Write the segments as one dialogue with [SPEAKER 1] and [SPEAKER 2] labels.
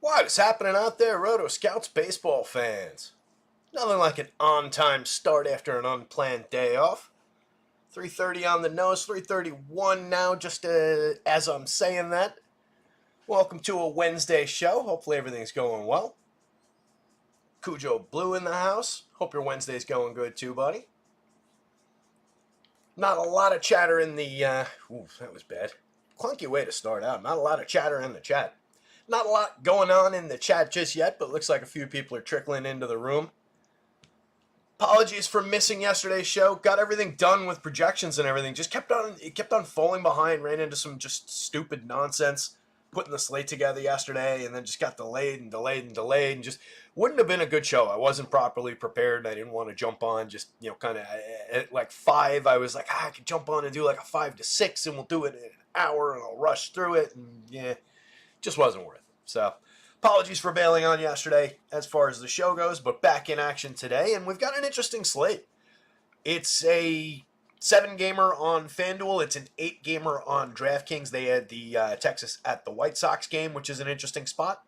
[SPEAKER 1] What is happening out there, rotoscouts baseball fans? Nothing like an on-time start after an unplanned day off. 3:30 on the nose, 3:31 now, just as I'm saying that. Welcome to a Wednesday show. Hopefully everything's going well. Cujo Blue in the house. Hope your Wednesday's going good too, buddy. Not a lot of chatter in the... Ooh, that was bad. Clunky way to start out. Not a lot of chatter in the chat. Not a lot going on in the chat just yet, but looks like a few people are trickling into the room. Apologies for missing yesterday's show. Got everything done with projections and everything. It kept on falling behind. Ran into some just stupid nonsense. Putting the slate together yesterday, and then just got delayed, and just wouldn't have been a good show. I wasn't properly prepared. I didn't want to jump on. Just kind of at like 5. I was like, I could jump on and do like a 5 to 6, and we'll do it in an hour, and I'll rush through it, and just wasn't worth it. So apologies for bailing on yesterday as far as the show goes, but back in action today, and we've got an interesting slate. It's a 7-gamer on FanDuel. It's an 8-gamer on DraftKings. They had the Texas at the White Sox game, which is an interesting spot.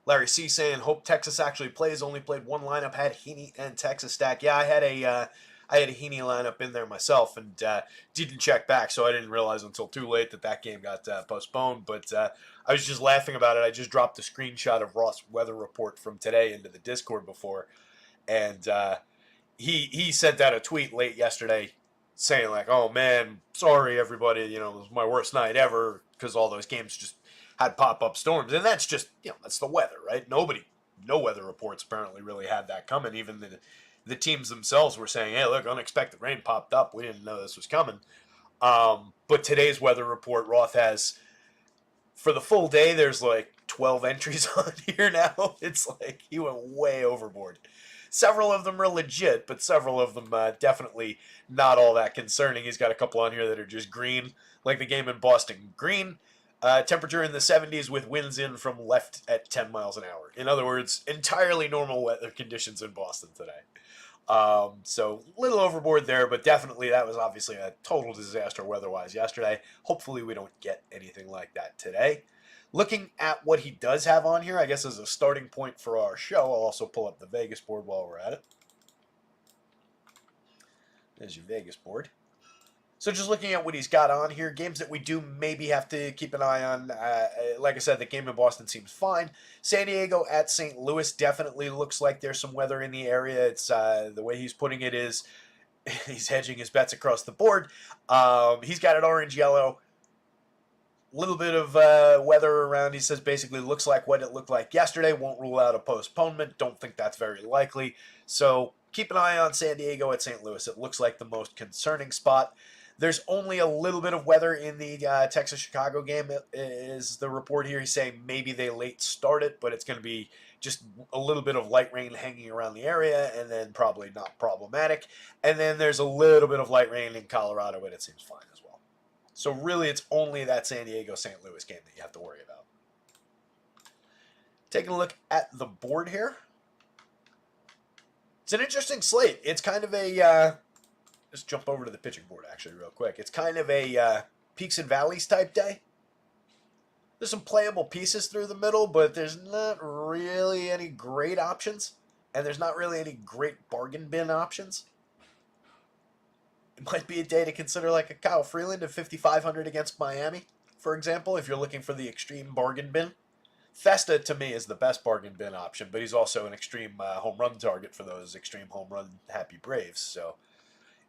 [SPEAKER 1] Larry C saying, hope Texas actually plays. Only played one lineup, had Heaney and Texas stack. Yeah, I had a Heaney lineup in there myself and didn't check back, so I didn't realize until too late that game got postponed. But I was just laughing about it. I just dropped a screenshot of Ross' weather report from today into the Discord before, and he sent out a tweet late yesterday saying like, oh man, sorry everybody, it was my worst night ever because all those games just had pop-up storms. And that's just, that's the weather, right? No weather reports apparently really had that coming. Even the teams themselves were saying, hey, look, unexpected rain popped up. We didn't know this was coming. But today's weather report, Roth has, for the full day, there's like 12 entries on here now. It's like he went way overboard. Several of them are legit, but several of them definitely not all that concerning. He's got a couple on here that are just green, like the game in Boston. Green, temperature in the 70s with winds in from left at 10 miles an hour. In other words, entirely normal weather conditions in Boston today. So a little overboard there, but definitely that was obviously a total disaster weather-wise yesterday. Hopefully we don't get anything like that today. Looking at what he does have on here, I guess as a starting point for our show, I'll also pull up the Vegas board while we're at it. There's your Vegas board. So just looking at what he's got on here, games that we do maybe have to keep an eye on. Like I said, the game in Boston seems fine. San Diego at St. Louis definitely looks like there's some weather in the area. It's the way he's putting it is he's hedging his bets across the board. He's got it orange-yellow. Little bit of weather around. He says basically looks like what it looked like yesterday. Won't rule out a postponement. Don't think that's very likely. So keep an eye on San Diego at St. Louis. It looks like the most concerning spot. There's only a little bit of weather in the Texas-Chicago game is the report here. He's saying maybe they late start it, but it's going to be just a little bit of light rain hanging around the area and then probably not problematic. And then there's a little bit of light rain in Colorado, but it seems fine as well. So really, it's only that San Diego-St. Louis game that you have to worry about. Taking a look at the board here. It's an interesting slate. It's kind of a... Just jump over to the pitching board, actually, real quick. It's kind of a peaks and valleys type day. There's some playable pieces through the middle, but there's not really any great options. And there's not really any great bargain bin options. It might be a day to consider like a Kyle Freeland at 5,500 against Miami, for example, if you're looking for the extreme bargain bin. Festa, to me, is the best bargain bin option, but he's also an extreme home run target for those extreme home run happy Braves. So,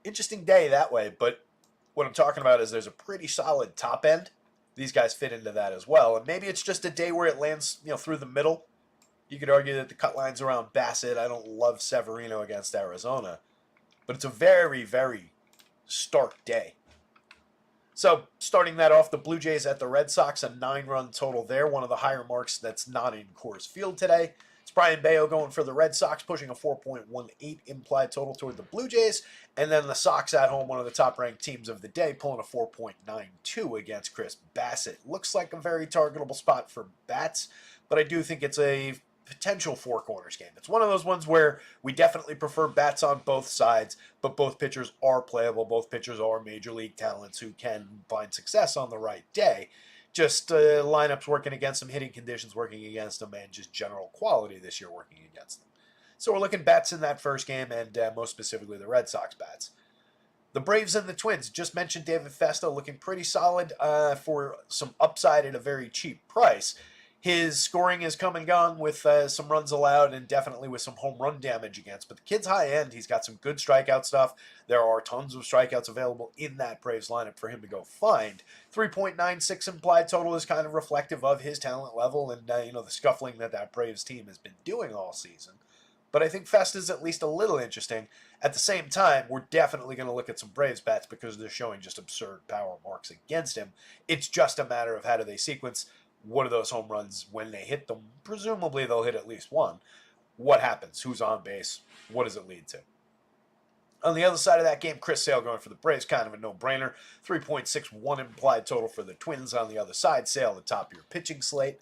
[SPEAKER 1] interesting day that way, but what I'm talking about is there's a pretty solid top end. These guys fit into that as well, and maybe it's just a day where it lands, through the middle. You could argue that the cut line's around Bassett. I don't love Severino against Arizona, but it's a very, very stark day. So, starting that off, the Blue Jays at the Red Sox, a 9-run total there, one of the higher marks that's not in Coors Field today. It's Brian Bayo going for the Red Sox, pushing a 4.18 implied total toward the Blue Jays, and then the Sox at home, one of the top-ranked teams of the day, pulling a 4.92 against Chris Bassett. Looks like a very targetable spot for bats, but I do think it's a potential four corners game. It's one of those ones where we definitely prefer bats on both sides, but both pitchers are playable. Both pitchers are major league talents who can find success on the right day. Just lineups working against them, hitting conditions working against them, and just general quality this year working against them. So we're looking bets in that first game, and most specifically the Red Sox bets. The Braves and the Twins, just mentioned David Festa looking pretty solid for some upside at a very cheap price. His scoring has come and gone with some runs allowed and definitely with some home run damage against. But the kid's high end. He's got some good strikeout stuff. There are tons of strikeouts available in that Braves lineup for him to go find. 3.96 implied total is kind of reflective of his talent level and the scuffling that Braves team has been doing all season. But I think Festa's at least a little interesting. At the same time, we're definitely going to look at some Braves bets because they're showing just absurd power marks against him. It's just a matter of how do they sequence. What are those home runs when they hit them? Presumably they'll hit at least one. What happens? Who's on base? What does it lead to? On the other side of that game, Chris Sale going for the Braves, kind of a no-brainer. 3.61 implied total for the Twins on the other side. Sale, the top of your pitching slate.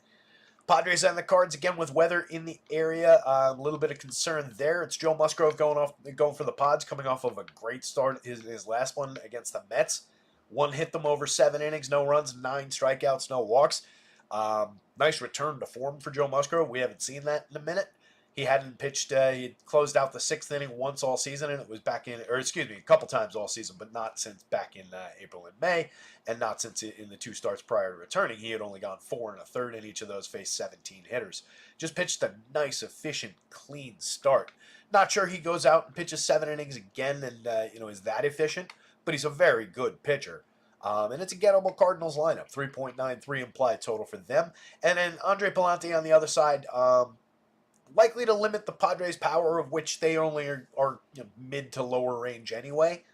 [SPEAKER 1] Padres on the cards, again with weather in the area. A little bit of concern there. It's Joe Musgrove going for the Pods, coming off of a great start, his last one against the Mets. One hit them over 7 innings, no runs, 9 strikeouts, no walks. Nice return to form for Joe Musgrove. We haven't seen that in a minute. He hadn't pitched, he had closed out the 6th inning once all season, and it was a couple times all season, but not since back in April and May, and not since in the 2 starts prior to returning. He had only gone 4 1/3 in each of those, faced 17 hitters. Just pitched a nice, efficient, clean start. Not sure he goes out and pitches 7 innings again and, is that efficient, but he's a very good pitcher. And it's a gettable Cardinals lineup, 3.93 implied total for them. And then Andre Pallante on the other side, likely to limit the Padres' power, of which they only are mid to lower range anyway.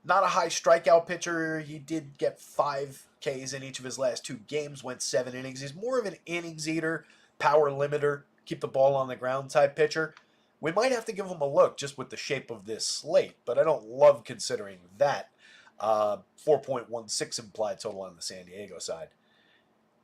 [SPEAKER 1] Not a high strikeout pitcher. He did get 5 Ks in each of his last 2 games, went 7 innings. He's more of an innings eater, power limiter, keep the ball on the ground type pitcher. We might have to give him a look just with the shape of this slate, but I don't love considering that. 4.16 implied total on the San Diego side.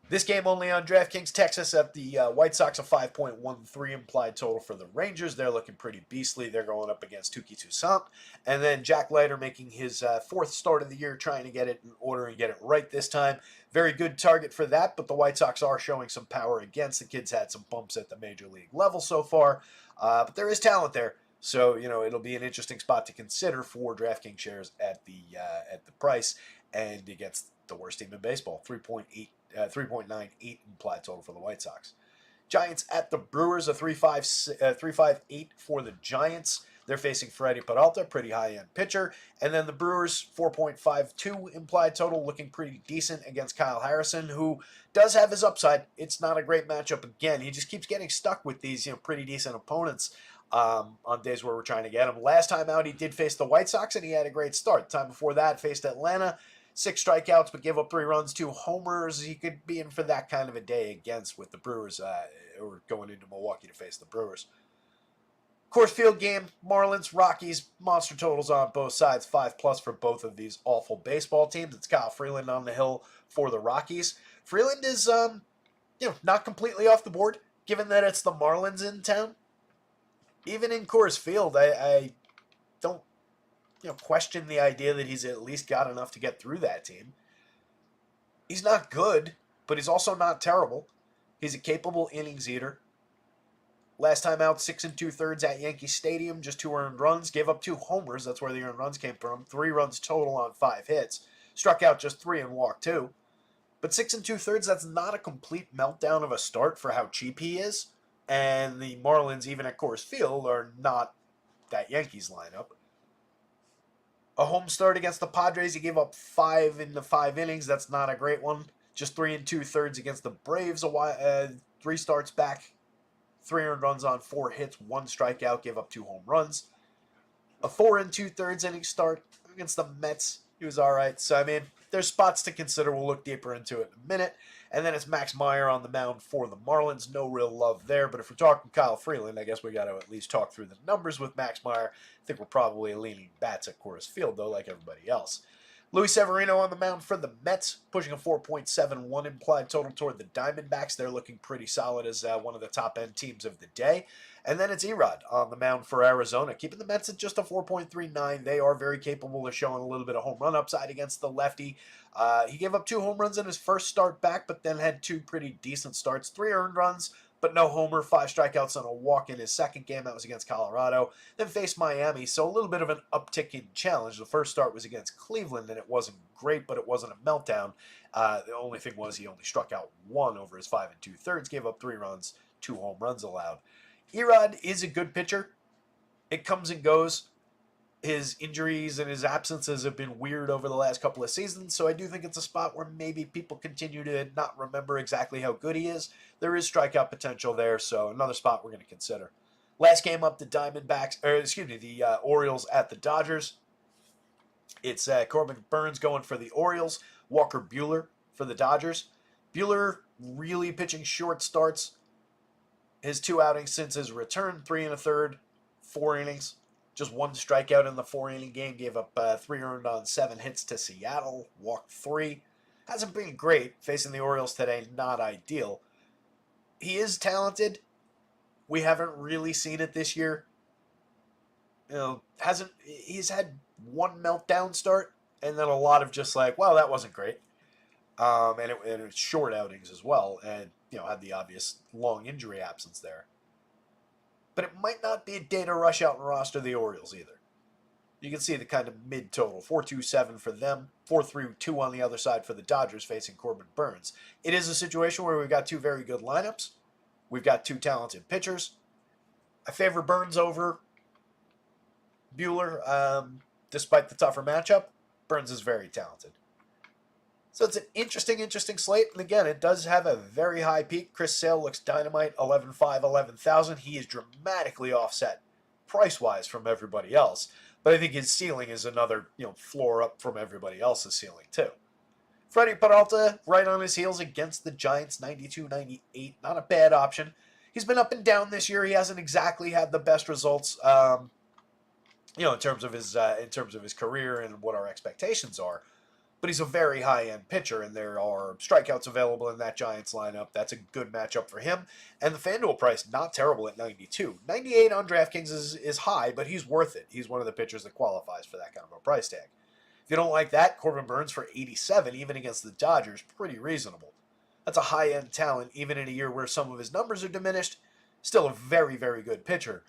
[SPEAKER 1] This game only on DraftKings Texas at the White Sox, a 5.13 implied total for the Rangers. They're looking pretty beastly. They're going up against Touki Toussaint. And then Jack Leiter making his 4th start of the year, trying to get it in order and get it right this time. Very good target for that, but the White Sox are showing some power against. The kid's had some bumps at the major league level so far, but there is talent there. So, it'll be an interesting spot to consider for DraftKings shares at the price and against the worst team in baseball, 3.98 implied total for the White Sox. Giants at the Brewers, a 3.58 for the Giants. They're facing Freddie Peralta, pretty high-end pitcher. And then the Brewers, 4.52 implied total, looking pretty decent against Kyle Harrison, who does have his upside. It's not a great matchup again. He just keeps getting stuck with these pretty decent opponents on days where we're trying to get him. Last time out, he did face the White Sox, and he had a great start. The time before that, faced Atlanta. 6 strikeouts, but give up 3 runs, 2 homers. He could be in for that kind of a day against with the Brewers, or going into Milwaukee to face the Brewers. Coors Field game, Marlins, Rockies, monster totals on both sides, 5+ for both of these awful baseball teams. It's Kyle Freeland on the hill for the Rockies. Freeland is, not completely off the board, given that it's the Marlins in town. Even in Coors Field, I don't question the idea that he's at least got enough to get through that team. He's not good, but he's also not terrible. He's a capable innings eater. Last time out, 6 2/3 at Yankee Stadium, just 2 earned runs, gave up 2 homers. That's where the earned runs came from. 3 runs total on 5 hits. Struck out just 3 and walked 2. But 6 2/3, that's not a complete meltdown of a start for how cheap he is. And the Marlins, even at Coors Field, are not that Yankees lineup. A home start against the Padres, he gave up 5 in the 5 innings. That's not a great one. Just 3 2/3 against the Braves. 3 starts back, 3 earned runs on 4 hits, 1 strikeout, gave up 2 home runs. A 4 2/3 inning start against the Mets. He was all right. So, there's spots to consider. We'll look deeper into it in a minute. And then it's Max Meyer on the mound for the Marlins. No real love there. But if we're talking Kyle Freeland, I guess we got to at least talk through the numbers with Max Meyer. I think we're probably leaning bats at Coors Field, though, like everybody else. Luis Severino on the mound for the Mets, pushing a 4.71 implied total toward the Diamondbacks. They're looking pretty solid as one of the top-end teams of the day. And then it's Erod on the mound for Arizona, keeping the Mets at just a 4.39. They are very capable of showing a little bit of home run upside against the lefty. He gave up 2 home runs in his first start back, but then had 2 pretty decent starts, 3 earned runs, but no homer, 5 strikeouts and a walk in his second game. That was against Colorado. Then faced Miami, so a little bit of an uptick in challenge. The first start was against Cleveland, and it wasn't great, but it wasn't a meltdown. The only thing was he only struck out 1 over his 5 2/3, gave up 3 runs, 2 home runs allowed. Erod is a good pitcher. It comes and goes. His injuries and his absences have been weird over the last couple of seasons, so I do think it's a spot where maybe people continue to not remember exactly how good he is. There is strikeout potential there, so another spot we're going to consider. Last game up, the Orioles at the Dodgers. It's Corbin Burnes going for the Orioles, Walker Buehler for the Dodgers. Buehler really pitching short starts. His 2 outings since his return, 3 1/3, 4 innings. Just 1 strikeout in the 4-inning game. Gave up 3 earned on 7 hits to Seattle. Walked 3. Hasn't been great. Facing the Orioles today, not ideal. He is talented. We haven't really seen it this year. He's had 1 meltdown start, and then a lot of just like, well, that wasn't great. And it was short outings as well, and had the obvious long injury absence there. But it might not be a day to rush out and roster the Orioles either. You can see the kind of mid-total, 4.27 for them, 4.32 on the other side for the Dodgers facing Corbin Burnes. It is a situation where we've got 2 very good lineups. We've got 2 talented pitchers. I favor Burnes over Buehler, despite the tougher matchup. Burnes is very talented. So it's an interesting slate. And again, it does have a very high peak. Chris Sale looks dynamite, 11.5, 11,000. He is dramatically offset price-wise from everybody else. But I think his ceiling is another, floor up from everybody else's ceiling too. Freddie Peralta, right on his heels against the Giants, 92, 98. Not a bad option. He's been up and down this year. He hasn't exactly had the best results, in terms of his career and what our expectations are. But he's a very high-end pitcher, and there are strikeouts available in that Giants lineup. That's a good matchup for him. And the FanDuel price, not terrible at 92. 98 on DraftKings is high, but he's worth it. He's one of the pitchers that qualifies for that kind of a price tag. If you don't like that, Corbin Burnes for 87, even against the Dodgers, pretty reasonable. That's a high-end talent, even in a year where some of his numbers are diminished. Still a very, very good pitcher.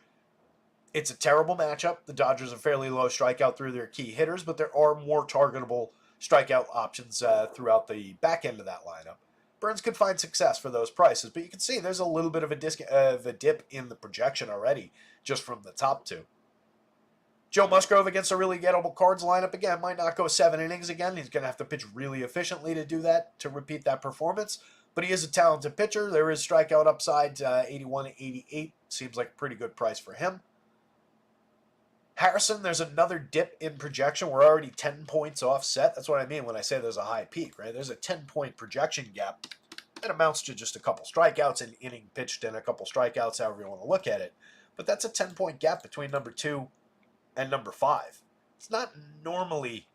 [SPEAKER 1] It's a terrible matchup. The Dodgers are fairly low strikeout through their key hitters, but there are more targetable strikeout options throughout the back end of that lineup. Burnes could find success for those prices, but you can see there's a little bit of a dip in the projection already, just from the top 2. Joe Musgrove against a really gettable Cards lineup, again, might not go 7 innings again. He's going to have to pitch really efficiently to do that, to repeat that performance. But he is a talented pitcher. There is strikeout upside, 81 to 88. Seems like a pretty good price for him. Harrison, there's another dip in projection. We're already 10 points offset. That's what I mean when I say there's a high peak, right? There's a 10-point projection gap. It amounts to just a couple strikeouts, an inning pitched and a couple strikeouts, however you want to look at it. But that's a 10-point gap between number 2 and number 5. It's not normally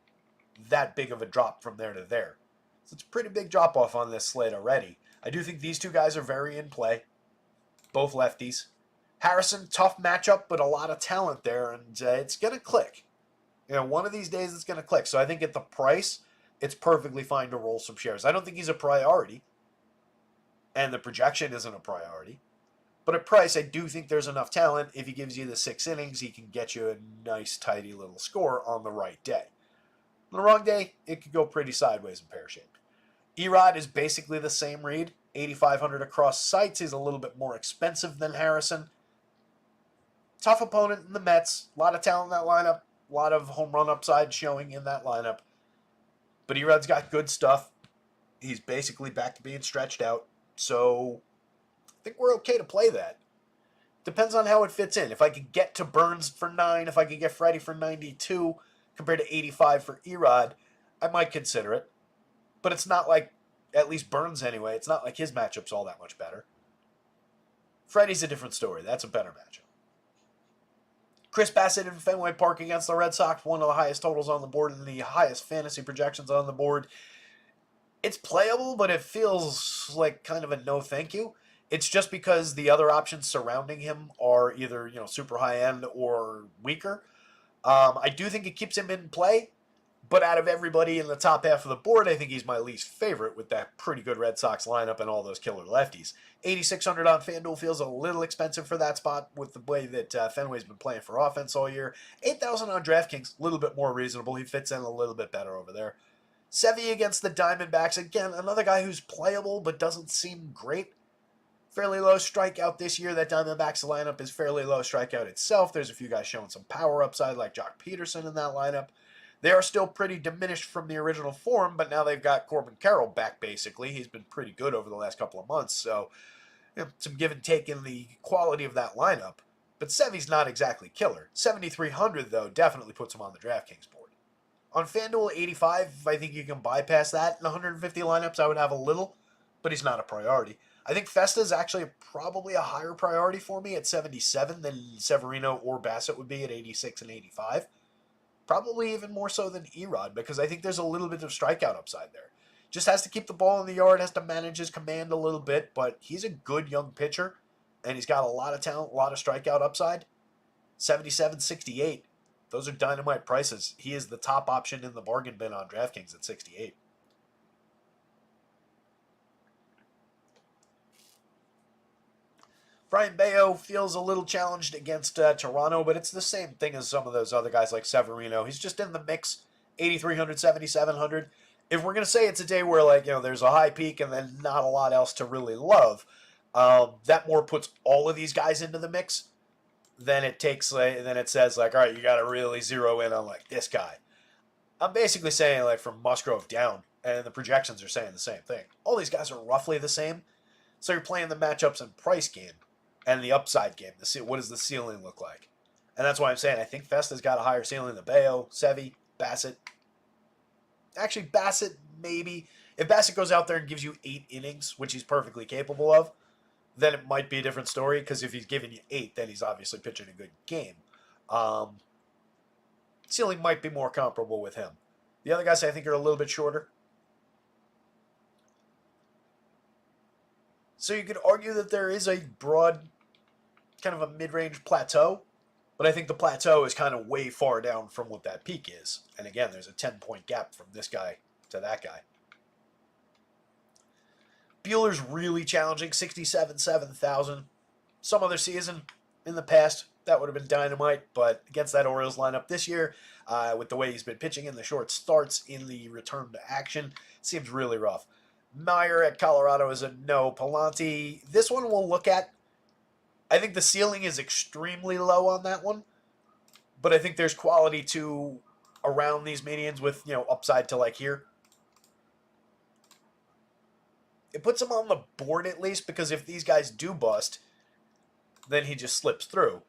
[SPEAKER 1] that big of a drop from there to there. So it's a pretty big drop-off on this slate already. I do think these 2 guys are very in play. Both lefties. Harrison, tough matchup, but a lot of talent there, and it's going to click. One of these days it's going to click. So I think at the price, it's perfectly fine to roll some shares. I don't think he's a priority, and the projection isn't a priority. But at price, I do think there's enough talent. If he gives you the 6 innings, he can get you a nice, tidy little score on the right day. On the wrong day, it could go pretty sideways and pear-shaped. Erod is basically the same read, 8,500 across sites. He's a little bit more expensive than Harrison. Tough opponent in the Mets. A lot of talent in that lineup. A lot of home run upside showing in that lineup. But Erod's got good stuff. He's basically back to being stretched out. So I think we're okay to play that. Depends on how it fits in. If I could get to Burnes for 9, if I could get Freddie for 92 compared to 85 for Erod, I might consider it. But it's not like, at least Burnes anyway, it's not like his matchup's all that much better. Freddie's a different story. That's a better matchup. Chris Bassett in Fenway Park against the Red Sox, one of the highest totals on the board and the highest fantasy projections on the board. It's playable, but it feels like kind of a no thank you. It's just because the other options surrounding him are either, super high end or weaker. I do think it keeps him in play, but out of everybody in the top half of the board, I think he's my least favorite with that pretty good Red Sox lineup and all those killer lefties. 8,600 on FanDuel feels a little expensive for that spot with the way that Fenway's been playing for offense all year. 8,000 on DraftKings, a little bit more reasonable. He fits in a little bit better over there. Sevy against the Diamondbacks. Again, another guy who's playable but doesn't seem great. Fairly low strikeout this year. That Diamondbacks lineup is fairly low strikeout itself. There's a few guys showing some power upside like Jock Peterson in that lineup. They are still pretty diminished from the original form, but now they've got Corbin Carroll back basically. He's been pretty good over the last couple of months, so some give and take in the quality of that lineup. But Sevy's not exactly killer. 7,300 though definitely puts him on the DraftKings board. On FanDuel, 85, I think you can bypass that. In 150 lineups, I would have a little, but he's not a priority. I think Festa is actually probably a higher priority for me at 77 than Severino or Bassett would be at 86 and 85. Probably even more so than Erod, because I think there's a little bit of strikeout upside there. Just has to keep the ball in the yard, has to manage his command a little bit, but he's a good young pitcher, and he's got a lot of talent, a lot of strikeout upside. 77, 68. Those are dynamite prices. He is the top option in the bargain bin on DraftKings at 68. Brian Bayo feels a little challenged against Toronto, but it's the same thing as some of those other guys like Severino. He's just in the mix, 8,300, 7,700. If we're going to say it's a day where, there's a high peak and then not a lot else to really love, that more puts all of these guys into the mix than it takes, then it says, all right, you got to really zero in on, this guy. I'm basically saying, from Musgrove down, and the projections are saying the same thing. All these guys are roughly the same, so you're playing the matchups and price game. And the upside game. What does the ceiling look like? And that's why I'm saying I think Festa's got a higher ceiling than Bayo, Sevy, Bassett. Actually, Bassett, maybe. If Bassett goes out there and gives you 8 innings, which he's perfectly capable of, then it might be a different story. Because if he's giving you 8, then he's obviously pitching a good game. Ceiling might be more comparable with him. The other guys I think are a little bit shorter. So you could argue that there is a broad, kind of a mid-range plateau, but I think the plateau is kind of way far down from what that peak is. And again, there's a 10-point gap from this guy to that guy. Bueller's really challenging, 67, 7,000. Some other season in the past, that would have been dynamite, but against that Orioles lineup this year, with the way he's been pitching in the short starts in the return to action, seems really rough. Meyer at Colorado is a no. Palante, this one we'll look at. I think the ceiling is extremely low on that one, but I think there's quality to around these medians with, upside to here. It puts him on the board at least, because if these guys do bust, then he just slips through.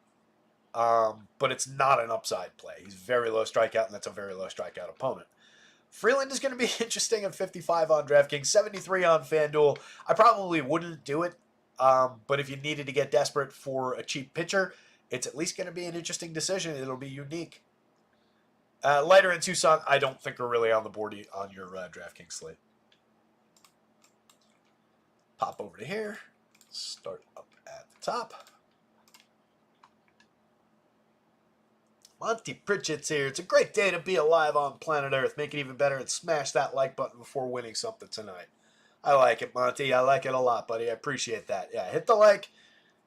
[SPEAKER 1] But it's not an upside play. He's very low strikeout, and that's a very low strikeout opponent. Freeland is going to be interesting at 55 on DraftKings, 73 on FanDuel. I probably wouldn't do it, but if you needed to get desperate for a cheap pitcher, it's at least going to be an interesting decision. It'll be unique. Leiter and Tucson, I don't think are really on the board on your DraftKings slate. Pop over to here. Start up at the top. Monty Pritchett's here. It's a great day to be alive on planet Earth. Make it even better and smash that like button before winning something tonight. I like it, Monty. I like it a lot, buddy. I appreciate that. Yeah, hit the like,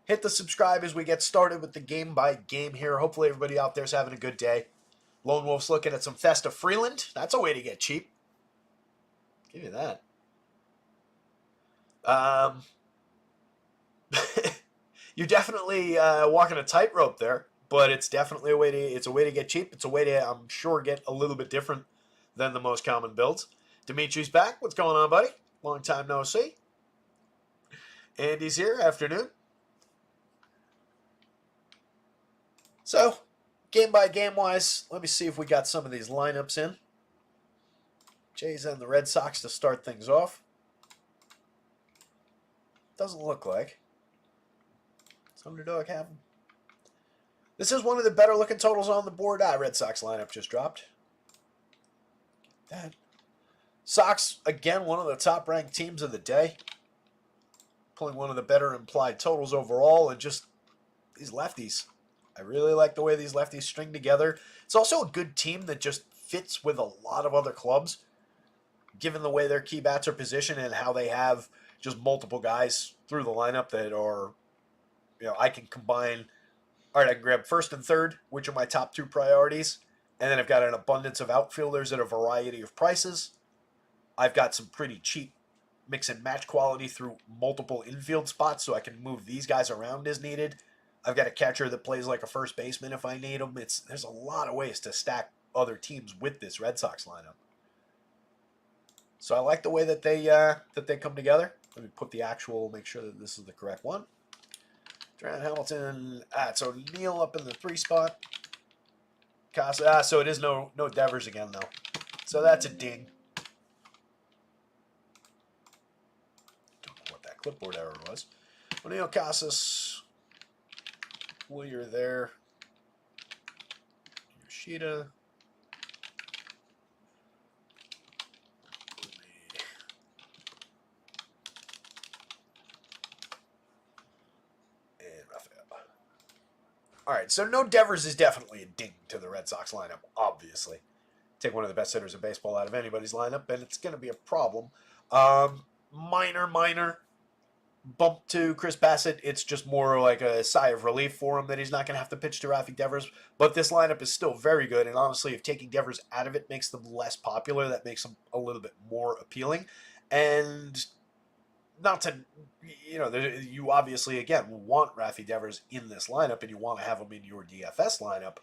[SPEAKER 1] hit the subscribe as we get started with the game by game here. Hopefully everybody out there's having a good day. Lone Wolf's looking at some Festa Freeland. That's a way to get cheap. Give you that. You're definitely walking a tightrope there. But it's definitely a way to get cheap. It's a way to, I'm sure, get a little bit different than the most common builds. Dimitri's back. What's going on, buddy? Long time no see. Andy's here. Afternoon. So, game by game wise, let me see if we got some of these lineups in. Jays and the Red Sox to start things off. Doesn't look like. Does Underdog have them? This is one of the better looking totals on the board. Red Sox lineup just dropped. That. Sox, again, one of the top ranked teams of the day. Pulling one of the better implied totals overall, and just these lefties. I really like the way these lefties string together. It's also a good team that just fits with a lot of other clubs, given the way their key bats are positioned and how they have just multiple guys through the lineup that are, I can combine. All right, I can grab first and third, which are my top two priorities, and then I've got an abundance of outfielders at a variety of prices. I've got some pretty cheap mix and match quality through multiple infield spots, so I can move these guys around as needed. I've got a catcher that plays like a first baseman if I need him. There's a lot of ways to stack other teams with this Red Sox lineup. So I like the way that they come together. Let me put the actual, make sure that this is the correct one. Trent Hamilton. So Neal up in the 3 spot. Casa. So it is no Devers again though. So that's a ding. Don't know what that clipboard error was. O'Neill, Casas. Willier there. Yoshida. All right, so no Devers is definitely a ding to the Red Sox lineup, obviously. Take one of the best hitters in baseball out of anybody's lineup, and it's going to be a problem. Minor bump to Chris Bassett. It's just more like a sigh of relief for him that he's not going to have to pitch to Rafi Devers. But this lineup is still very good, and honestly, if taking Devers out of it makes them less popular, that makes them a little bit more appealing. And not to, you obviously, again, want Rafi Devers in this lineup, and you want to have him in your DFS lineup.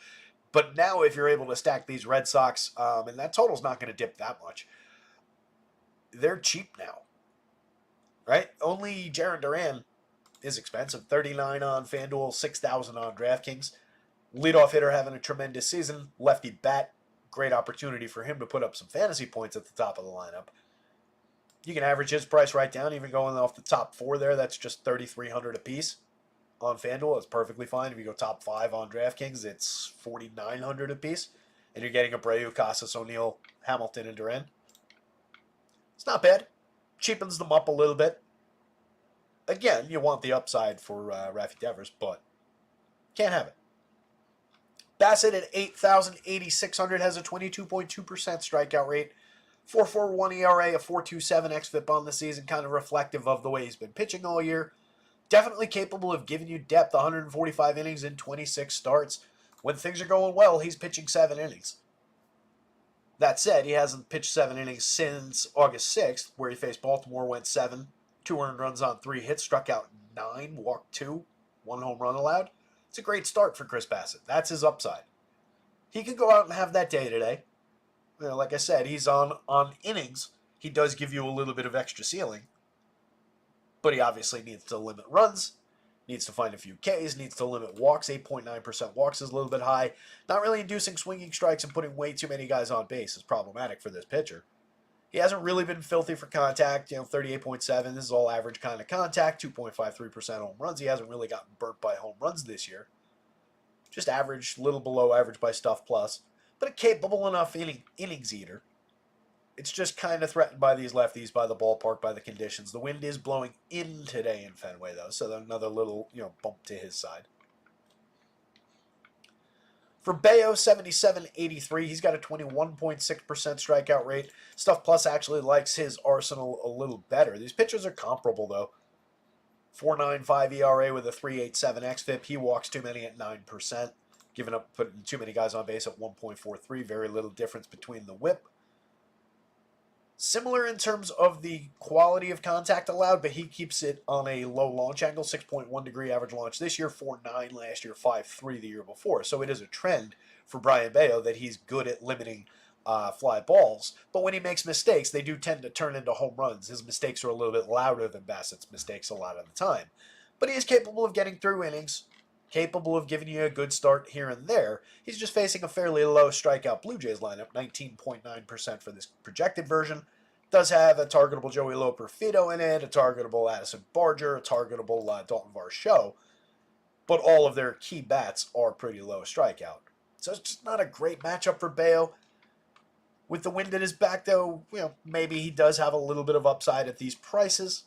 [SPEAKER 1] But now if you're able to stack these Red Sox, and that total's not going to dip that much, they're cheap now, right? Only Jarren Duran is expensive. $39 on FanDuel, $6,000 on DraftKings. Leadoff hitter having a tremendous season. Lefty bat, great opportunity for him to put up some fantasy points at the top of the lineup. You can average his price right down, even going off the top 4 there. That's just $3,300 a piece on FanDuel. It's perfectly fine. If you go top 5 on DraftKings, it's $4,900 a piece. And you're getting Abreu, Casas, O'Neill, Hamilton, and Duran. It's not bad. Cheapens them up a little bit. Again, you want the upside for Rafi Devers, but can't have it. Bassett at 8,000, has a 22.2% strikeout rate. 4.41 ERA, a 4.27 xFIP on the season, kind of reflective of the way he's been pitching all year. Definitely capable of giving you depth, 145 innings in 26 starts. When things are going well, he's pitching 7 innings. That said, he hasn't pitched 7 innings since August 6th, where he faced Baltimore, went 7, 2 earned runs on 3 hits, struck out 9, walked 2, 1 home run allowed. It's a great start for Chris Bassett. That's his upside. He could go out and have that day today. Like I said, he's on innings. He does give you a little bit of extra ceiling. But he obviously needs to limit runs, needs to find a few Ks, needs to limit walks. 8.9% walks is a little bit high. Not really inducing swinging strikes and putting way too many guys on base is problematic for this pitcher. He hasn't really been filthy for contact. 38.7. This is all average kind of contact. 2.53% home runs. He hasn't really gotten burnt by home runs this year. Just average, little below average by stuff plus. But a capable enough innings eater. It's just kind of threatened by these lefties, by the ballpark, by the conditions. The wind is blowing in today in Fenway, though, so another little bump to his side. For Bayo, 77.83, he's got a 21.6% strikeout rate. Stuff Plus actually likes his arsenal a little better. These pitchers are comparable, though. 4.95 ERA with a 3.87 xFIP. He walks too many at 9%. Putting too many guys on base at 1.43. Very little difference between the whip. Similar in terms of the quality of contact allowed, but he keeps it on a low launch angle. 6.1 degree average launch this year, 4.9 last year, 5.3 the year before. So it is a trend for Brayan Bello that he's good at limiting fly balls. But when he makes mistakes, they do tend to turn into home runs. His mistakes are a little bit louder than Bassett's mistakes a lot of the time. But he is capable of getting through innings. Capable of giving you a good start here and there. He's just facing a fairly low strikeout Blue Jays lineup, 19.9% for this projected version. Does have a targetable Joey Loper Fido in it, a targetable Addison Barger, a targetable Dalton Varsho. but all of their key bats are pretty low strikeout. So it's just not a great matchup for Bayo. With the wind at his back, though, maybe he does have a little bit of upside at these prices.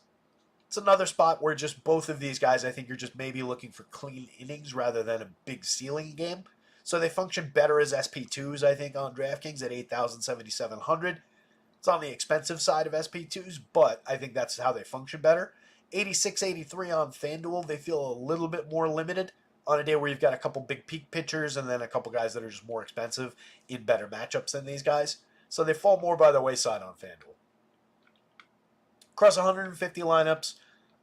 [SPEAKER 1] It's another spot where just both of these guys, I think you're just maybe looking for clean innings rather than a big ceiling game. So they function better as SP2s, I think, on DraftKings at 8,000, 7,700. It's on the expensive side of SP2s, but I think that's how they function better. 86, 83 on FanDuel, they feel a little bit more limited on a day where you've got a couple big peak pitchers and then a couple guys that are just more expensive in better matchups than these guys. So they fall more by the wayside on FanDuel. Across 150 lineups,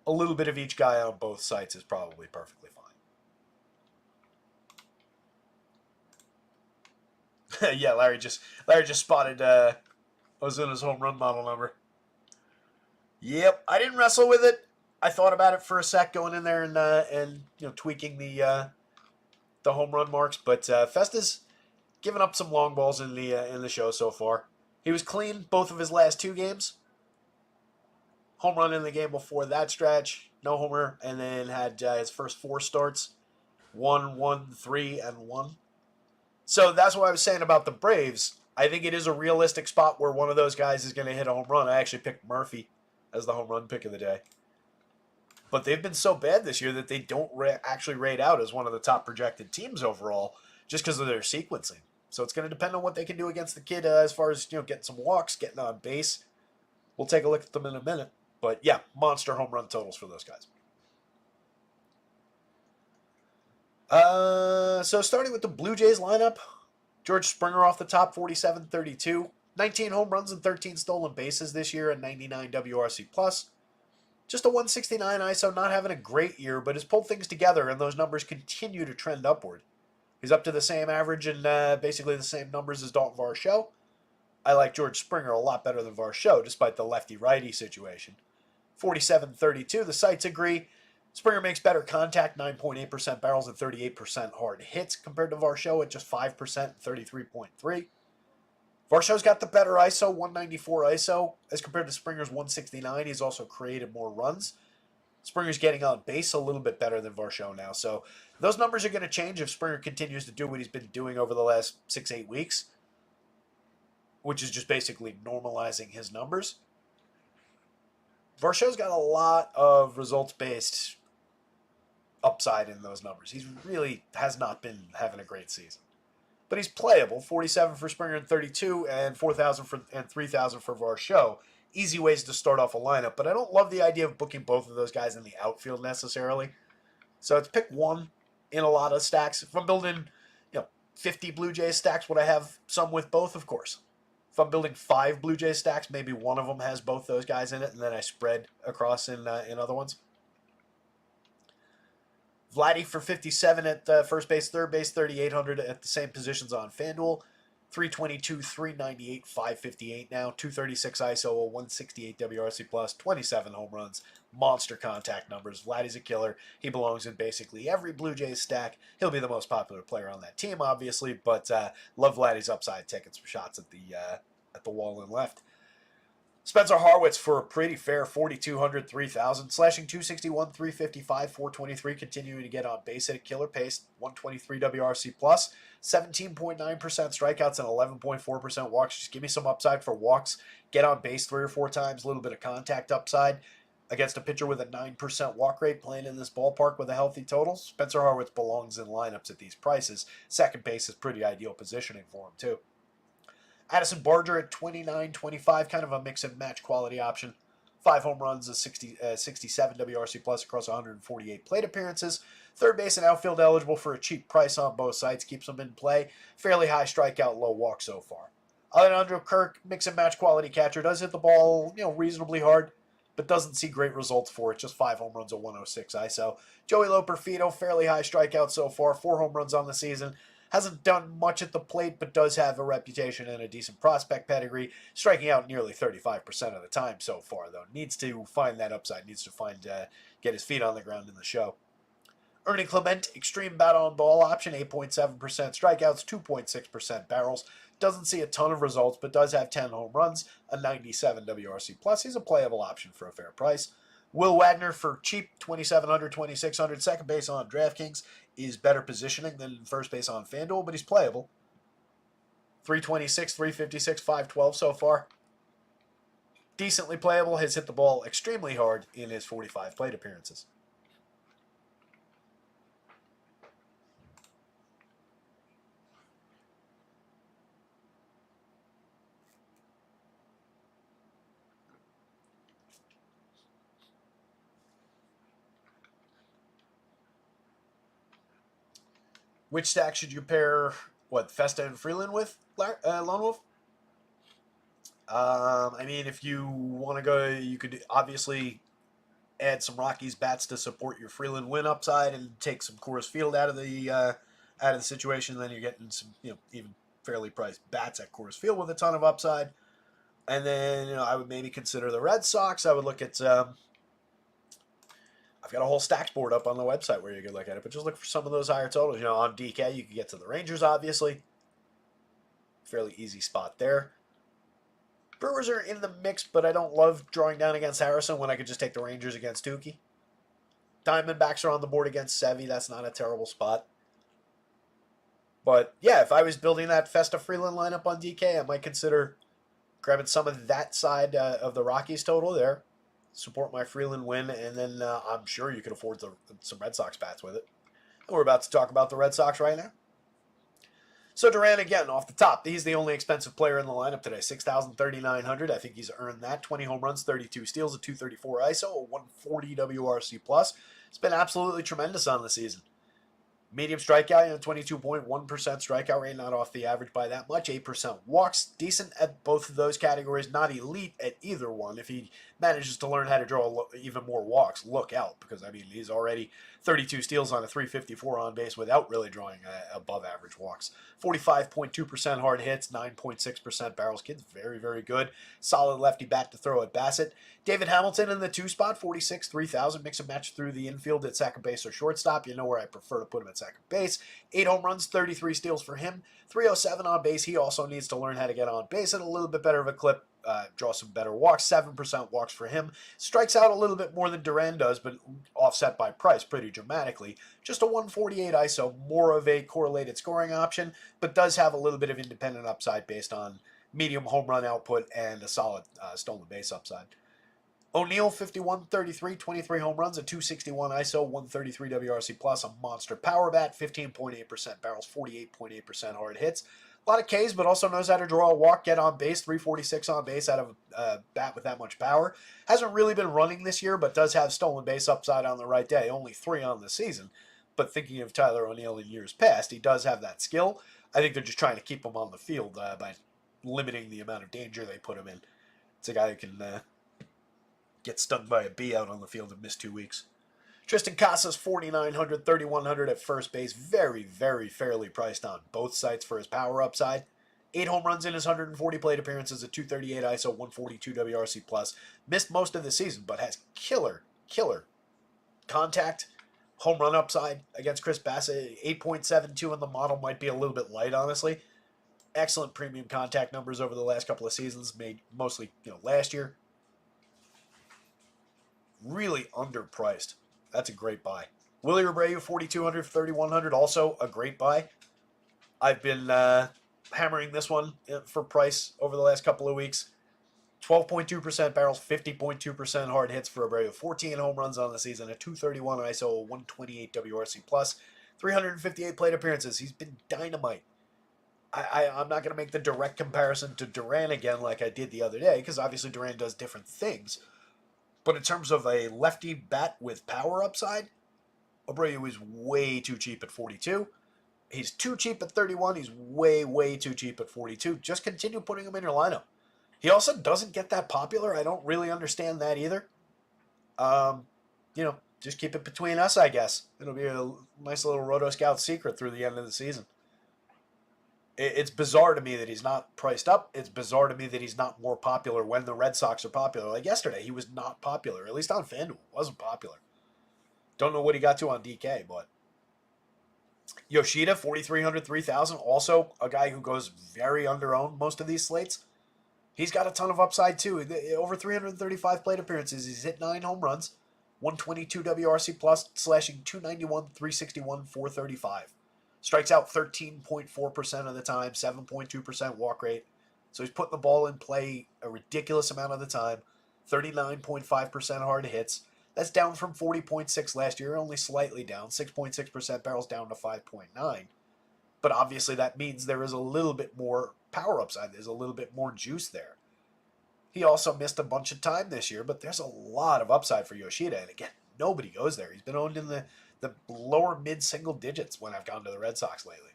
[SPEAKER 1] a little bit of each guy on both sites is probably perfectly fine. Yeah, Larry just spotted Ozuna's home run model number. Yep, I didn't wrestle with it. I thought about it for a sec going in there and tweaking the home run marks, but Festa's given up some long balls in the show so far. He was clean both of his last two games. Home run in the game before that stretch, no homer, and then had his first four starts, 1, 1, 3, and 1. So that's what I was saying about the Braves. I think it is a realistic spot where one of those guys is going to hit a home run. I actually picked Murphy as the home run pick of the day. But they've been so bad this year that they don't actually rate out as one of the top projected teams overall just because of their sequencing. So it's going to depend on what they can do against the kid as far as getting some walks, getting on base. We'll take a look at them in a minute. But yeah, monster home run totals for those guys. So starting with the Blue Jays lineup, George Springer off the top, 47-32. 19 home runs and 13 stolen bases this year and 99 WRC+. Just a 169 ISO, not having a great year, but has pulled things together, and those numbers continue to trend upward. He's up to the same average and basically the same numbers as Dalton Varsho. I like George Springer a lot better than Varsho, despite the lefty-righty situation. 47-32, the sites agree. Springer makes better contact, 9.8% barrels and 38% hard hits, compared to Varsho at just 5% and 33.3. Varsho's got the better ISO, 194 ISO, as compared to Springer's 169. He's also created more runs. Springer's getting on base a little bit better than Varsho now. So those numbers are going to change if Springer continues to do what he's been doing over the last 6-8 weeks, which is just basically normalizing his numbers. Varsho's got a lot of results-based upside in those numbers. He really has not been having a great season. But he's playable. 47 for Springer and 32, and 4,000 and 3,000 for Varsho. Easy ways to start off a lineup, but I don't love the idea of booking both of those guys in the outfield necessarily. So it's pick one in a lot of stacks. If I'm building 50 Blue Jays stacks, would I have some with both? Of course. If I'm building 5 Blue Jays stacks, maybe one of them has both those guys in it, and then I spread across in other ones. Vladdy for 57 at first base, third base, 3,800 at the same positions on FanDuel. 322, 398, 558 now. 236 ISO, a 168 WRC+, 27 home runs, monster contact numbers. Vladdy's a killer. He belongs in basically every Blue Jays stack. He'll be the most popular player on that team, obviously, but love Vladdy's upside, taking some shots at the wall and left. Spencer Harwitz for a pretty fair 4,200, 3,000, slashing 261, 355, 423, continuing to get on base at a killer pace, 123 WRC+, 17.9% strikeouts and 11.4% walks. Just give me some upside for walks, get on base 3 or 4 times, a little bit of contact upside against a pitcher with a 9% walk rate playing in this ballpark with a healthy total. Spencer Harwitz belongs in lineups at these prices. Second base is pretty ideal positioning for him, too. Addison Barger at 29-25, kind of a mix and match quality option. 5 home runs, a 67 WRC plus across 148 plate appearances. Third base and outfield eligible for a cheap price on both sides. Keeps them in play. Fairly high strikeout, low walk so far. Alejandro Kirk, mix and match quality catcher. Does hit the ball, reasonably hard, but doesn't see great results for it. Just 5 home runs, a 106 ISO. Joey Loperfido, fairly high strikeout so far. 4 home runs on the season. Hasn't done much at the plate, but does have a reputation and a decent prospect pedigree, striking out nearly 35% of the time so far, though. Needs to find that upside, needs to get his feet on the ground in the show. Ernie Clement, extreme bat on ball option, 8.7% strikeouts, 2.6% barrels. Doesn't see a ton of results, but does have 10 home runs, a 97 WRC+. He's a playable option for a fair price. Will Wagner for cheap, 2,700, 2,600. Second base on DraftKings is better positioning than first base on FanDuel, but he's playable. 326, 356, 512 so far. Decently playable, has hit the ball extremely hard in his 45 plate appearances. Which stack should you pair, Festa and Freeland with, Lone Wolf? I mean, if you want to go, you could obviously add some Rockies bats to support your Freeland win upside and take some Coors Field out of the situation. Then you're getting some, even fairly priced bats at Coors Field with a ton of upside. And then, I would maybe consider the Red Sox. I would look at, I've got a whole stacks board up on the website where you could look at it, but just look for some of those higher totals. On DK, you could get to the Rangers, obviously. Fairly easy spot there. Brewers are in the mix, but I don't love drawing down against Harrison when I could just take the Rangers against Tukey. Diamondbacks are on the board against Sevy. That's not a terrible spot. But, yeah, if I was building that Festa Freeland lineup on DK, I might consider grabbing some of that side of the Rockies total there. Support my Freeland win, and then I'm sure you could afford some Red Sox bats with it. And we're about to talk about the Red Sox right now. So Duran, again, off the top, he's the only expensive player in the lineup today. 6,390. I think he's earned that. 20 home runs, 32 steals, a 234 ISO, a 140 WRC+. It's been absolutely tremendous on the season. Medium strikeout, 22.1% strikeout rate, not off the average by that much. 8% walks, decent at both of those categories, not elite at either one. If he manages to learn how to draw even more walks, look out, because, he's already 32 steals on a 354 on base without really drawing above average walks. 45.2% hard hits, 9.6% barrels. Kid's very, very good. Solid lefty bat to throw at Bassett. David Hamilton in the 2 spot, 46, 3,000. Mix and match through the infield at second base or shortstop. You know where I prefer to put him at second base. 8 home runs, 33 steals for him. 307 on base. He also needs to learn how to get on base at a little bit better of a clip. Draw some better walks. 7% walks for him. Strikes out a little bit more than Duran does, but offset by price pretty dramatically. Just a 148 ISO, more of a correlated scoring option, but does have a little bit of independent upside based on medium home run output and a solid stolen base upside. O'Neill, 51-33, 23 home runs, a 261 ISO, 133 WRC+, a monster power bat, 15.8% barrels, 48.8% hard hits. A lot of Ks, but also knows how to draw a walk, get on base, 346 on base out of a bat with that much power. Hasn't really been running this year, but does have stolen base upside on the right day. Only 3 on the season. But thinking of Tyler O'Neill in years past, he does have that skill. I think they're just trying to keep him on the field by limiting the amount of danger they put him in. It's a guy who can get stung by a bee out on the field and miss 2 weeks. Tristan Casas, 4,900, 3,100 at first base. Very, very fairly priced on both sites for his power upside. 8 home runs in his 140 plate appearances, a 238 ISO, 142 WRC+. Missed most of the season, but has killer contact, home run upside against Chris Bassett. 8.72 in the model might be a little bit light, honestly. Excellent premium contact numbers over the last couple of seasons, made mostly last year. Really underpriced. That's a great buy. Willie Abreu, 4,200, 3,100, also a great buy. I've been hammering this one for price over the last couple of weeks. 12.2% barrels, 50.2% hard hits for Abreu. 14 home runs on the season, a 231 ISO, 128 WRC+, 358 plate appearances. He's been dynamite. I'm not going to make the direct comparison to Duran again like I did the other day, because obviously Duran does different things. But in terms of a lefty bat with power upside, Abreu is way too cheap at 42. He's too cheap at 31. He's way, way too cheap at 42. Just continue putting him in your lineup. He also doesn't get that popular. I don't really understand that either. Just keep it between us, I guess. It'll be a nice little rotoscout secret through the end of the season. It's bizarre to me that he's not priced up. It's bizarre to me that he's not more popular when the Red Sox are popular. Like yesterday, he was not popular. At least on FanDuel, wasn't popular. Don't know what he got to on DK, but Yoshida, 4,300, 3,000. Also a guy who goes very underowned most of these slates. He's got a ton of upside too. Over 335 plate appearances. He's hit 9 home runs. 122 WRC plus, slashing 291, 361, 435. Strikes out 13.4% of the time, 7.2% walk rate. So he's putting the ball in play a ridiculous amount of the time. 39.5% hard hits. That's down from 40.6 last year, only slightly down. 6.6% barrels down to 5.9. But obviously that means there is a little bit more power upside. There's a little bit more juice there. He also missed a bunch of time this year, but there's a lot of upside for Yoshida. And again, nobody goes there. He's been owned in the lower mid-single digits when I've gone to the Red Sox lately.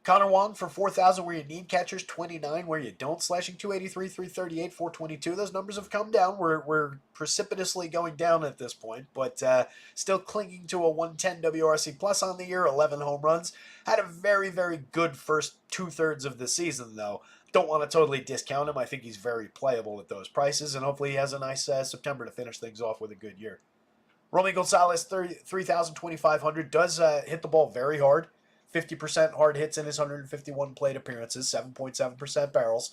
[SPEAKER 1] Connor Wong for 4,000 where you need catchers, 29 where you don't, slashing 283, 338, 422. Those numbers have come down. We're precipitously going down at this point, but still clinging to a 110 WRC plus on the year, 11 home runs. Had a very, very good first two-thirds of the season, though. Don't want to totally discount him. I think he's very playable at those prices, and hopefully he has a nice September to finish things off with a good year. Romy Gonzalez, 3,000, 2,500, does hit the ball very hard. 50% hard hits in his 151 plate appearances, 7.7% barrels.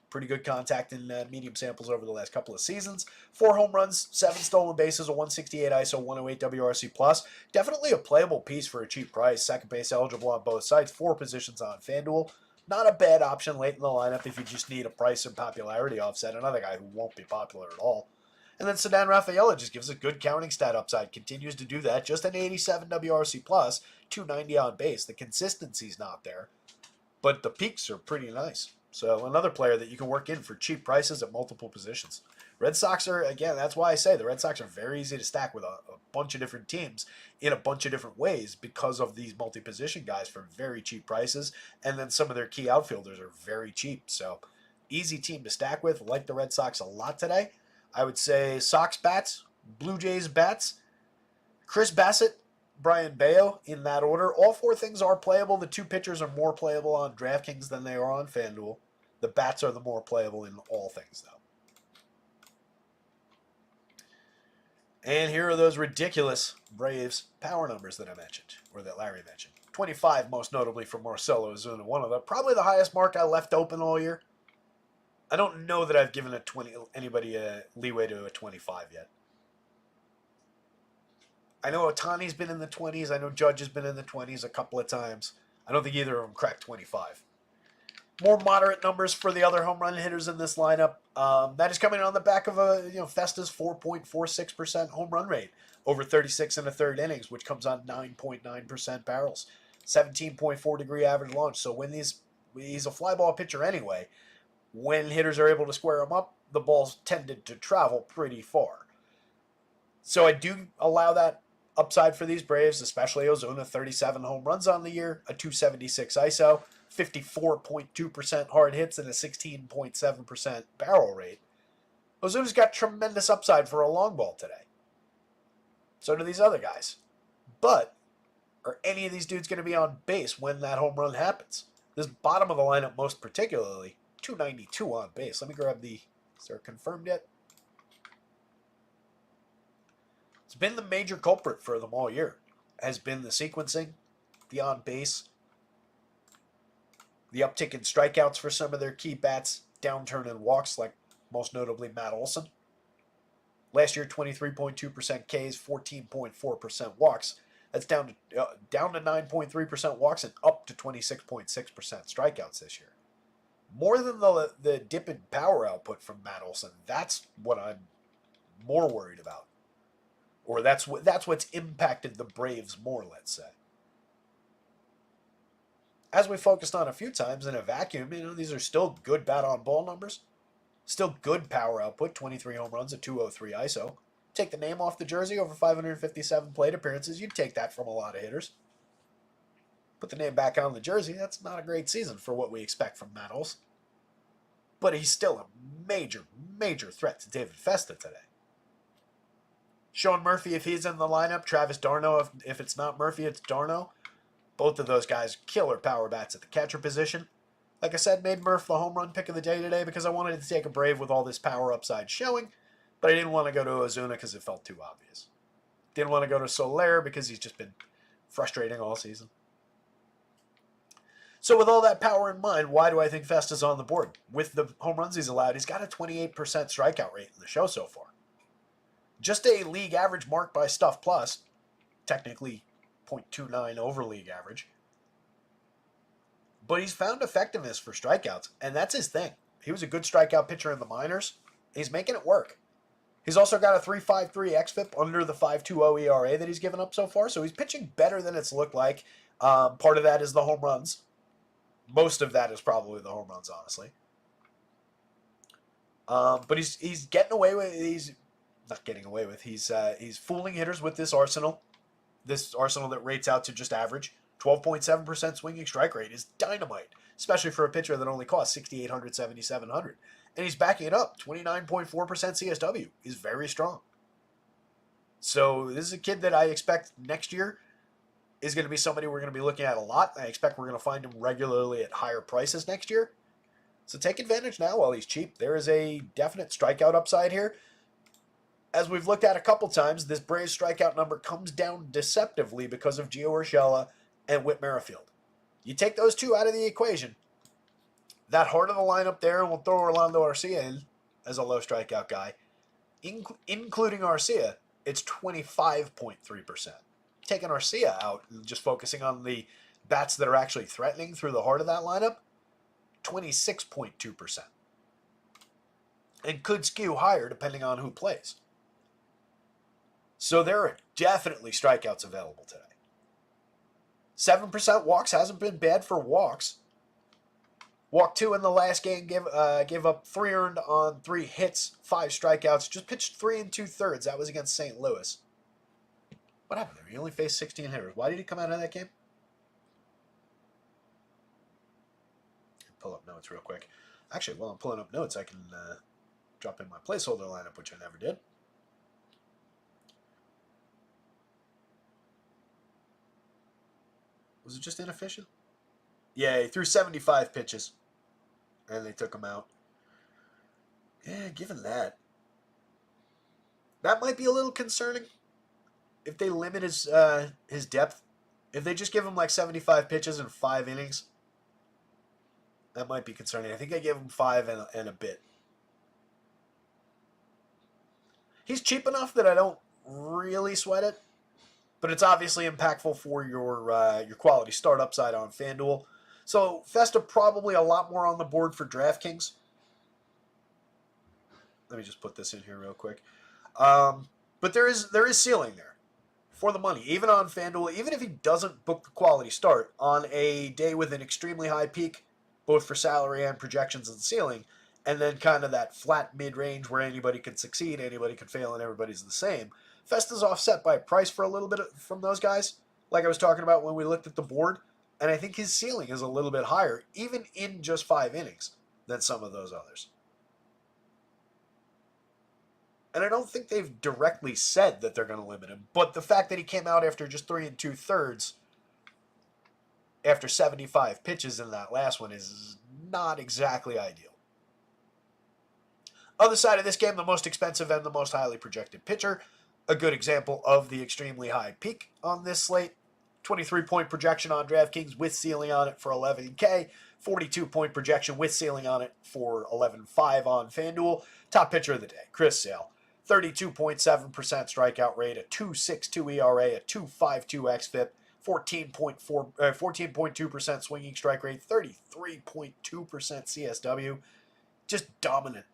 [SPEAKER 1] Pretty good contact in medium samples over the last couple of seasons. 4 home runs, 7 stolen bases, a 168 ISO, 108 WRC+. plus. Definitely a playable piece for a cheap price. Second base eligible on both sides. 4 positions on FanDuel. Not a bad option late in the lineup if you just need a price and popularity offset. Another guy who won't be popular at all. And then Sedan Rafaela just gives a good counting stat upside. Continues to do that. Just an 87 WRC+, plus, 290 on base. The consistency's not there, but the peaks are pretty nice. So another player that you can work in for cheap prices at multiple positions. Red Sox are, again, that's why I say the Red Sox are very easy to stack with a bunch of different teams in a bunch of different ways because of these multi-position guys for very cheap prices. And then some of their key outfielders are very cheap. So easy team to stack with. Like the Red Sox a lot today. I would say Sox bats, Blue Jays bats, Chris Bassett, Brian Bayo in that order. All 4 things are playable. The 2 pitchers are more playable on DraftKings than they are on FanDuel. The bats are the more playable in all things, though. And here are those ridiculous Braves power numbers that I mentioned, or that Larry mentioned. 25, most notably for Marcell Ozuna, one of the probably the highest mark I left open all year. I don't know that I've given anybody a leeway to a 25 yet. I know Ohtani's been in the 20s. I know Judge has been in the 20s a couple of times. I don't think either of them cracked 25. More moderate numbers for the other home run hitters in this lineup. That is coming on the back of Festa's 4.46% home run rate over 36 and a third innings, which comes on 9.9% barrels, 17.4 degree average launch. So when he's a fly ball pitcher anyway. When hitters are able to square them up, the balls tended to travel pretty far. So I do allow that upside for these Braves, especially Ozuna, 37 home runs on the year, a 276 ISO, 54.2% hard hits, and a 16.7% barrel rate. Ozuna's got tremendous upside for a long ball today. So do these other guys. But are any of these dudes going to be on base when that home run happens? This bottom of the lineup most particularly, 292 on base. Let me grab is there confirmed yet? It's been the major culprit for them all year. Has been the sequencing, the on base, the uptick in strikeouts for some of their key bats, downturn in walks, like most notably Matt Olson. Last year, 23.2% Ks, 14.4% walks. That's down to 9.3% walks and up to 26.6% strikeouts this year. More than the dip in power output from Matt Olson. That's what I'm more worried about. Or that's what's impacted the Braves more, let's say. As we focused on a few times in a vacuum, these are still good bat on ball numbers. Still good power output, 23 home runs, a 203 ISO. Take the name off the jersey, over 557 plate appearances. You'd take that from a lot of hitters. Put the name back on the jersey. That's not a great season for what we expect from Matt Olson. But he's still a major, major threat to David Festa today. Sean Murphy, if he's in the lineup. Travis d'Arnaud, if it's not Murphy, it's d'Arnaud. Both of those guys, killer power bats at the catcher position. Like I said, made Murph the home run pick of the day today because I wanted to take a Brave with all this power upside showing. But I didn't want to go to Ozuna because it felt too obvious. Didn't want to go to Soler because he's just been frustrating all season. So with all that power in mind, why do I think Festa's on the board? With the home runs he's allowed, he's got a 28% strikeout rate in the show so far. Just a league average marked by Stuff Plus, technically 0.29 over league average. But he's found effectiveness for strikeouts, and that's his thing. He was a good strikeout pitcher in the minors. He's making it work. He's also got a 3.53 xFIP under the 5.20 ERA that he's given up so far, so he's pitching better than it's looked like. Part of that is the home runs. Most of that is probably the home runs, honestly. But he's getting away with. He's not getting away with. He's fooling hitters with this arsenal. This arsenal that rates out to just average. 12.7% swinging strike rate is dynamite, especially for a pitcher that only costs 6,800, 7,700. And he's backing it up. 29.4% CSW is very strong. So this is a kid that I expect next year is going to be somebody we're going to be looking at a lot. I expect we're going to find him regularly at higher prices next year. So take advantage now while he's cheap. There is a definite strikeout upside here. As we've looked at a couple times, this Braves strikeout number comes down deceptively because of Gio Urshela and Whit Merrifield. You take those two out of the equation, that heart of the lineup there, and we'll throw Orlando Arcia in as a low strikeout guy, including Arcia, it's 25.3%. Taking Arcia out and just focusing on the bats that are actually threatening through the heart of that lineup, 26.2%. And could skew higher depending on who plays. So there are definitely strikeouts available today. 7% walks hasn't been bad for walks. Walk 2 in the last game, gave up 3 earned on 3 hits, 5 strikeouts. Just pitched 3 2/3. That was against St. Louis. What happened there? He only faced 16 hitters. Why did he come out of that game? Pull up notes real quick. Actually, while I'm pulling up notes, I can drop in my placeholder lineup, which I never did. Was it just inefficient? Yeah, he threw 75 pitches, and they took him out. Yeah, given that might be a little concerning if they limit his depth. If they just give him like 75 pitches in 5 innings, that might be concerning. I think I gave him 5 and a bit. He's cheap enough that I don't really sweat it, but it's obviously impactful for your quality start upside on FanDuel. So Festa probably a lot more on the board for DraftKings. Let me just put this in here real quick. But there is ceiling there for the money, even on FanDuel. Even if he doesn't book the quality start on a day with an extremely high peak, both for salary and projections and ceiling, and then kind of that flat mid-range where anybody can succeed, anybody can fail, and everybody's the same. Festa's offset by price for a little bit from those guys, like I was talking about when we looked at the board, and I think his ceiling is a little bit higher, even in just 5 innings, than some of those others. And I don't think they've directly said that they're going to limit him, but the fact that he came out after just 3 2/3 after 75 pitches in that last one is not exactly ideal. Other side of this game, the most expensive and the most highly projected pitcher. A good example of the extremely high peak on this slate. 23-point projection on DraftKings with ceiling on it for $11K. 42-point projection with ceiling on it for $11.5 on FanDuel. Top pitcher of the day, Chris Sale. 32.7% strikeout rate, a 2.62 ERA, a 2.52 xFIP, 14.2% swinging strike rate, 33.2% CSW. Just dominant.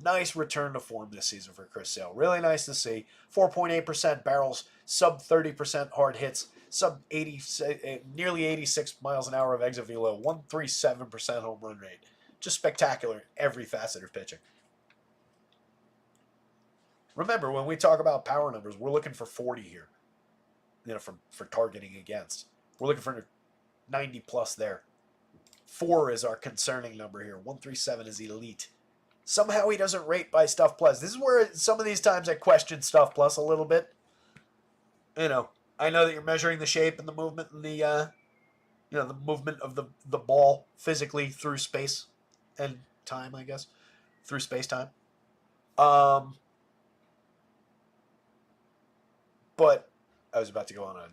[SPEAKER 1] Nice return to form this season for Chris Sale. Really nice to see. 4.8% barrels, sub 30% hard hits, sub 80, nearly 86 miles an hour of exit velo, 137% home run rate. Just spectacular in every facet of pitching. Remember, when we talk about power numbers, we're looking for 40 here, for targeting against. We're looking for 90 plus there. 4 is our concerning number here. 137 is elite. Somehow he doesn't rate by Stuff Plus. This is where some of these times I question Stuff Plus a little bit. I know that you're measuring the shape and the movement and the movement of the ball physically through space and time, I guess, through space time. But I was about to go on a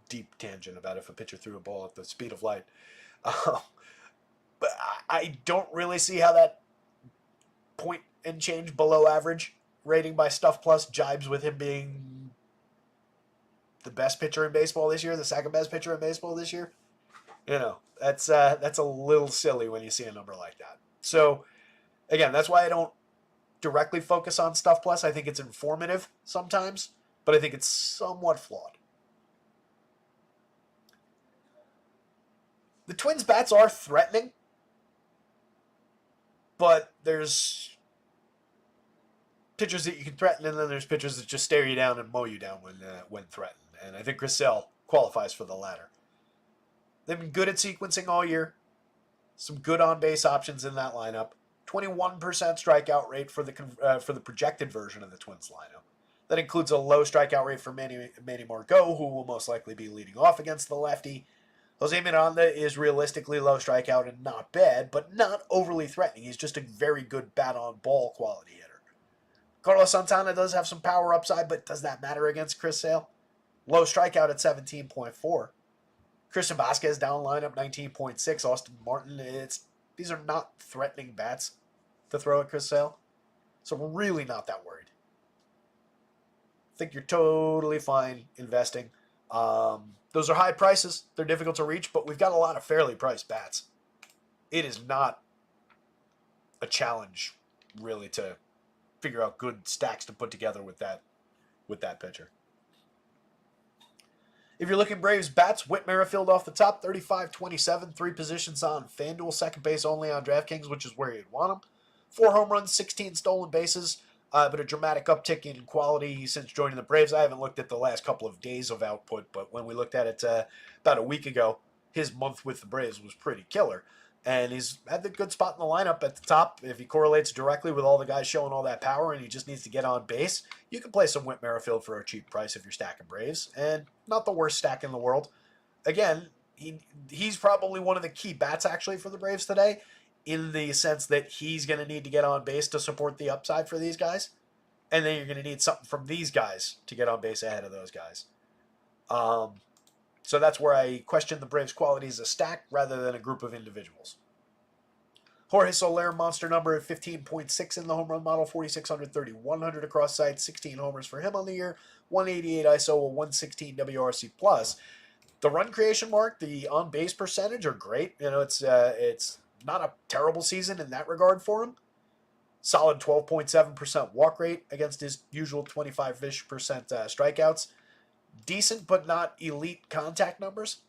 [SPEAKER 1] deep tangent about if a pitcher threw a ball at the speed of light. But I don't really see how that point and change below average rating by Stuff Plus jibes with him being the best pitcher in baseball this year, the second best pitcher in baseball this year. That's a little silly when you see a number like that. So, again, that's why I don't directly focus on Stuff Plus. I think it's informative sometimes, but I think it's somewhat flawed. The Twins' bats are threatening, but there's pitchers that you can threaten, and then there's pitchers that just stare you down and mow you down when threatened. And I think Chris Sale qualifies for the latter. They've been good at sequencing all year. Some good on-base options in that lineup. 21% strikeout rate for the projected version of the Twins lineup. That includes a low strikeout rate for Manny Margot, who will most likely be leading off against the lefty. Jose Miranda is realistically low strikeout and not bad, but not overly threatening. He's just a very good bat-on-ball quality hitter. Carlos Santana does have some power upside, but does that matter against Chris Sale? Low strikeout at 17.4. Christian Vasquez down lineup 19.6. Austin Martin. These are not threatening bats to throw at Chris Sale. So we're really not that worried. I think you're totally fine investing. Those are high prices. They're difficult to reach, but we've got a lot of fairly priced bats. It is not a challenge, really, to figure out good stacks to put together with that pitcher. If you're looking Braves bats, Whit Merrifield off the top, 35-27, 3 positions on FanDuel, second base only on DraftKings, which is where you'd want him. 4 home runs, 16 stolen bases, but a dramatic uptick in quality since joining the Braves. I haven't looked at the last couple of days of output, but when we looked at it about a week ago, his month with the Braves was pretty killer. And he's had the good spot in the lineup at the top. If he correlates directly with all the guys showing all that power and he just needs to get on base, you can play some Whit Merrifield for a cheap price if you're stacking Braves. And not the worst stack in the world. Again, he's probably one of the key bats actually for the Braves today, in the sense that he's going to need to get on base to support the upside for these guys. And then you're going to need something from these guys to get on base ahead of those guys. So that's where I question the Braves' quality as a stack rather than a group of individuals. Jorge Soler, monster number at 15.6 in the home run model, 4,600, 3,100 across sites, 16 homers for him on the year, 188 ISO, a 116 WRC+. The run creation mark, the on-base percentage are great. It's not a terrible season in that regard for him. Solid 12.7% walk rate against his usual 25-ish percent strikeouts. Decent but not elite contact numbers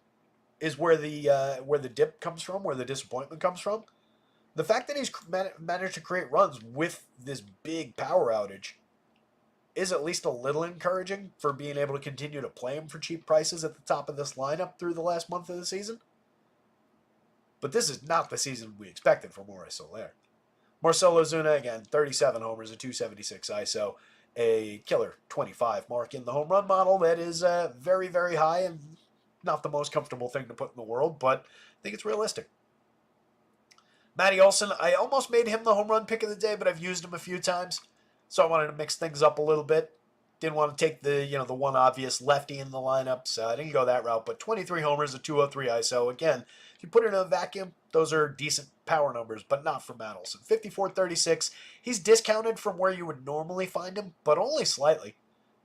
[SPEAKER 1] is where the dip comes from, where the disappointment comes from. The fact that he's managed to create runs with this big power outage is at least a little encouraging for being able to continue to play him for cheap prices at the top of this lineup through the last month of the season. But this is not the season we expected from Jorge Soler. Marcell Ozuna, again, 37 homers, a 276 ISO, a killer 25 mark in the home run model. That is very, very high and not the most comfortable thing to put in the world, but I think it's realistic. Matty Olson, I almost made him the home run pick of the day, but I've used him a few times, so I wanted to mix things up a little bit. Didn't want to take the one obvious lefty in the lineup, so I didn't go that route. But 23 homers, a 203 ISO. Again, if you put it in a vacuum, those are decent power numbers, but not for Matt Olson. 54-36. He's discounted from where you would normally find him, but only slightly.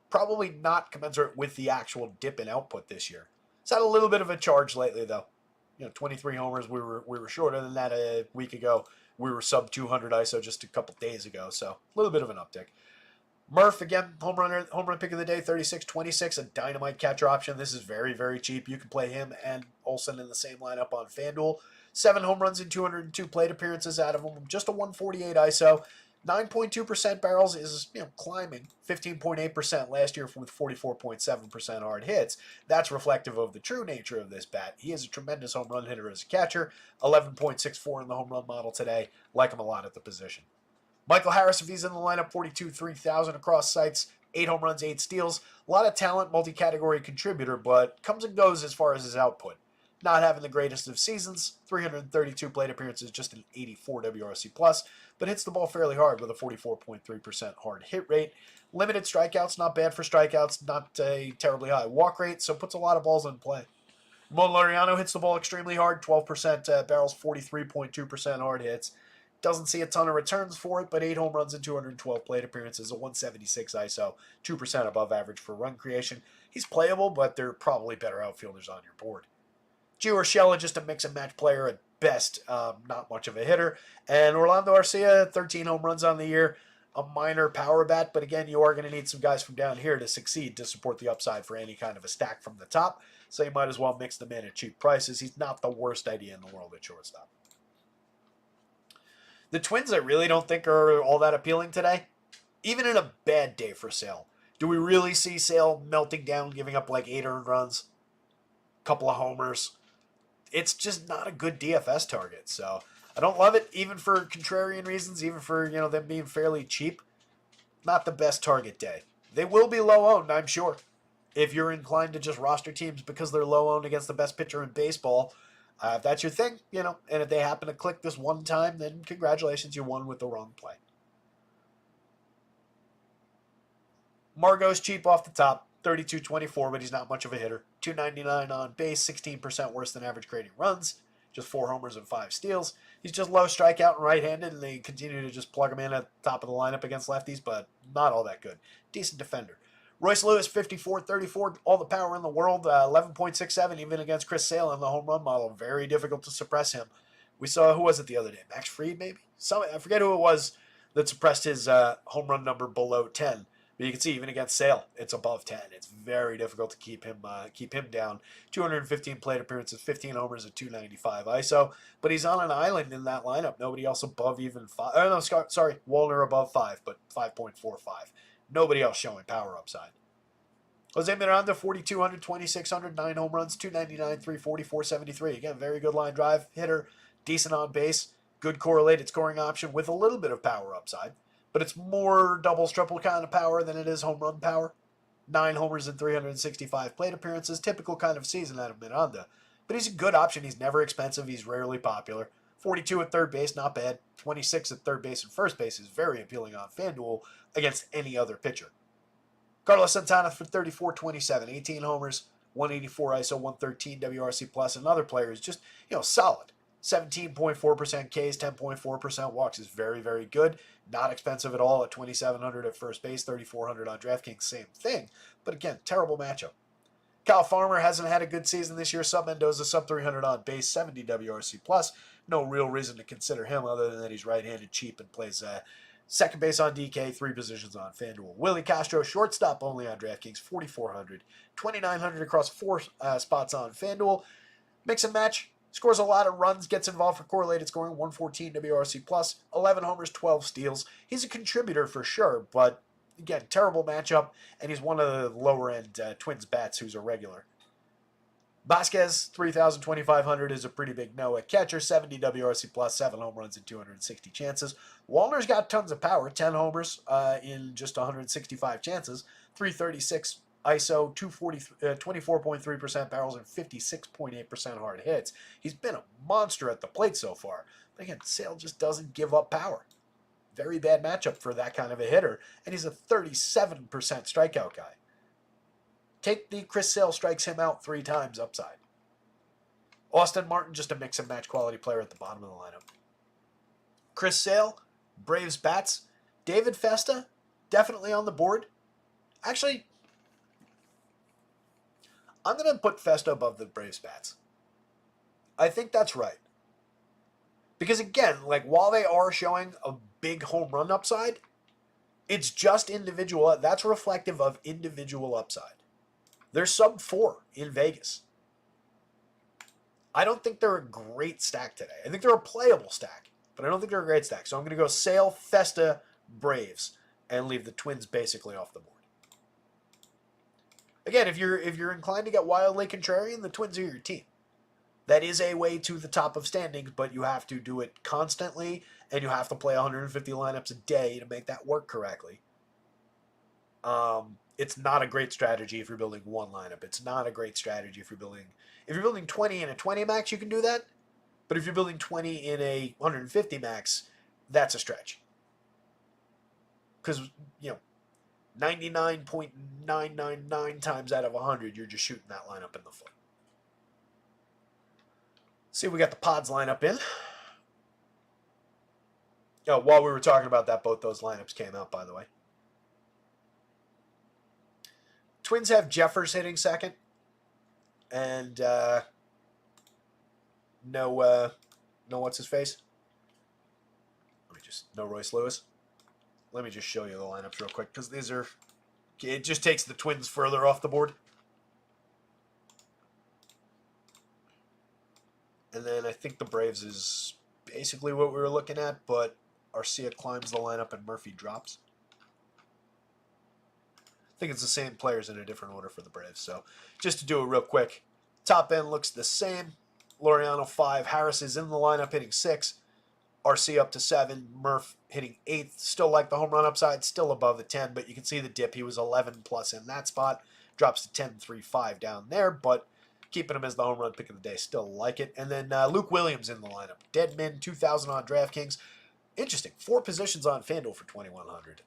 [SPEAKER 1] Probably not commensurate with the actual dip in output this year. He's had a little bit of a charge lately, though. 23 homers. We were shorter than that a week ago. We were sub 200 ISO just a couple days ago, so a little bit of an uptick. Murph, again, home run pick of the day, 36-26, a dynamite catcher option. This is very, very cheap. You can play him and Olson in the same lineup on FanDuel. 7 home runs and 202 plate appearances out of him. Just a 148 ISO. 9.2% barrels is climbing. 15.8% last year with 44.7% hard hits. That's reflective of the true nature of this bat. He is a tremendous home run hitter as a catcher. 11.64 in the home run model today. Like him a lot at the position. Michael Harris, if he's in the lineup, 42-3,000 across sites, 8 home runs, 8 steals. A lot of talent, multi-category contributor, but comes and goes as far as his output. Not having the greatest of seasons, 332 plate appearances, just an 84 WRC+, but hits the ball fairly hard with a 44.3% hard hit rate. Limited strikeouts, not bad for strikeouts, not a terribly high walk rate, so puts a lot of balls in play. Ramon Laureano hits the ball extremely hard, 12% barrels, 43.2% hard hits. Doesn't see a ton of returns for it, but 8 home runs and 212 plate appearances, a 176 ISO, 2% above average for run creation. He's playable, but there are probably better outfielders on your board. Gio Urshela, just a mix and match player at best, not much of a hitter. And Orlando Arcia, 13 home runs on the year, a minor power bat, but again, you are going to need some guys from down here to succeed to support the upside for any kind of a stack from the top, so you might as well mix them in at cheap prices. He's not the worst idea in the world at shortstop. The Twins I really don't think are all that appealing today, even in a bad day for Sale. Do we really see Sale melting down, giving up like 8 earned runs, a couple of homers? It's just not a good DFS target, so I don't love it, even for contrarian reasons, even for them being fairly cheap. Not the best target day. They will be low owned, I'm sure. If you're inclined to just roster teams because they're low owned against the best pitcher in baseball, if that's your thing, and if they happen to click this one time, then congratulations, you won with the wrong play. Margot's cheap off the top, 32.24, but he's not much of a hitter. 299 on base, 16% worse than average grading runs, just 4 homers and 5 steals. He's just low strikeout and right-handed, and they continue to just plug him in at the top of the lineup against lefties, but not all that good. Decent defender. Royce Lewis, 54.34, all the power in the world, 11.67 even against Chris Sale in the home run model. Very difficult to suppress him. We saw, who was it the other day? Max Fried, maybe? I forget who it was that suppressed his home run number below 10. But you can see even against Sale, it's above 10. It's very difficult to keep him down. 215 plate appearances, 15 homers at 295 ISO. But he's on an island in that lineup. Nobody else above even 5. Oh, no, sorry, Wallner above 5, but 5.45. Nobody else showing power upside. Jose Miranda, 4,200, 2,600, 9 home runs, 299, 340, 473. Again, very good line drive hitter, decent on base, good correlated scoring option with a little bit of power upside. But it's more doubles, triple kind of power than it is home run power. 9 homers and 365 plate appearances, typical kind of season out of Miranda. But he's a good option. He's never expensive. He's rarely popular. 42 at third base, not bad. 26 at third base and first base is very appealing on FanDuel against any other pitcher. Carlos Santana for 34.27, 18 homers, 184 ISO, 113 WRC plus. Another player is just, solid. 17.4% Ks, 10.4% walks is very, very good. Not expensive at all at 2,700 at first base, 3,400 on DraftKings, same thing. But again, terrible matchup. Kyle Farmer hasn't had a good season this year. Sub Mendoza, sub 300 on base, 70 WRC plus. No real reason to consider him other than that he's right-handed, cheap, and plays second base on DK, 3 positions on FanDuel. Willie Castro, shortstop only on DraftKings, 4,400. 2,900 across 4 spots on FanDuel. Mix and match. Scores a lot of runs, gets involved for correlated scoring, 114 WRC plus, 11 homers, 12 steals. He's a contributor for sure, but again, terrible matchup, and he's one of the lower-end Twins bats who's a regular. Vasquez, 3,000, 2,500 is a pretty big no at catcher, 70 WRC plus, 7 home runs and 260 chances. Wallner's got tons of power, 10 homers in just 165 chances, 336 ISO, 24.3% barrels, and 56.8% hard hits. He's been a monster at the plate so far. But again, Sale just doesn't give up power. Very bad matchup for that kind of a hitter, and he's a 37% strikeout guy. Take the Chris Sale strikes him out 3 times upside. Austin Martin, just a mix and match quality player at the bottom of the lineup. Chris Sale, Braves bats. David Festa, definitely on the board. Actually, I'm going to put Festa above the Braves bats. I think that's right. Because again, while they are showing a big home run upside, it's just individual. That's reflective of individual upside. They're sub 4 in Vegas. I don't think they're a great stack today. I think they're a playable stack, but I don't think they're a great stack. So I'm going to go Sale, Festa, Braves, and leave the Twins basically off the board. Again, if you're inclined to get wildly contrarian, the Twins are your team. That is a way to the top of standings, but you have to do it constantly, and you have to play 150 lineups a day to make that work correctly. It's not a great strategy if you're building one lineup. It's not a great strategy if you're building 20 in a 20 max, you can do that. But if you're building 20 in a 150 max, that's a stretch. Because, 99.999 times out of 100, you're just shooting that lineup in the foot. See, we got the Pods lineup in. While we were talking about that, both those lineups came out, by the way. Twins have Jeffers hitting second. And no what's his face? No Royce Lewis. Let me just show you the lineups real quick, because it just takes the Twins further off the board. And then I think the Braves is basically what we were looking at, but Arcia climbs the lineup and Murphy drops. I think it's the same players in a different order for the Braves. So just to do it real quick, top end looks the same. Laureano 5, Harris is in the lineup hitting 6. RC up to 7, Murph hitting 8th. Still like the home run upside, still above the 10, but you can see the dip. He was 11 plus in that spot. Drops to 10, 3, 5 down there, but keeping him as the home run pick of the day. Still like it. And then Luke Williams in the lineup. Deadman, 2,000 on DraftKings. Interesting. 4 positions on FanDuel for 2,100.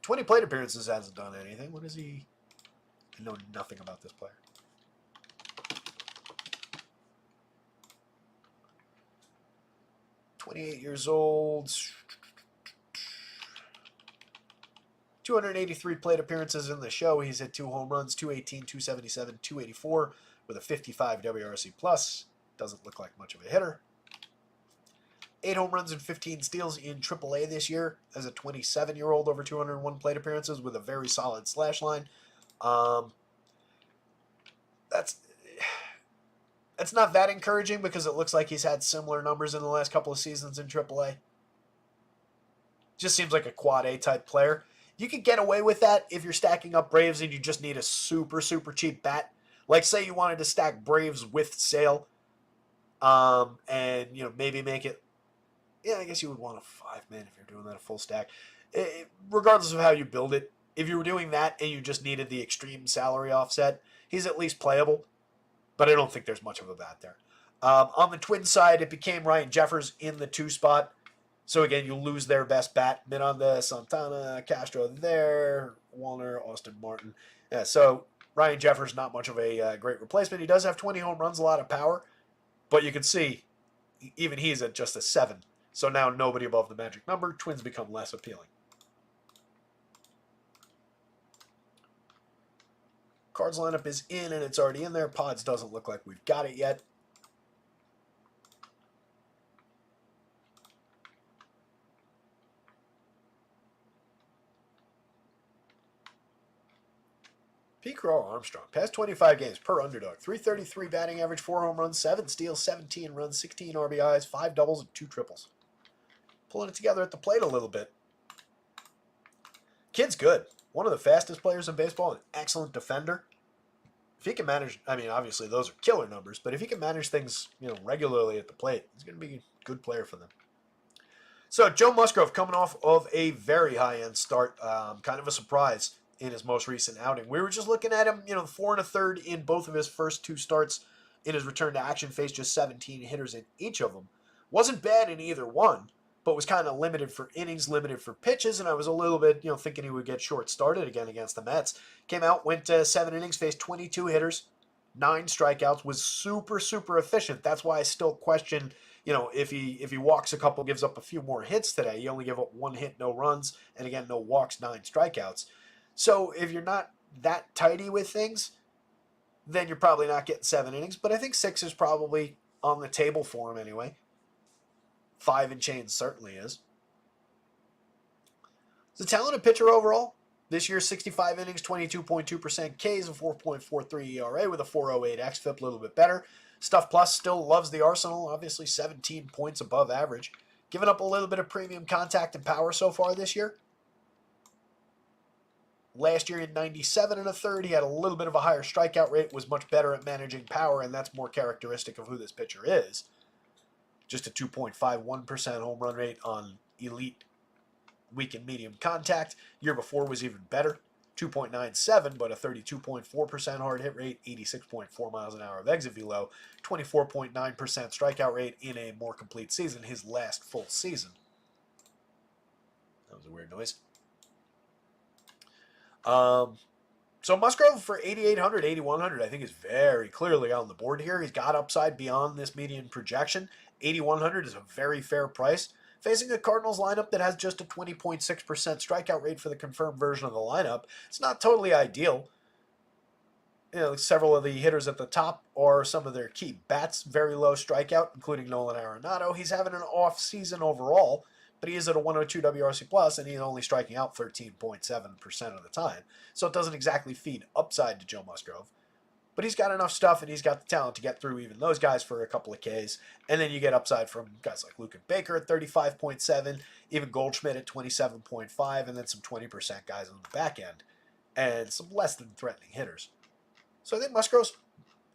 [SPEAKER 1] 20 plate appearances, hasn't done anything. What is he? I know nothing about this player. $28 old. 283 plate appearances in the show. He's hit 2 home runs, 218, 277, 284 with a 55 WRC plus. Doesn't look like much of a hitter. 8 home runs and 15 steals in AAA this year as a 27-year-old over 201 plate appearances with a very solid slash line. That's not that encouraging, because it looks like he's had similar numbers in the last couple of seasons in AAA. Just seems like a quad A type player. You could get away with that if you're stacking up Braves and you just need a super, super cheap bat. Like, say you wanted to stack Braves with Sale, and, maybe make it, I guess you would want a 5-man if you're doing that, a full stack. Regardless of how you build it, if you were doing that and you just needed the extreme salary offset, he's at least playable, but I don't think there's much of a bat there. On the Twins side, it became Ryan Jeffers in the 2 spot. So again, you lose their best bat. Miranda, Santana, Castro there, Warner, Austin Martin. Yeah, so Ryan Jeffers, not much of a great replacement. He does have 20 home runs, a lot of power. But you can see, even he's at just a 7. So now nobody above the magic number. Twins become less appealing. Cards lineup is in, and it's already in there. Pods doesn't look like we've got it yet. Pete Armstrong, past 25 games per underdog. 333 batting average, 4 home runs, 7 steals, 17 runs, 16 RBIs, 5 doubles, and 2 triples. Pulling it together at the plate a little bit. Kid's good. One of the fastest players in baseball, an excellent defender. If he can manage, obviously those are killer numbers, but if he can manage things, regularly at the plate, he's going to be a good player for them. So Joe Musgrove coming off of a very high-end start, kind of a surprise in his most recent outing. We were just looking at him, 4 1/3 in both of his first 2 starts in his return to action, faced just 17 hitters in each of them. Wasn't bad in either one, but was kind of limited for innings, limited for pitches, and I was a little bit, thinking he would get short-started again against the Mets. Came out, went 7 innings, faced 22 hitters, 9 strikeouts, was super, super efficient. That's why I still question, if he walks a couple, gives up a few more hits today. He only gave up 1 hit, no runs, and again, no walks, 9 strikeouts. So if you're not that tidy with things, then you're probably not getting 7 innings. But I think 6 is probably on the table for him anyway. 5 and change certainly is. He's a talented pitcher overall. This year, 65 innings, 22.2% Ks, a 4.43 ERA with a 4.08 xFIP, a little bit better. Stuff Plus still loves the arsenal, obviously 17 points above average. Giving up a little bit of premium contact and power so far this year. Last year in 97 1/3, he had a little bit of a higher strikeout rate, was much better at managing power, and that's more characteristic of who this pitcher is. Just a 2.51% home run rate on elite weak and medium contact. Year before was even better, 2.97, but a 32.4% hard hit rate, 86.4 miles an hour of exit velo, 24.9% strikeout rate in a more complete season, his last full season. That was a weird noise. So Musgrove for 8,800, 8,100, I think is very clearly on the board here. He's got upside beyond this median projection. 8,100 is a very fair price. Facing a Cardinals lineup that has just a 20.6% strikeout rate for the confirmed version of the lineup, it's not totally ideal. Several of the hitters at the top are some of their key bats. Very low strikeout, including Nolan Arenado. He's having an off season overall, but he is at a 102 WRC plus, and he's only striking out 13.7% of the time. So it doesn't exactly feed upside to Joe Musgrove. But he's got enough stuff, and he's got the talent to get through even those guys for a couple of Ks. And then you get upside from guys like Luke and Baker at 35.7, even Goldschmidt at 27.5, and then some 20% guys on the back end, and some less than threatening hitters. So I think Musgrove's,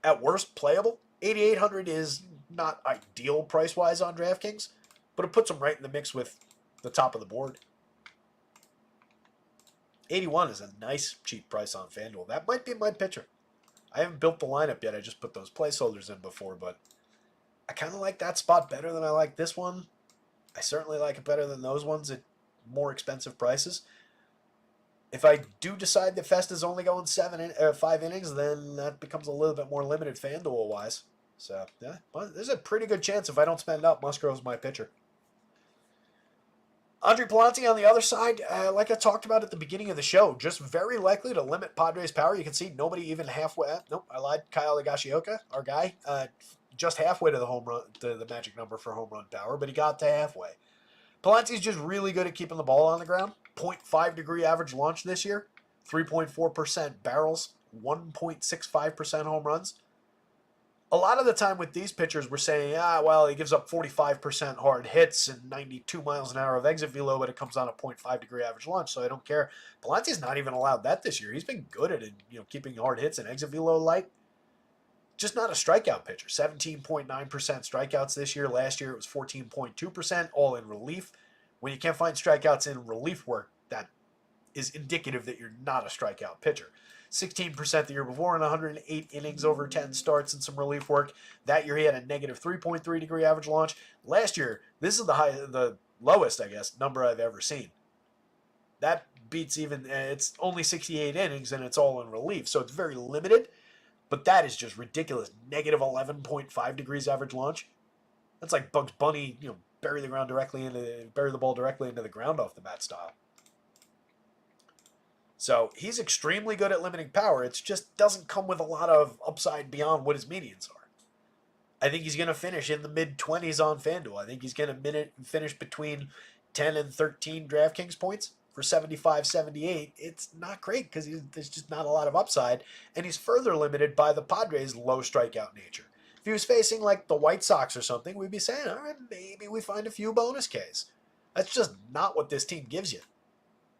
[SPEAKER 1] at worst, playable. 8,800 is not ideal price-wise on DraftKings, but it puts him right in the mix with the top of the board. 81 is a nice, cheap price on FanDuel. That might be my pitcher. I haven't built the lineup yet. I just put those placeholders in before, but I kind of like that spot better than I like this one. I certainly like it better than those ones at more expensive prices. If I do decide that Festa's only going 5 innings, then that becomes a little bit more limited FanDuel-wise. So, yeah, well, there's a pretty good chance if I don't spend up, Musgrove's my pitcher. Andre Palante on the other side, like I talked about at the beginning of the show, just very likely to limit Padres' power. You can see nobody even halfway. Nope, I lied. Kyle Higashioka, our guy, just halfway to the home run, to the magic number for home run power, but he got to halfway. Palante's just really good at keeping the ball on the ground. 0.5 degree average launch this year, 3.4% barrels, 1.65% home runs. A lot of the time with these pitchers, we're saying, well, he gives up 45% hard hits and 92 miles an hour of exit velo, but it comes on a 0.5 degree average launch, so I don't care. Palante's not even allowed that this year. He's been good at it, keeping hard hits and exit velo light. Just not a strikeout pitcher. 17.9% strikeouts this year. Last year it was 14.2%, all in relief. When you can't find strikeouts in relief work, that is indicative that you're not a strikeout pitcher. 16% the year before in 108 innings over 10 starts and some relief work. That year he had a negative 3.3 degree average launch. Last year, this is the lowest, I guess, number I've ever seen. That beats even, it's only 68 innings and it's all in relief, so it's very limited. But that is just ridiculous. Negative 11.5 degrees average launch. That's like Bugs Bunny, bury the ball directly into the ground off the bat style. So he's extremely good at limiting power. It just doesn't come with a lot of upside beyond what his medians are. I think he's going to finish in the mid-20s on FanDuel. I think he's going to finish between 10 and 13 DraftKings points. For 75, 78, it's not great because there's just not a lot of upside, and he's further limited by the Padres' low strikeout nature. If he was facing like the White Sox or something, we'd be saying, all right, maybe we find a few bonus Ks. That's just not what this team gives you.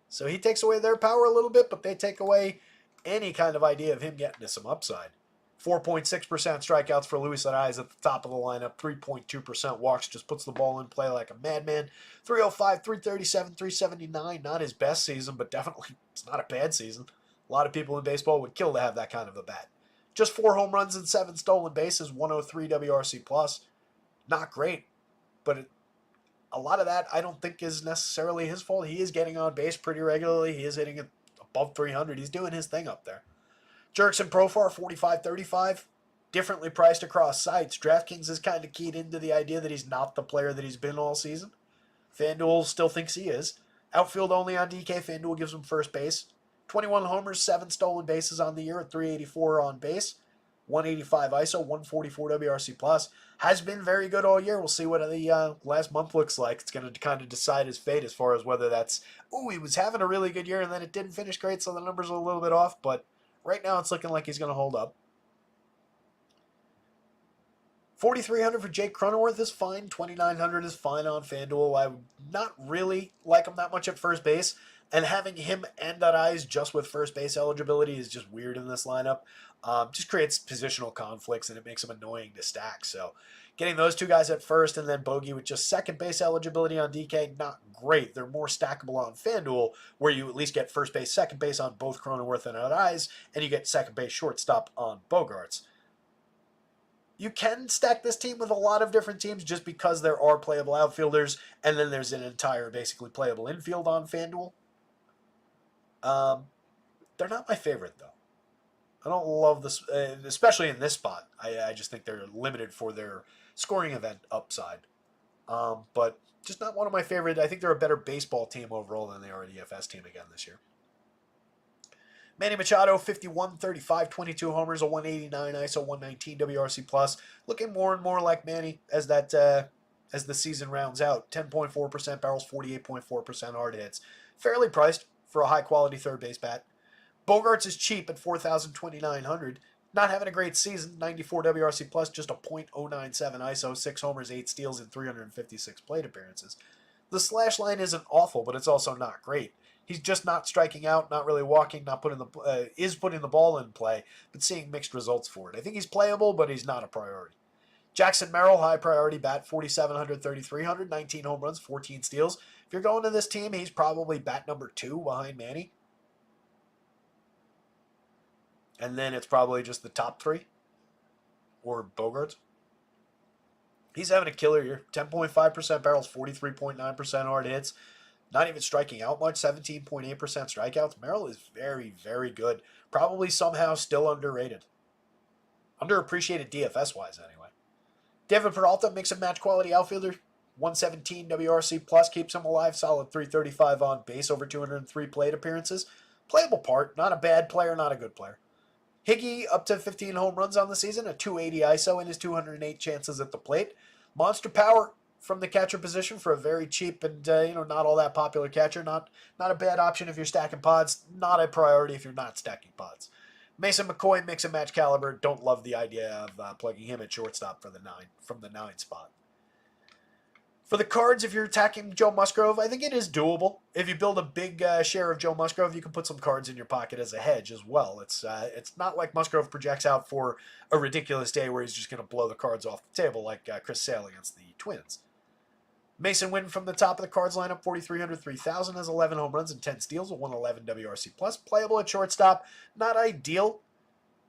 [SPEAKER 1] So he takes away their power a little bit, but they take away any kind of idea of him getting to some upside. 4.6% strikeouts for Luis Arraez at the top of the lineup. 3.2% walks, just puts the ball in play like a madman. 305, 337, 379. Not his best season, but definitely it's not a bad season. A lot of people in baseball would kill to have that kind of a bat. Just 4 home runs and 7 stolen bases, 103 WRC plus. Not great, but a lot of that I don't think is necessarily his fault. He is getting on base pretty regularly. He is hitting it above 300. He's doing his thing up there. Jurickson Profar, 45-35, differently priced across sites. DraftKings is kind of keyed into the idea that he's not the player that he's been all season. FanDuel still thinks he is. Outfield only on DK. FanDuel gives him first base. 21 homers, 7 stolen bases on the year at 384 on base. 185 ISO, 144 WRC plus. Has been very good all year. We'll see what the last month looks like. It's going to kind of decide his fate as far as whether that's, he was having a really good year and then it didn't finish great, so the numbers are a little bit off, but right now it's looking like he's going to hold up. 4,300 for Jake Cronenworth is fine. 2,900 is fine on FanDuel. I would not really like him that much at first base. And having him and Arraez just with first base eligibility is just weird in this lineup. Just creates positional conflicts and it makes them annoying to stack. So getting those two guys at first and then Bogey with just second base eligibility on DK, not great. They're more stackable on FanDuel where you at least get first base, second base on both Cronenworth and Arraez, and you get second base, shortstop on Bogarts. You can stack this team with a lot of different teams just because there are playable outfielders, and then there's an entire basically playable infield on FanDuel. They're not my favorite, though. I don't love this, especially in this spot. I just think they're limited for their scoring event upside. But just not one of my favorite. I think they're a better baseball team overall than they are a DFS team again this year. Manny Machado, 51, 35, 22 homers, a 189 ISO, 119 WRC plus. Looking more and more like Manny as as the season rounds out. 10.4% barrels, 48.4% hard hits. Fairly priced for a high quality third base bat. Bogarts is cheap at 4,200. Not having a great season. 94 WRC plus, just a .097 ISO, 6 homers, 8 steals, and 356 plate appearances. The slash line isn't awful, but it's also not great. He's just not striking out, not really walking, not putting putting the ball in play, but seeing mixed results for it. I think he's playable, but he's not a priority. Jackson Merrill, high priority bat, 4,700, 3,300, 19 home runs, 14 steals. If you're going to this team, he's probably bat number 2 behind Manny. And then it's probably just the top 3 or Bogarts. He's having a killer year. 10.5% barrels, 43.9% hard hits. Not even striking out much, 17.8% strikeouts. Merrill is very, very good. Probably somehow still underrated. Underappreciated DFS-wise, anyway. David Peralta, mix and match quality outfielder. 117 WRC plus, keeps him alive. Solid 335 on base, over 203 plate appearances. Playable part, not a bad player, not a good player. Higgy up to 15 home runs on the season, a 280 ISO in his 208 chances at the plate. Monster power from the catcher position for a very cheap and not all that popular catcher. Not a bad option if you're stacking pods. Not a priority if you're not stacking pods. Mason McCoy, mix and match caliber. Don't love the idea of plugging him at shortstop for from the 9 spot. For the Cards, if you're attacking Joe Musgrove, I think it is doable. If you build a big share of Joe Musgrove, you can put some cards in your pocket as a hedge as well. It's not like Musgrove projects out for a ridiculous day where he's just going to blow the Cards off the table like Chris Sale against the Twins. Mason Witten from the top of the Cards lineup, 4,300, 3,000, has 11 home runs and 10 steals, a 111 WRC plus. Playable at shortstop, not ideal,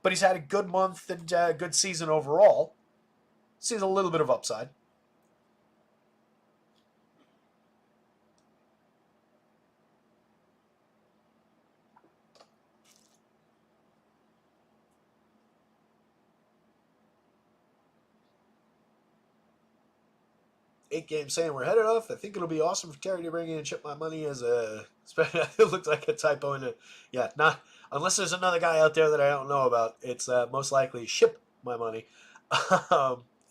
[SPEAKER 1] but he's had a good month and a good season overall. Sees a little bit of upside. Eight-game saying we're headed off. I think it'll be awesome for Terry to bring in and chip my money as a... It looks like a typo in it. Yeah, not... Unless there's another guy out there that I don't know about, it's most likely ship my money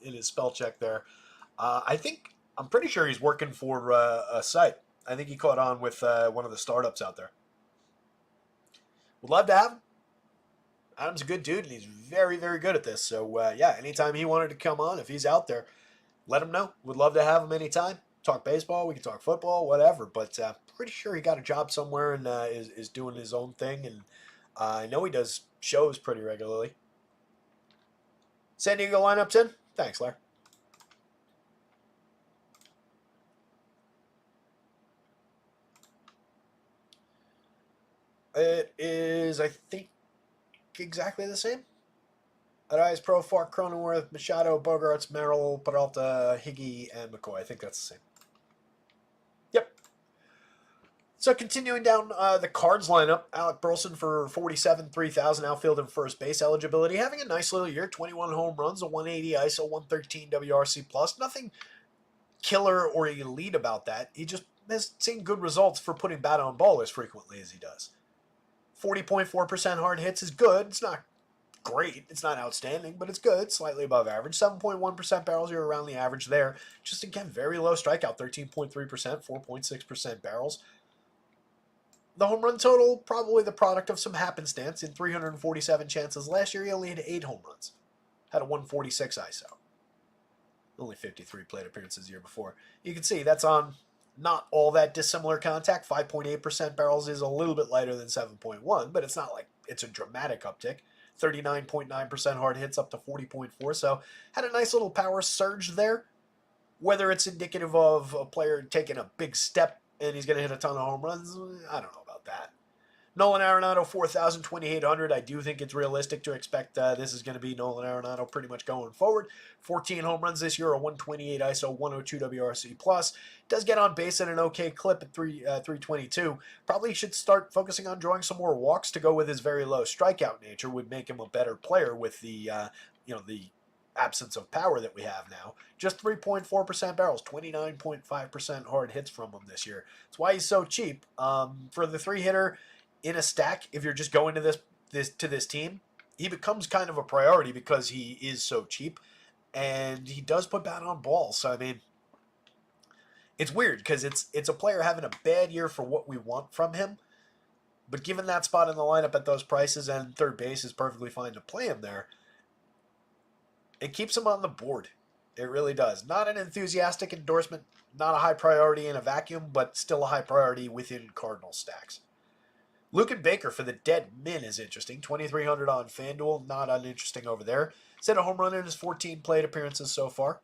[SPEAKER 1] in his spell check there. I'm pretty sure he's working for a site. I think he caught on with one of the startups out there. Would love to have him. Adam's a good dude, and he's very, very good at this. So, yeah, anytime he wanted to come on, if he's out there, let him know. Would love to have him anytime. Talk baseball, we can talk football, whatever. But pretty sure he got a job somewhere and is doing his own thing. And I know he does shows pretty regularly. San Diego lineups in. Thanks, Larry. It is, I think, exactly the same. Arias, Pro, Fark, Cronenworth, Machado, Bogarts, Merrill, Peralta, Higgy, and McCoy. I think that's the same. Yep. So continuing down the Cards lineup, Alec Burleson for 47, 3,000 outfield and first base eligibility. Having a nice little year, 21 home runs, a 180 ISO, 113 WRC plus. Nothing killer or elite about that. He just has seen good results for putting bat on ball as frequently as he does. 40.4% hard hits is good. It's not great. It's not outstanding, but it's good. Slightly above average. 7.1% barrels. You're around the average there. Just again, very low strikeout. 13.3%, 4.6% barrels. The home run total, probably the product of some happenstance. In 347 chances last year, he only had 8 home runs. Had a 146 ISO. Only 53 plate appearances the year before. You can see that's on not all that dissimilar contact. 5.8% barrels is a little bit lighter than 7.1, but it's not like it's a dramatic uptick. 39.9% hard hits up to 40.4, so had a nice little power surge there. Whether it's indicative of a player taking a big step and he's going to hit a ton of home runs, I don't know about that. Nolan Arenado, 4,000, 2,800. I do think it's realistic to expect this is going to be Nolan Arenado pretty much going forward. 14 home runs this year, a 128 ISO, 102 WRC plus. Does get on base at an okay clip at 322. Probably should start focusing on drawing some more walks to go with his very low strikeout nature. Would make him a better player with the the absence of power that we have now. Just 3.4% barrels, 29.5% hard hits from him this year. That's why he's so cheap. For the 3-hitter in a stack, if you're just going to this team, he becomes kind of a priority because he is so cheap, and he does put bat on balls. So I mean, it's weird because it's a player having a bad year for what we want from him, but given that spot in the lineup at those prices, and third base is perfectly fine to play him there, it keeps him on the board. It really does. Not an enthusiastic endorsement, not a high priority in a vacuum, but still a high priority within Cardinal stacks. Luke Baker for the dead min is interesting. 2,300 on FanDuel, not uninteresting over there. He's hit a home run in his 14 plate appearances so far.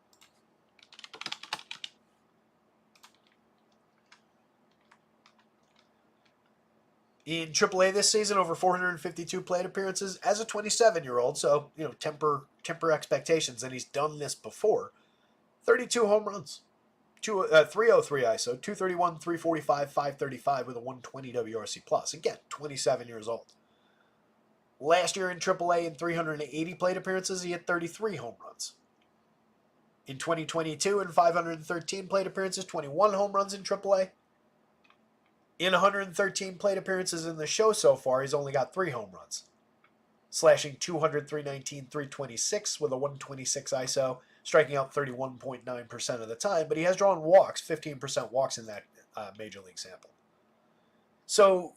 [SPEAKER 1] In AAA this season, over 452 plate appearances as a 27-year-old, so, temper expectations, and he's done this before. 32 home runs, 303 ISO, 231, 345, 535 with a 120 WRC+. Plus. Again, 27 years old. Last year in AAA, in 380 plate appearances, he hit 33 home runs. In 2022, in 513 plate appearances, 21 home runs in AAA. In 113 plate appearances in the show so far, he's only got 3 home runs. Slashing 200, 319, 326 with a 126 ISO, striking out 31.9% of the time, but he has drawn walks, 15% walks in that major league sample. So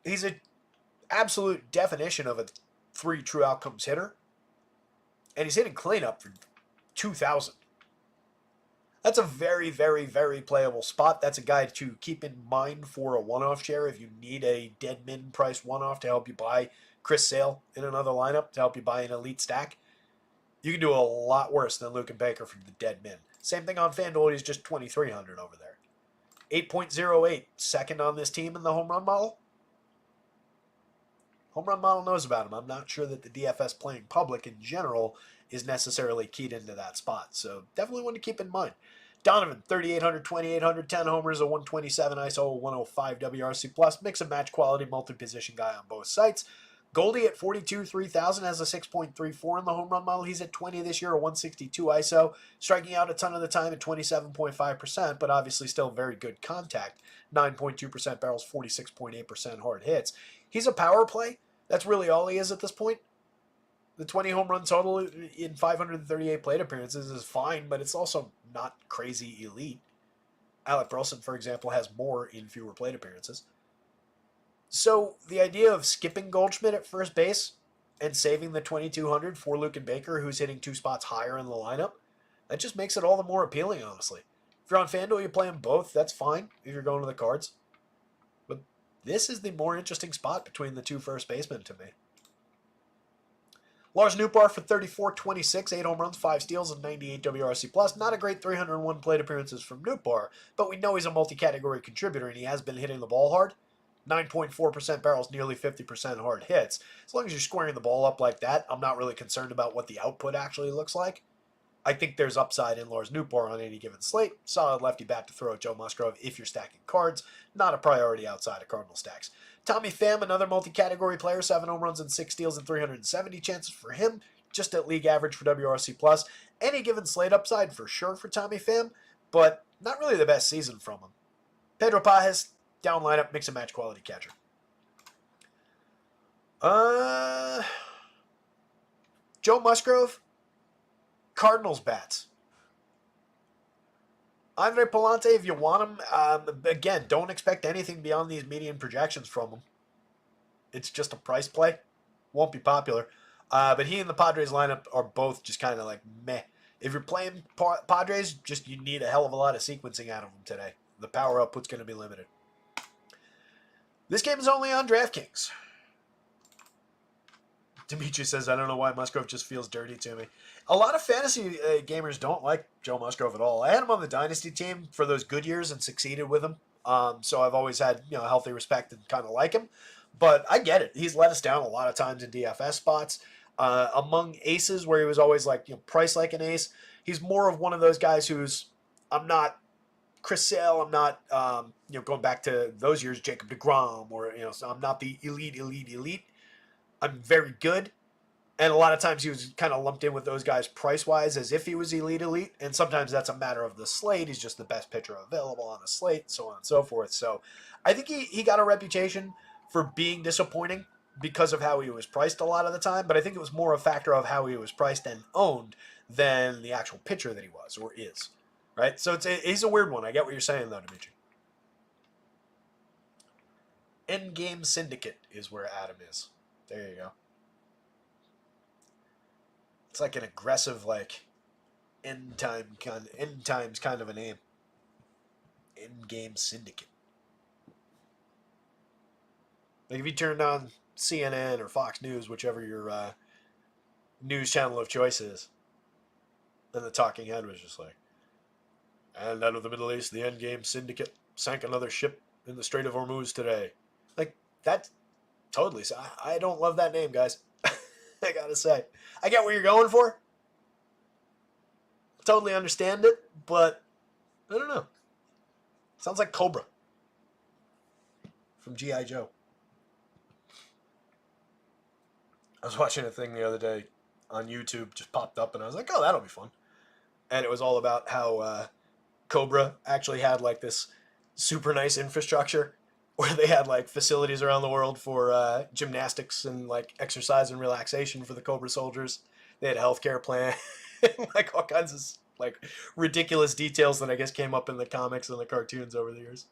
[SPEAKER 1] he's an absolute definition of a 3 true outcomes hitter, and he's hitting cleanup for 2,000. That's a very, very, very playable spot. That's a guy to keep in mind for a one-off share if you need a dead min price one-off to help you buy Chris Sale in another lineup, to help you buy an elite stack. You can do a lot worse than Luke Baker from the dead min. Same thing on FanDuel, he's just 2,300 over there. 8.08, second on this team in the home run model. Home run model knows about him. I'm not sure that the DFS playing public in general is necessarily keyed into that spot. So definitely one to keep in mind. Donovan, 3,800, 2,800, 10 homers, a 127 ISO, a 105 WRC+, plus, mix and match quality, multi-position guy on both sites. Goldie at 42, 3,000 has a 6.34 in the home run model. He's at 20 this year, a 162 ISO, striking out a ton of the time at 27.5%, but obviously still very good contact. 9.2% barrels, 46.8% hard hits. He's a power play. That's really all he is at this point. The 20 home run total in 538 plate appearances is fine, but it's also not crazy elite. Alec Burleson, for example, has more in fewer plate appearances. So the idea of skipping Goldschmidt at first base and saving the 2,200 for Luke Baker, who's hitting 2 spots higher in the lineup, that just makes it all the more appealing, honestly. If you're on FanDuel, you play them both, that's fine if you're going to the cards. But this is the more interesting spot between the 2 first basemen to me. Lars Nootbaar for 34-26, 8 home runs, 5 steals, and 98 WRC+. Plus. Not a great 301 plate appearances from Nootbaar, but we know he's a multi-category contributor, and he has been hitting the ball hard. 9.4% barrels, nearly 50% hard hits. As long as you're squaring the ball up like that, I'm not really concerned about what the output actually looks like. I think there's upside in Lars Nootbaar on any given slate. Solid lefty bat to throw at Joe Musgrove if you're stacking cards. Not a priority outside of Cardinal stacks. Tommy Pham, another multi-category player, 7 home runs and 6 steals and 370 chances for him. Just at league average for WRC+. Plus. Any given slate upside for sure for Tommy Pham, but not really the best season from him. Pedro Pajes, down lineup, mix and match quality catcher. Joe Musgrove, Cardinals bats. Andre Palante, if you want him, again, don't expect anything beyond these median projections from him. It's just a price play. Won't be popular. But he and the Padres lineup are both just kind of like meh. If you're playing Padres, just you need a hell of a lot of sequencing out of them today. The power output's going to be limited. This game is only on DraftKings. Dimitri says, I don't know why Musgrove just feels dirty to me. A lot of fantasy gamers don't like Joe Musgrove at all. I had him on the Dynasty team for those good years and succeeded with him. So I've always had healthy respect and kind of like him. But I get it. He's let us down a lot of times in DFS spots. Among aces where he was always like priced like an ace, he's more of one of those guys who's, I'm not Chris Sale, I'm not going back to those years, Jacob deGrom, or so I'm not the elite. I'm very good, And a lot of times he was kind of lumped in with those guys price-wise as if he was elite. And sometimes that's a matter of the slate. He's just the best pitcher available on a slate, so on and so forth. So I think he got a reputation for being disappointing because of how he was priced a lot of the time. But I think it was more a factor of how he was priced and owned than the actual pitcher that he was or is. Right? So he's a weird one. I get what you're saying, though, Dimitri. Endgame Syndicate is where Adam is. There you go. It's like an aggressive, like, end times kind of a name. Endgame Syndicate. Like if you turned on CNN or Fox News, whichever your news channel of choice is, and the talking head was just like, and out of the Middle East, the Endgame Syndicate sank another ship in the Strait of Hormuz today. Like, that totally. I don't love that name, guys. I gotta say. I get what you're going for. Totally understand it, but I don't know. Sounds like Cobra from G.I. Joe. I was watching a thing the other day on YouTube, just popped up, and I was like, oh, that'll be fun. And it was all about how Cobra actually had like this super nice infrastructure where they had like facilities around the world for gymnastics and like exercise and relaxation for the Cobra soldiers. They had a healthcare plan, like all kinds of like ridiculous details that I guess came up in the comics and the cartoons over the years.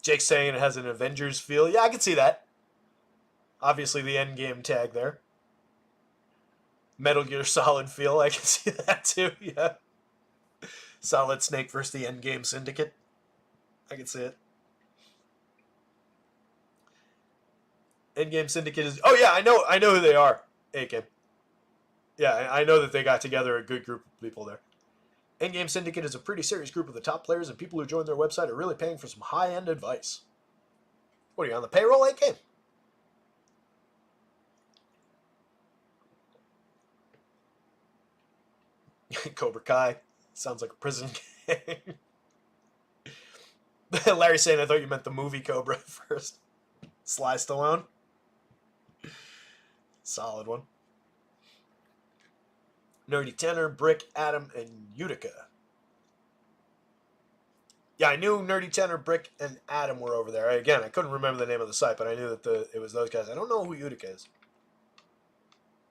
[SPEAKER 1] Jake's saying it has an Avengers feel. Yeah, I can see that. Obviously the Endgame tag there. Metal Gear Solid feel, I can see that too, yeah. Solid Snake versus the Endgame Syndicate. I can see it. Endgame Syndicate is... Oh, yeah, I know who they are, Aiken. Yeah, I know that they got together a good group of people there. Endgame Syndicate is a pretty serious group of the top players, and people who join their website are really paying for some high-end advice. What are you, on the payroll, Aiken? Cobra Kai. Sounds like a prison gang. Larry's saying, I thought you meant the movie Cobra first. Sly Stallone. Solid one. Nerdy Tenor, Brick, Adam, and Utica. Yeah, I knew Nerdy Tenor, Brick, and Adam were over there. Again, I couldn't remember the name of the site, but I knew that it was those guys. I don't know who Utica is.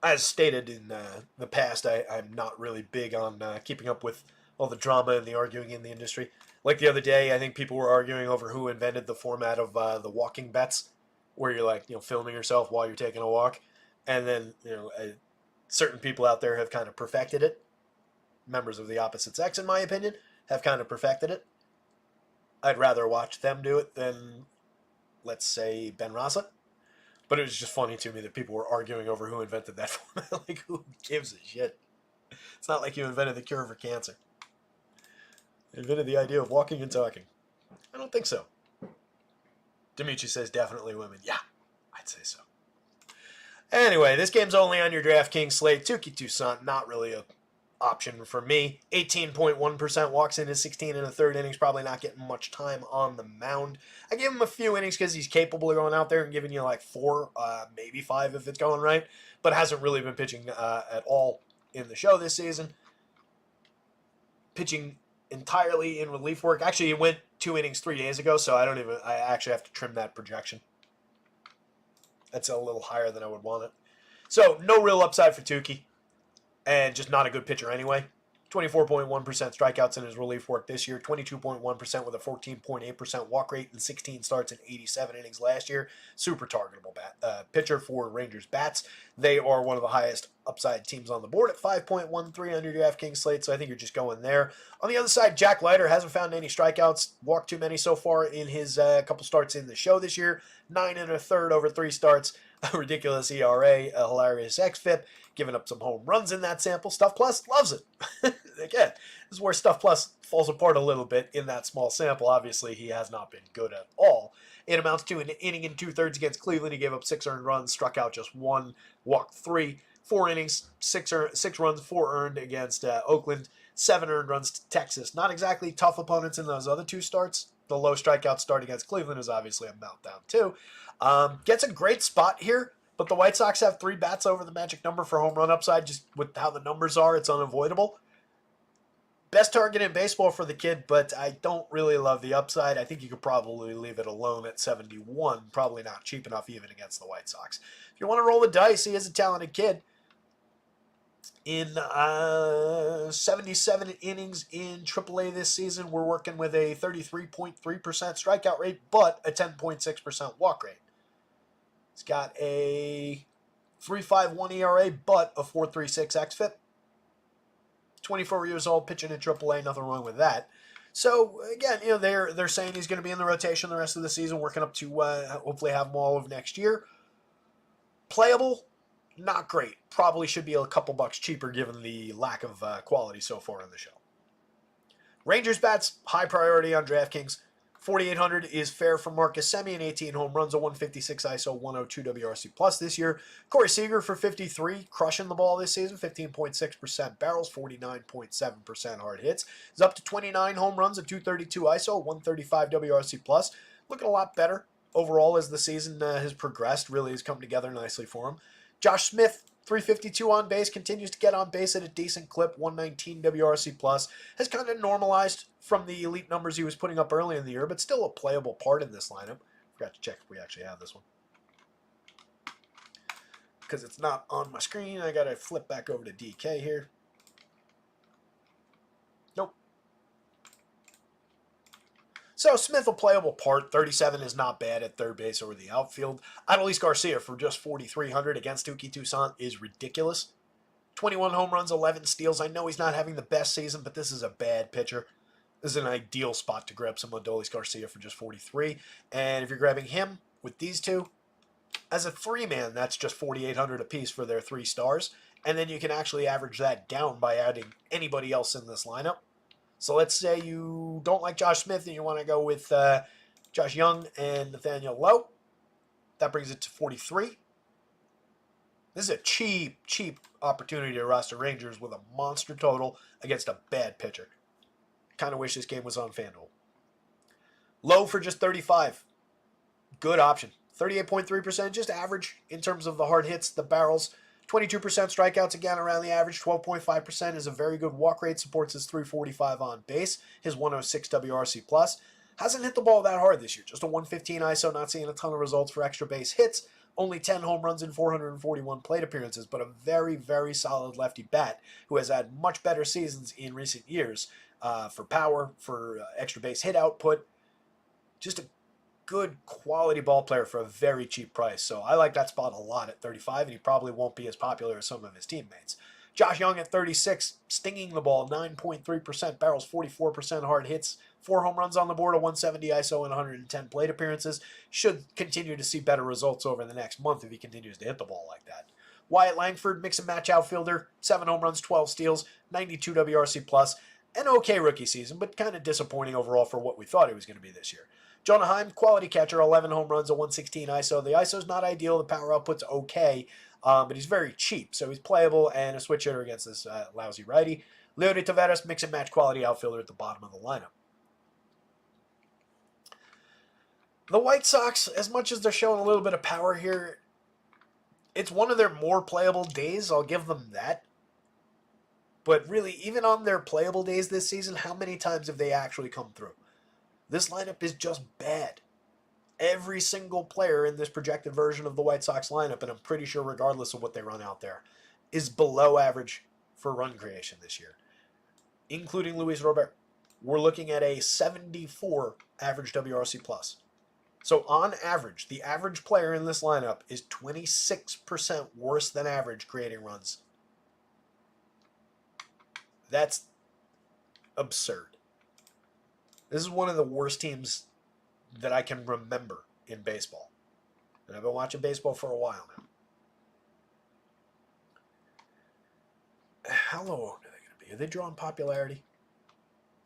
[SPEAKER 1] As stated in the past, I'm not really big on keeping up with all the drama and the arguing in the industry. Like the other day, I think people were arguing over who invented the format of the walking bets, where you're like, filming yourself while you're taking a walk. And then, certain people out there have kind of perfected it. Members of the opposite sex, in my opinion, have kind of perfected it. I'd rather watch them do it than, let's say, Ben Rasa. But it was just funny to me that people were arguing over who invented that format. Like, who gives a shit? It's not like you invented the cure for cancer. You invented the idea of walking and talking. I don't think so. Dimitri says definitely women. Yeah, I'd say so. Anyway, this game's only on your DraftKings slate. Tuki Toussaint, not really a option for me. 18.1% walks into 16 in the third innings. Probably not getting much time on the mound. I give him a few innings because he's capable of going out there and giving you like 4, maybe 5 if it's going right. But hasn't really been pitching at all in the show this season. Pitching entirely in relief work. Actually, he went 2 innings 3 days ago, so I actually have to trim that projection. That's a little higher than I would want it. So, no real upside for Tukey. And just not a good pitcher anyway. 24.1% strikeouts in his relief work this year. 22.1% with a 14.8% walk rate and 16 starts in 87 innings last year. Super targetable pitcher for Rangers bats. They are one of the highest upside teams on the board at 5.13 on your DraftKings slate, so I think you're just going there. On the other side, Jack Leiter hasn't found any strikeouts. Walked too many so far in his couple starts in the show this year. 9 1/3 over 3 starts. A ridiculous ERA, a hilarious xFIP, giving up some home runs in that sample. Stuff Plus loves it. Again, this is where Stuff Plus falls apart a little bit in that small sample. Obviously, he has not been good at all. It amounts to an inning and 2/3 against Cleveland. He gave up 6 earned runs, struck out just 1, walked 3. 4 innings, 6 runs, 4 earned against Oakland. 7 earned runs to Texas. Not exactly tough opponents in those other 2 starts. The low strikeout start against Cleveland is obviously a meltdown too. Gets a great spot here But the White Sox have 3 bats over the magic number for home run upside. Just with how the numbers are, it's unavoidable. Best target in baseball for the kid, but I don't really love the upside. I think you could probably leave it alone at 71. Probably not cheap enough even against the White Sox. If you want to roll the dice, he is a talented kid. In 77 innings in AAA this season, we're working with a 33.3% strikeout rate, but a 10.6% walk rate. He's got a 3.51 ERA, but a 4.36 xFIP. 24 years old, pitching in AAA, nothing wrong with that. So again, they're saying he's going to be in the rotation the rest of the season, working up to hopefully have him all of next year. Playable, not great. Probably should be a couple bucks cheaper given the lack of quality so far in the show. Rangers bats, high priority on DraftKings. 4,800 is fair for Marcus Semien, 18 home runs, a 156 ISO, 102 WRC plus this year. Corey Seager for 53, crushing the ball this season, 15.6% barrels, 49.7% hard hits. He's up to 29 home runs, a 232 ISO, 135 WRC plus. Looking a lot better overall as the season has progressed. Really has come together nicely for him. Josh Smith, 352 on base, continues to get on base at a decent clip, 119 WRC plus, has kind of normalized from the elite numbers he was putting up early in the year, but still a playable part in this lineup. Forgot to check if we actually have this one. Because it's not on my screen, I gotta flip back over to DK here. Nope. So Smith, a playable part. 37 is not bad at third base or the outfield. Adolis Garcia for just 4,300 against Touki Toussaint is ridiculous. 21 home runs, 11 steals. I know he's not having the best season, but this is a bad pitcher. This is an ideal spot to grab some Adolis Garcia for just 43. And if you're grabbing him with these two, as a 3-man, that's just 4,800 apiece for their 3 stars. And then you can actually average that down by adding anybody else in this lineup. So let's say you don't like Josh Smith and you want to go with Josh Young and Nathaniel Lowe. That brings it to 43. This is a cheap opportunity to roster Rangers with a monster total against a bad pitcher. Kind of wish this game was on FanDuel. Lowe for just 35. Good option. 38.3%, just average in terms of the hard hits, the barrels. 22% strikeouts, again, around the average. 12.5% is a very good walk rate, supports his 345 on base, his 106 WRC plus. Hasn't hit the ball that hard this year, just a 115 ISO, not seeing a ton of results for extra base hits. Only 10 home runs in 441 plate appearances, but a very, very solid lefty bat who has had much better seasons in recent years for power, for extra base hit output. Just a good quality ball player for a very cheap price. So I like that spot a lot at 35, and he probably won't be as popular as some of his teammates. Josh Young at 36, stinging the ball, 9.3% barrels, 44% hard hits, 4 home runs on the board, a 170 ISO, and 110 plate appearances. Should continue to see better results over the next month if he continues to hit the ball like that. Wyatt Langford, mix and match outfielder, 7 home runs, 12 steals, 92 WRC plus. An okay rookie season, but kind of disappointing overall for what we thought he was going to be this year. Jonah Heim, quality catcher, 11 home runs, a 116 ISO. The ISO's not ideal. The power output's okay, but he's very cheap, so he's playable and a switch hitter against this lousy righty. Leody Taveras, mix and match quality outfielder at the bottom of the lineup. The White Sox, as much as they're showing a little bit of power here, it's one of their more playable days. I'll give them that. But really, even on their playable days this season, how many times have they actually come through? This lineup is just bad. Every single player in this projected version of the White Sox lineup, and I'm pretty sure regardless of what they run out there, is below average for run creation this year, including Luis Robert. We're looking at a 74 average WRC plus. So on average, the average player in this lineup is 26% worse than average creating runs. That's absurd. This is one of the worst teams that I can remember in baseball. And I've been watching baseball for a while now. How low are they going to be? Are they drawing popularity?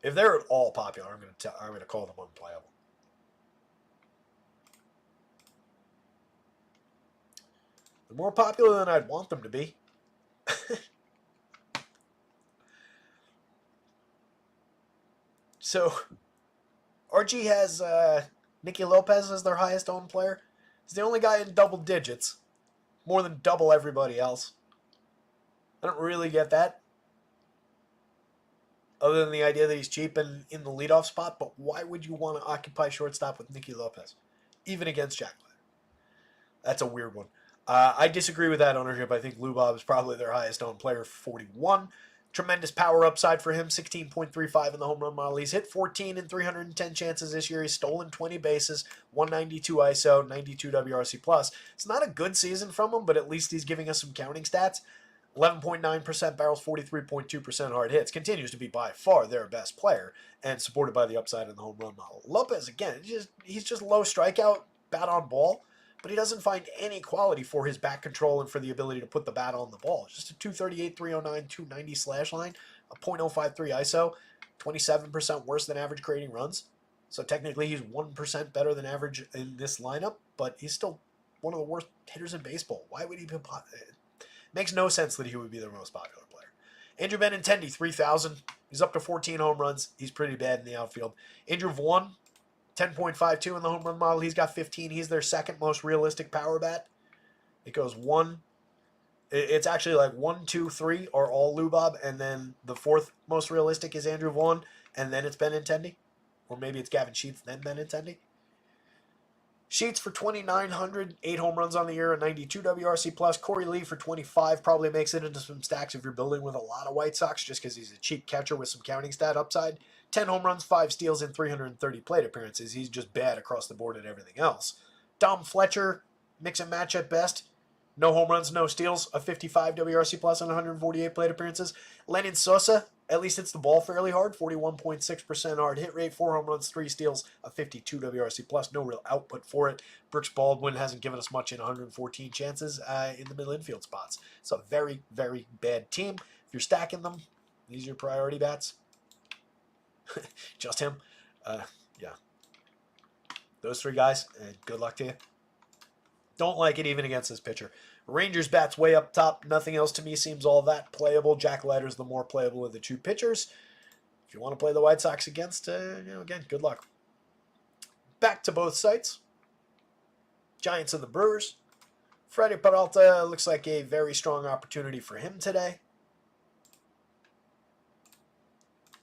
[SPEAKER 1] If they're at all popular, I'm going to call them unplayable. They're more popular than I'd want them to be. So, RG has Nicky Lopez as their highest owned player. He's the only guy in double digits. more than double everybody else. I don't really get that, other than the idea that he's cheap and in the leadoff spot. But why would you want to occupy shortstop with Nicky Lopez, even against Jack Leiter? That's a weird one. I disagree with that ownership. I think Lou Bob is probably their highest owned player, 41. Tremendous power upside for him, 16.35 in the home run model. He's hit 14 in 310 chances this year. He's stolen 20 bases, 192 ISO, 92 WRC+. It's not a good season from him, but at least he's giving us some counting stats. 11.9% barrels, 43.2% hard hits. Continues to be by far their best player, and supported by the upside in the home run model. Lopez, again, he's just low strikeout, bat on ball, but he doesn't find any quality for his bat control and for the ability to put the bat on the ball. Just a 238, 309, 290 slash line, a .053 ISO, 27% worse than average creating runs. So technically he's 1% better than average in this lineup, but he's still one of the worst hitters in baseball. Why would he be popular? Makes no sense that he would be their most popular player. Andrew Benintendi, 3,000. He's up to 14 home runs. He's pretty bad in the outfield. Andrew Vaughn, 10.52 in the home run model. He's got 15. He's their second most realistic power bat. It goes one. It's actually like 1, 2, 3 are all Lou Bob, and then the fourth most realistic is Andrew Vaughn, and then it's Benintendi. Or maybe it's Gavin Sheets, then Benintendi. Sheets for 2,900, 8 home runs on the year, a 92 WRC+. Corey Lee for 25 probably makes it into some stacks if you're building with a lot of White Sox, just because he's a cheap catcher with some counting stat upside. 10 home runs, 5 steals in 330 plate appearances. He's just bad across the board at everything else. Dom Fletcher, mix and match at best. No home runs, no steals, a 55 WRC+ on 148 plate appearances. Lenyn Sosa, at least hits the ball fairly hard, 41.6% hard hit rate, 4 home runs, 3 steals, a 52 WRC+, no real output for it. Brooks Baldwin hasn't given us much in 114 chances in the middle infield spots. It's a very, very bad team. If you're stacking them, these are your priority bats. Just him. Yeah. Those 3 guys, and good luck to you. Don't like it even against this pitcher. Rangers bats way up top. Nothing else to me seems all that playable. Jack Leiter's the more playable of the 2 pitchers. If you want to play the White Sox against, again, good luck. Back to both sites. Giants and the Brewers. Freddie Peralta looks like a very strong opportunity for him today.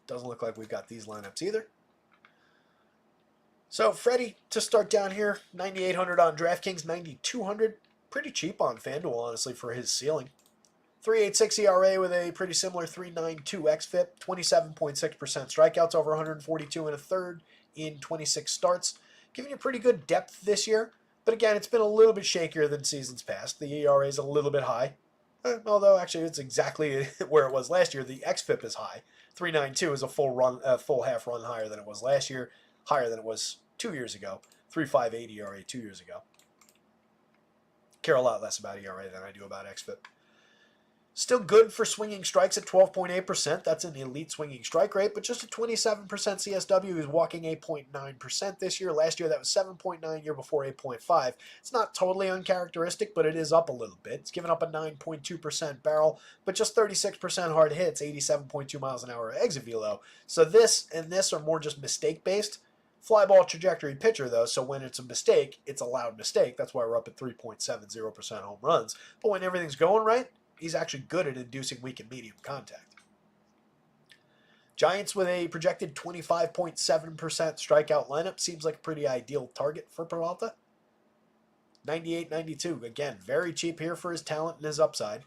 [SPEAKER 1] Doesn't look like we've got these lineups either. So Freddie, to start down here, 9,800 on DraftKings, 9,200. Pretty cheap on FanDuel, honestly, for his ceiling. 3.86 ERA with a pretty similar 3.92 xFIP, 27.6% strikeouts, over 142 and a third in 26 starts. Giving you pretty good depth this year, but again, it's been a little bit shakier than seasons past. The ERA is a little bit high, although actually it's exactly where it was last year. The xFIP is high. 3.92 is a full half run higher than it was last year, higher than it was 2 years ago. 3.58 ERA 2 years ago. Care a lot less about ERA than I do about xFIP. Still good for swinging strikes at 12.8%. That's an elite swinging strike rate, but just a 27% CSW. He's walking 8.9% this year. Last year that was 7.9, year before 8.5. It's not totally uncharacteristic, but it is up a little bit. It's given up a 9.2% barrel, but just 36% hard hits, 87.2 miles an hour exit velo. So this and this are more just mistake-based. Fly ball trajectory pitcher, though, so when it's a mistake, it's a loud mistake. That's why we're up at 3.70% home runs. But when everything's going right, he's actually good at inducing weak and medium contact. Giants with a projected 25.7% strikeout lineup seems like a pretty ideal target for Peralta. 98-92. Again, very cheap here for his talent and his upside,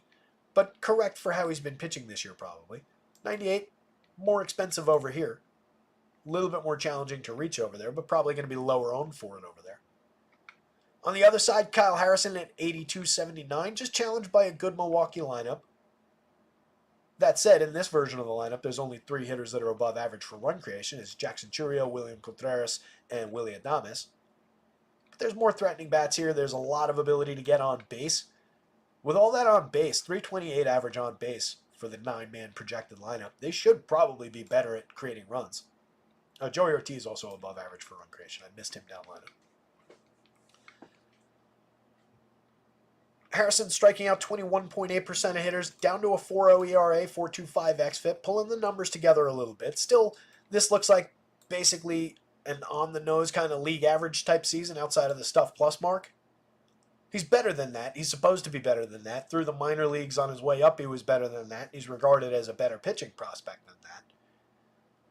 [SPEAKER 1] but correct for how he's been pitching this year probably. 98, more expensive over here. A little bit more challenging to reach over there, but probably going to be lower owned for it over there. On the other side, Kyle Harrison at 82.79, just challenged by a good Milwaukee lineup. That said, in this version of the lineup, there's only 3 hitters that are above average for run creation. It's Jackson Churio, William Contreras, and Willy Adames. But there's more threatening bats here. There's a lot of ability to get on base. With all that on base, 328 average on base for the 9-man projected lineup, they should probably be better at creating runs. Joey Ortiz also above average for run creation. I missed him down lineup. Harrison striking out 21.8% of hitters, down to a 4.0 ERA, 4.25 xFIP, pulling the numbers together a little bit. Still, this looks like basically an on-the-nose kind of league average type season outside of the stuff plus mark. He's better than that. He's supposed to be better than that. Through the minor leagues on his way up, he was better than that. He's regarded as a better pitching prospect than that.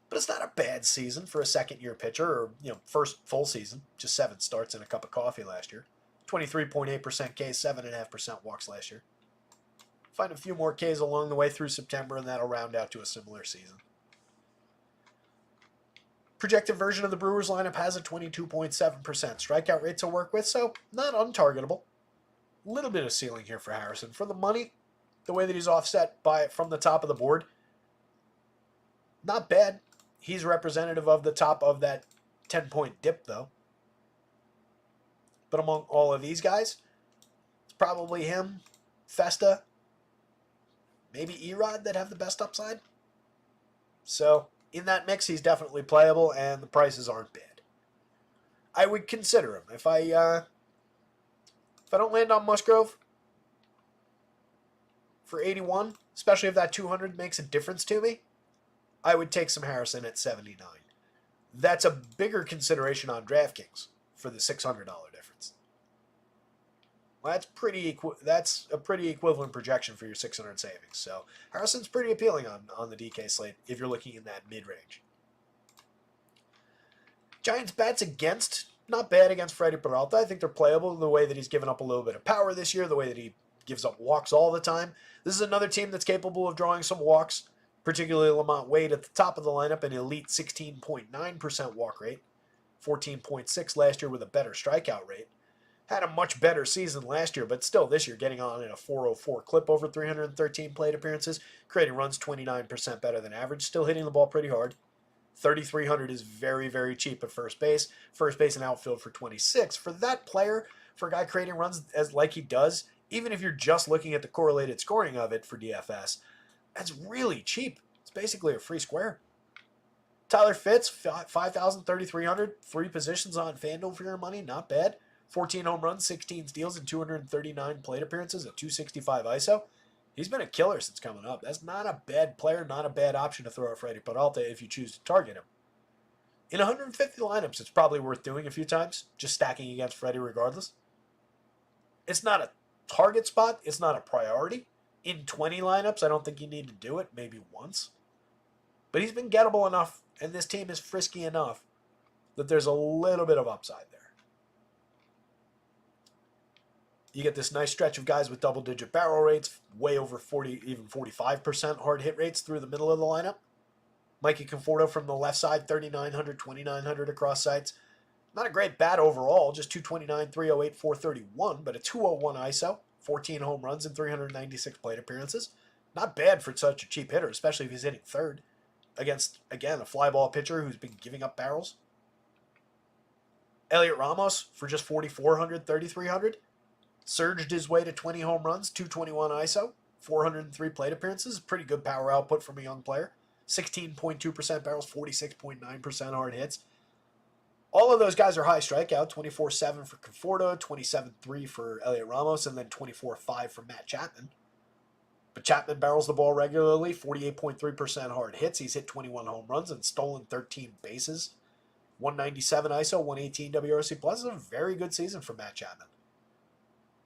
[SPEAKER 1] But it's not a bad season for a second-year pitcher, or first full season. Just 7 starts and a cup of coffee last year. 23.8% Ks, 7.5% walks last year. Find a few more Ks along the way through September, and that'll round out to a similar season. Projected version of the Brewers lineup has a 22.7% strikeout rate to work with, so not untargetable. A little bit of ceiling here for Harrison. For the money, the way that he's offset by it from the top of the board, not bad. He's representative of the top of that 10-point dip, though. But among all of these guys, it's probably him, Festa, maybe Erod that have the best upside. So in that mix, he's definitely playable, and the prices aren't bad. I would consider him. If I don't land on Musgrove for 81, especially if that 200 makes a difference to me, I would take some Harrison at 79. That's a bigger consideration on DraftKings for the $600 difference. Well, that's a pretty equivalent projection for your 600 savings. So Harrison's pretty appealing on the DK slate if you're looking in that mid-range. Giants bats against, not bad against Freddie Peralta. I think they're playable in the way that he's given up a little bit of power this year, the way that he gives up walks all the time. This is another team that's capable of drawing some walks, particularly Lamont Wade at the top of the lineup, an elite 16.9% walk rate, 14.6 last year with a better strikeout rate. Had a much better season last year, but still this year getting on in a 404 clip over 313 plate appearances, creating runs 29% better than average, still hitting the ball pretty hard. 3,300 is very, very cheap at first base. First base and outfield for 26. For that player, for a guy creating runs like he does, even if you're just looking at the correlated scoring of it for DFS, that's really cheap. It's basically a free square. Tyler Fitz, 5,000, 3,300, 3 positions on FanDuel for your money, not bad. 14 home runs, 16 steals, and 239 plate appearances at 265 ISO. He's been a killer since coming up. That's not a bad player, not a bad option to throw at Freddie Peralta if you choose to target him. In 150 lineups, it's probably worth doing a few times, just stacking against Freddie regardless. It's not a target spot. It's not a priority. In 20 lineups, I don't think you need to do it, maybe once. But he's been gettable enough, and this team is frisky enough that there's a little bit of upside there. You get this nice stretch of guys with double-digit barrel rates, way over 40, even 45% hard hit rates through the middle of the lineup. Mikey Conforto from the left side, 3,900, 2,900 across sites. Not a great bat overall, just 229, 308, 431, but a 201 ISO, 14 home runs, and 396 plate appearances. Not bad for such a cheap hitter, especially if he's hitting third against, again, a fly ball pitcher who's been giving up barrels. Elliot Ramos for just 4,400, 3,300. Surged his way to 20 home runs, 221 ISO, 403 plate appearances. Pretty good power output from a young player. 16.2% barrels, 46.9% hard hits. All of those guys are high strikeout, 24-7 for Conforto, 27-3 for Elliot Ramos, and then 24-5 for Matt Chapman. But Chapman barrels the ball regularly, 48.3% hard hits. He's hit 21 home runs and stolen 13 bases. 197 ISO, 118 WRC+. This is a very good season for Matt Chapman.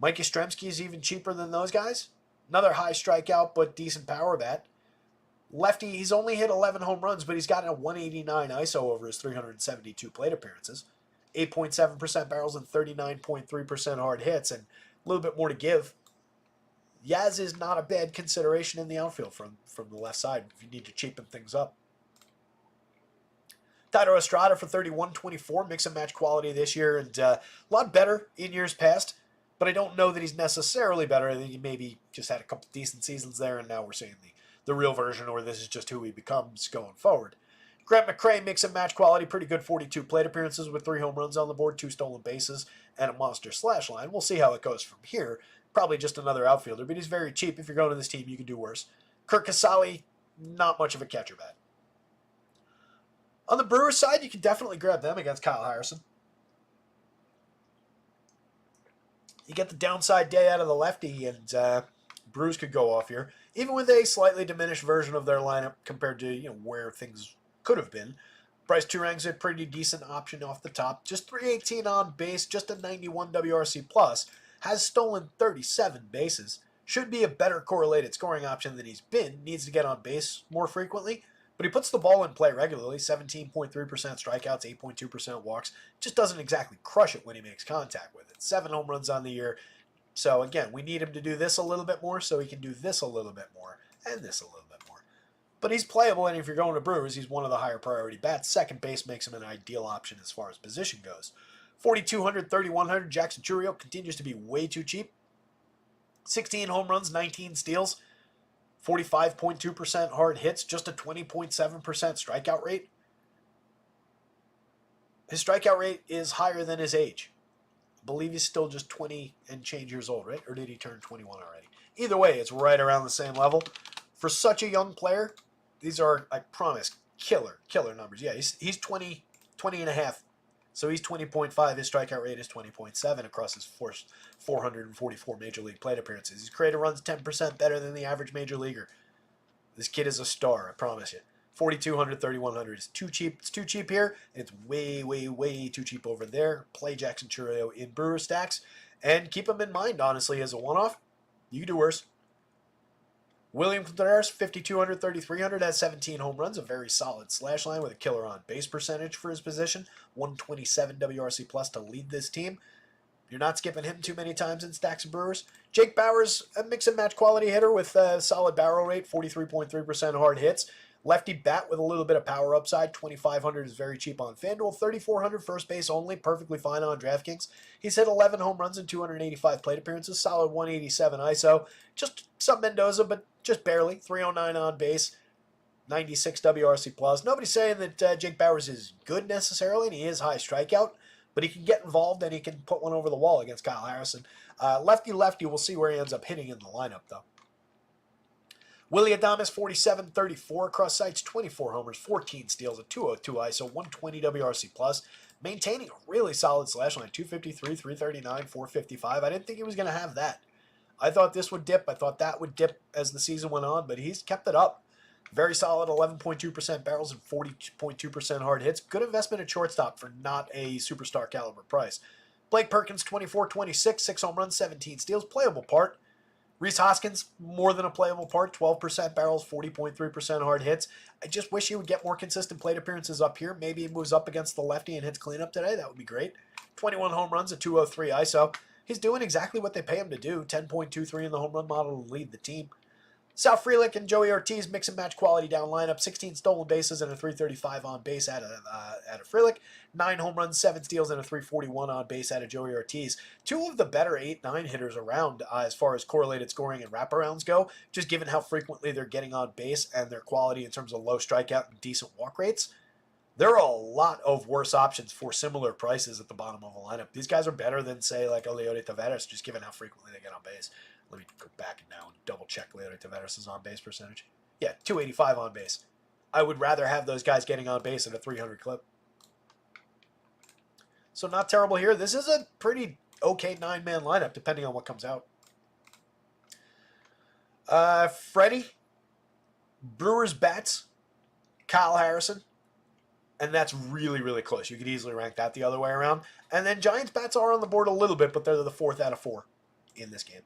[SPEAKER 1] Mike Yastrzemski is even cheaper than those guys. Another high strikeout, but decent power bat. Lefty, he's only hit 11 home runs, but he's got a 189 ISO over his 372 plate appearances. 8.7% barrels and 39.3% hard hits, and a little bit more to give. Yaz is not a bad consideration in the outfield from the left side if you need to cheapen things up. Taito Estrada for 31-24, mix and match quality this year, and a lot better in years past. But I don't know that he's necessarily better. I think he maybe just had a couple decent seasons there, and now we're seeing the real version, or this is just who he becomes going forward. Grant McCray, mix and match quality, pretty good 42 plate appearances with 3 home runs on the board, 2 stolen bases, and a monster slash line. We'll see how it goes from here. Probably just another outfielder, but he's very cheap. If you're going to this team, you can do worse. Kirk Casale, not much of a catcher bat. On the Brewers side, you can definitely grab them against Kyle Harrison. You get the downside day out of the lefty, and Brewers could go off here. Even with a slightly diminished version of their lineup compared to where things could have been. Bryce Turang's a pretty decent option off the top. Just 318 on base, just a 91 WRC+. has stolen 37 bases, should be a better correlated scoring option than he's been, needs to get on base more frequently, but he puts the ball in play regularly, 17.3% strikeouts, 8.2% walks, just doesn't exactly crush it when he makes contact with it. 7 home runs on the year. So again, we need him to do this a little bit more so he can do this a little bit more and this a little bit more. But he's playable, and if you're going to Brewers, he's one of the higher priority bats. Second base makes him an ideal option as far as position goes. 4,200, 3,100, Jackson Chourio continues to be way too cheap. 16 home runs, 19 steals, 45.2% hard hits, just a 20.7% strikeout rate. His strikeout rate is higher than his age. I believe he's still just 20 and change years old, right? Or did he turn 21 already? Either way, it's right around the same level. For such a young player, these are, I promise, killer numbers. Yeah, he's 20 and a half. So he's 20.5. His strikeout rate is 20.7 across his 444 Major League plate appearances. His creative runs 10% better than the average Major Leaguer. This kid is a star, I promise you. 4,200, 3,100 is too cheap. It's too cheap here. It's way too cheap over there. Play Jackson Chourio in Brewer stacks. And keep him in mind, honestly, as a one-off. You can do worse. William Contreras, 5,200, 3,300, has 17 home runs, a very solid slash line with a killer on base percentage for his position. 127 WRC plus to lead this team. You're not skipping him too many times in stacks of Brewers. Jake Bauers, a mix and match quality hitter with a solid barrel rate, 43.3% hard hits. Lefty bat with a little bit of power upside. 2,500 is very cheap on FanDuel. 3,400 first base only, perfectly fine on DraftKings. He's hit 11 home runs in 285 plate appearances. Solid 187 ISO. Just some Mendoza, but just barely. 309 on base. 96 WRC plus. Nobody's saying that Jake Bauers is good necessarily, and he is high strikeout, but he can get involved and he can put one over the wall against Kyle Harrison. Lefty, we'll see where he ends up hitting in the lineup, though. Willy Adames, 47-34 across sites, 24 homers, 14 steals, a 202 ISO, 120 WRC plus, maintaining a really solid slash line, 253, 339, 455. I didn't think he was going to have that. I thought this would dip. I thought that would dip as the season went on, but he's kept it up. Very solid, 11.2% barrels and 40.2% hard hits. Good investment at shortstop for not a superstar caliber price. Blake Perkins, 24-26, 6 home runs, 17 steals, playable part. Rhys Hoskins, more than a playable part, 12% barrels, 40.3% hard hits. I just wish he would get more consistent plate appearances up here. Maybe he moves up against the lefty and hits cleanup today. That would be great. 21 home runs, a 203 ISO. He's doing exactly what they pay him to do, 10.23 in the home run model to lead the team. Sal Frelick and Joey Ortiz, mix and match quality down lineup. 16 stolen bases and a 335 on base out of Frelick. 9 home runs, 7 steals, and a 341 on base out of Joey Ortiz. 2 of the better 8-9 hitters around as far as correlated scoring and wraparounds go, just given how frequently they're getting on base and their quality in terms of low strikeout and decent walk rates. There are a lot of worse options for similar prices at the bottom of a lineup. These guys are better than, say, like Leody Taveras, just given how frequently they get on base. Let me go back now and double check Leody Taveras' on base percentage. Yeah, 285 on base. I would rather have those guys getting on base at a 300 clip. So not terrible here. This is a pretty okay 9-man lineup, depending on what comes out. Freddie, Brewers bats, Kyle Harrison, and that's really close. You could easily rank that the other way around. And then Giants bats are on the board a little bit, but they're the 4th out of 4 in this game.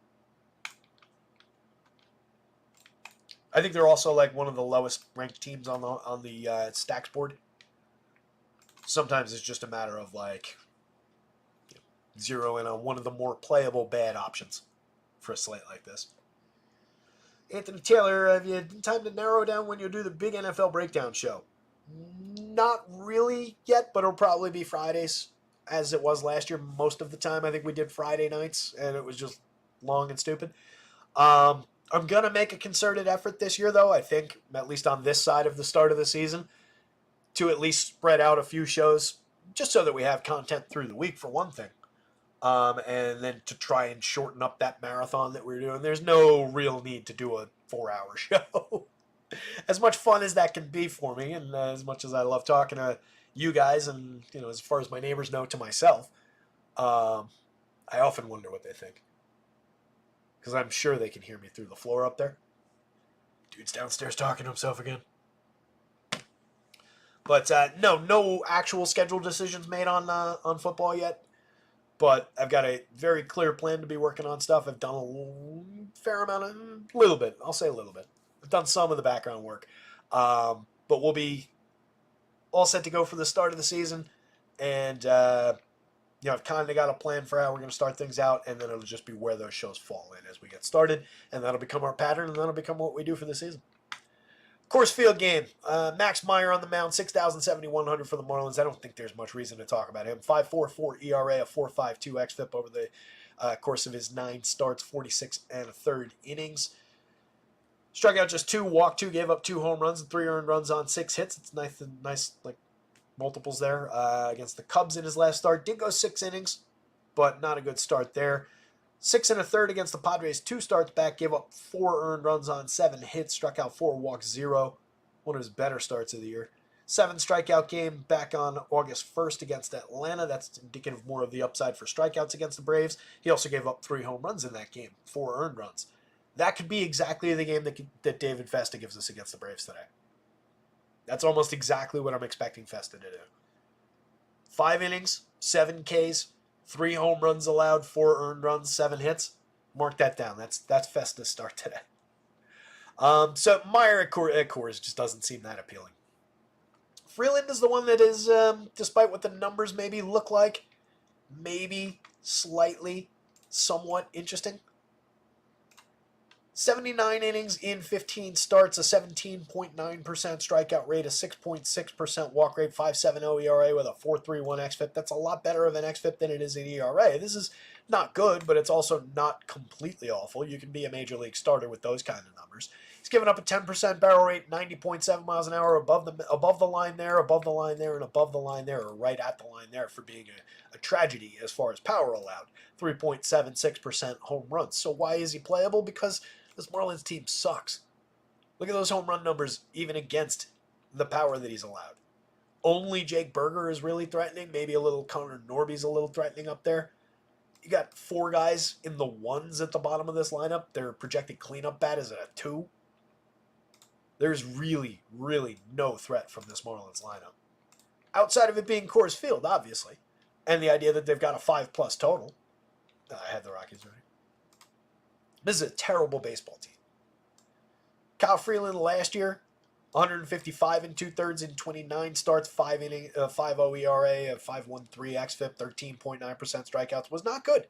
[SPEAKER 1] I think they're also like one of the lowest ranked teams on the stacks board. Sometimes it's just a matter of like zero in on one of the more playable bad options for a slate like this. Anthony Taylor, have you time to narrow down when you'll do the big NFL breakdown show? Not really yet, but it'll probably be Fridays, as it was last year. Most of the time, I think we did Friday nights, and it was just long and stupid. I'm going to make a concerted effort this year, though, I think, at least on this side of the start of the season, to at least spread out a few shows, just so that we have content through the week, for one thing. And then to try and shorten up that marathon that we're doing. There's no real need to do a 4-hour show. As much fun as that can be for me, and as much as I love talking to you guys, and as far as my neighbors know, to myself, I often wonder what they think. Because I'm sure they can hear me through the floor up there. Dude's downstairs talking to himself again. But no actual schedule decisions made on football yet. but I've got a very clear plan to be working on stuff. I've done fair amount of, little bit. I'll say a little bit. I've done some of the background work, but we'll be all set to go for the start of the season, and I've kind of got a plan for how we're going to start things out, and then it'll just be where those shows fall in as we get started, and that'll become our pattern, and that'll become what we do for the season. Coors Field game. Max Meyer on the mound, 6,700 for the Marlins. I don't think there's much reason to talk about him. 5.44 ERA, a 4.52 xFIP over the course of his 9 starts, 46 1/3 innings. Struck out just 2, walked 2, gave up 2 home runs and 3 earned runs on 6 hits. It's nice like multiples there. Against the Cubs in his last start, did go 6 innings, but not a good start there. 6 1/3 against the Padres, 2 starts back, gave up 4 earned runs on 7 hits, struck out 4, walked 0. One of his better starts of the year. 7 strikeout game back on August 1st against Atlanta. That's indicative more of the upside for strikeouts against the Braves. He also gave up 3 home runs in that game, 4 earned runs. That could be exactly the game that David Festa gives us against the Braves today. That's almost exactly what I'm expecting Festa to do. 5 innings, 7 Ks, 3 home runs allowed, 4 earned runs, 7 hits. Mark that down. That's Festa's start today. So Meyer at Coors just doesn't seem that appealing. Freeland is the one that is, despite what the numbers maybe look like, maybe slightly, somewhat interesting. 79 innings in 15 starts, a 17.9% strikeout rate, a 6.6% walk rate, 5.70 ERA with a 4.31 xFIP. That's a lot better of an xFIP than it is in ERA. This is not good, but it's also not completely awful. You can be a major league starter with those kind of numbers. He's given up a 10% barrel rate, 90.7 miles an hour, above the line there, above the line there, and above the line there, or right at the line there for being a tragedy as far as power allowed. 3.76% home runs. So why is he playable? Because this Marlins team sucks. Look at those home run numbers, even against the power that he's allowed. Only Jake Berger is really threatening. Maybe a little Connor Norby's a little threatening up there. You got 4 guys in the 1s at the bottom of this lineup. Their projected cleanup bat is at a 2. There's really, really no threat from this Marlins lineup. Outside of it being Coors Field, obviously. And the idea that they've got a 5+ total. I had the Rockies right. This is a terrible baseball team. Kyle Freeland last year, 155 2/3 in 29 starts, 5.0 ERA, a 5.13 xFIP, 13.9% strikeouts. Was not good.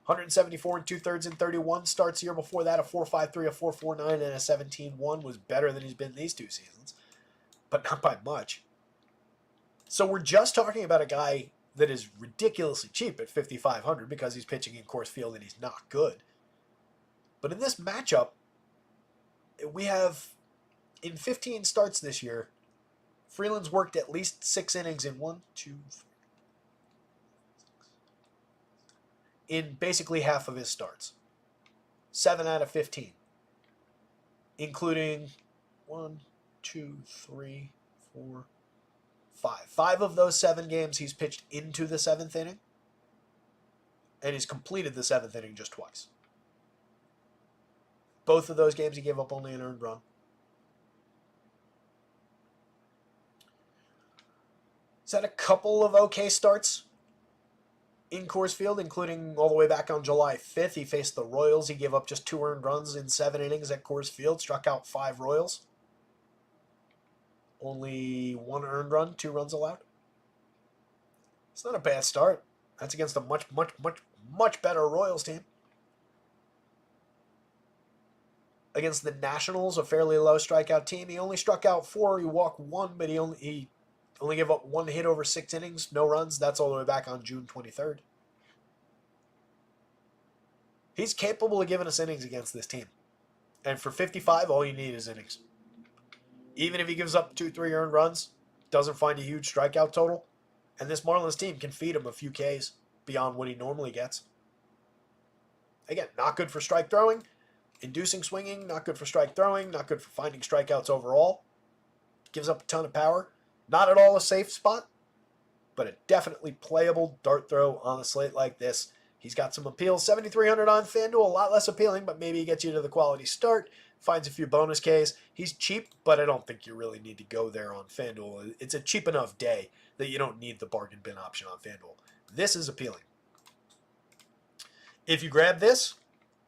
[SPEAKER 1] 174 2/3 in 31 starts. The year before that, a 4.53, a 4.49, and a 17.1 was better than he's been these 2 seasons, but not by much. So we're just talking about a guy that is ridiculously cheap at 5,500 because he's pitching in Coors Field and he's not good. But in this matchup, we have, in 15 starts this year, Freeland's worked at least 6 innings in in basically half of his starts. 7 out of 15. Including 1, 2, 3, 4, 5. 5 of those 7 games he's pitched into the 7th inning. And he's completed the 7th inning just twice. Both of those games he gave up only an earned run. He's had a couple of okay starts in Coors Field, including all the way back on July 5th. He faced the Royals. He gave up just 2 earned runs in 7 innings at Coors Field. Struck out 5 Royals. Only 1 earned run, 2 runs allowed. It's not a bad start. That's against a much better Royals team. Against the Nationals, a fairly low strikeout team, he only struck out 4. He walked 1, but he only gave up 1 hit over 6 innings, no runs. That's all the way back on June 23rd. He's capable of giving us innings against this team. And for 55, all you need is innings. Even if he gives up 2-3 earned runs, doesn't find a huge strikeout total, and this Marlins team can feed him a few Ks beyond what he normally gets. Again, not good for strike throwing. Inducing swinging, not good for strike throwing, not good for finding strikeouts overall. Gives up a ton of power. Not at all a safe spot, but a definitely playable dart throw on a slate like this. He's got some appeal. 7,300 on FanDuel, a lot less appealing, but maybe he gets you to the quality start. Finds a few bonus Ks. He's cheap, but I don't think you really need to go there on FanDuel. It's a cheap enough day that you don't need the bargain bin option on FanDuel. This is appealing. If you grab this,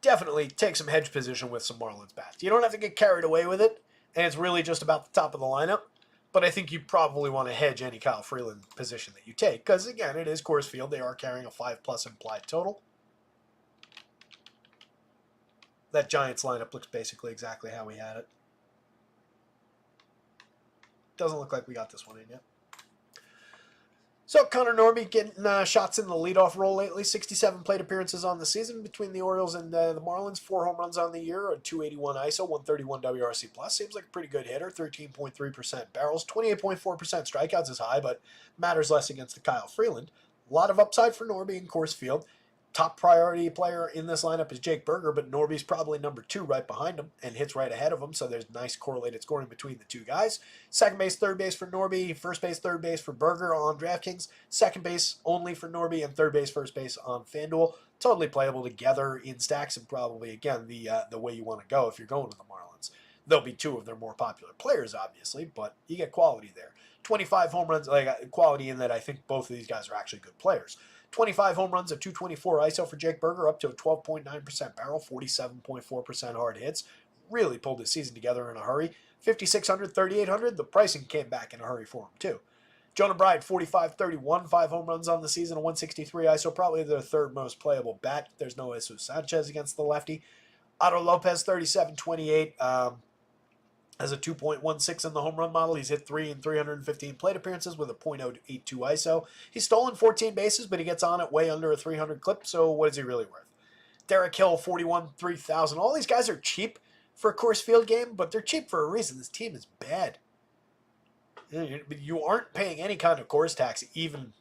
[SPEAKER 1] definitely take some hedge position with some Marlins bats. You don't have to get carried away with it, and it's really just about the top of the lineup. But I think you probably want to hedge any Kyle Freeland position that you take, because again, it is Coors Field. They are carrying a 5+ implied total. That Giants lineup looks basically exactly how we had it. Doesn't look like we got this one in yet. So Connor Norby getting shots in the leadoff role lately. 67 plate appearances on the season between the Orioles and the Marlins. 4 home runs on the year, a 281 ISO, 131 WRC+. Seems like a pretty good hitter. 13.3% barrels, 28.4% strikeouts is high, but matters less against the Kyle Freeland. A lot of upside for Norby in Coors Field. Top priority player in this lineup is Jake Berger, but Norby's probably number 2 right behind him and hits right ahead of him, so there's nice correlated scoring between the two guys. Second base, third base for Norby, first base, third base for Berger on DraftKings, second base only for Norby, and third base, first base on FanDuel. Totally playable together in stacks, and probably, again, the way you want to go if you're going with the Marlins. There'll be 2 of their more popular players, obviously, but you get quality there. 25 home runs, like quality in that I think both of these guys are actually good players. 25 home runs, a 224 ISO for Jake Berger, up to a 12.9% barrel, 47.4% hard hits. Really pulled his season together in a hurry. 5,600, 3,800, the pricing came back in a hurry for him too. Jonah Bride, 45-31, 5 home runs on the season, a 163 ISO, probably their third most playable bat. There's no Jesus Sanchez against the lefty. Otto Lopez, 37-28, has a 2.16 in the home run model. He's hit 3 in 315 plate appearances with a .082 ISO. He's stolen 14 bases, but he gets on it way under a 300 clip, so what is he really worth? Derek Hill, 41-3,000. All these guys are cheap for a Coors Field game, but they're cheap for a reason. This team is bad. You aren't paying any kind of Coors tax, even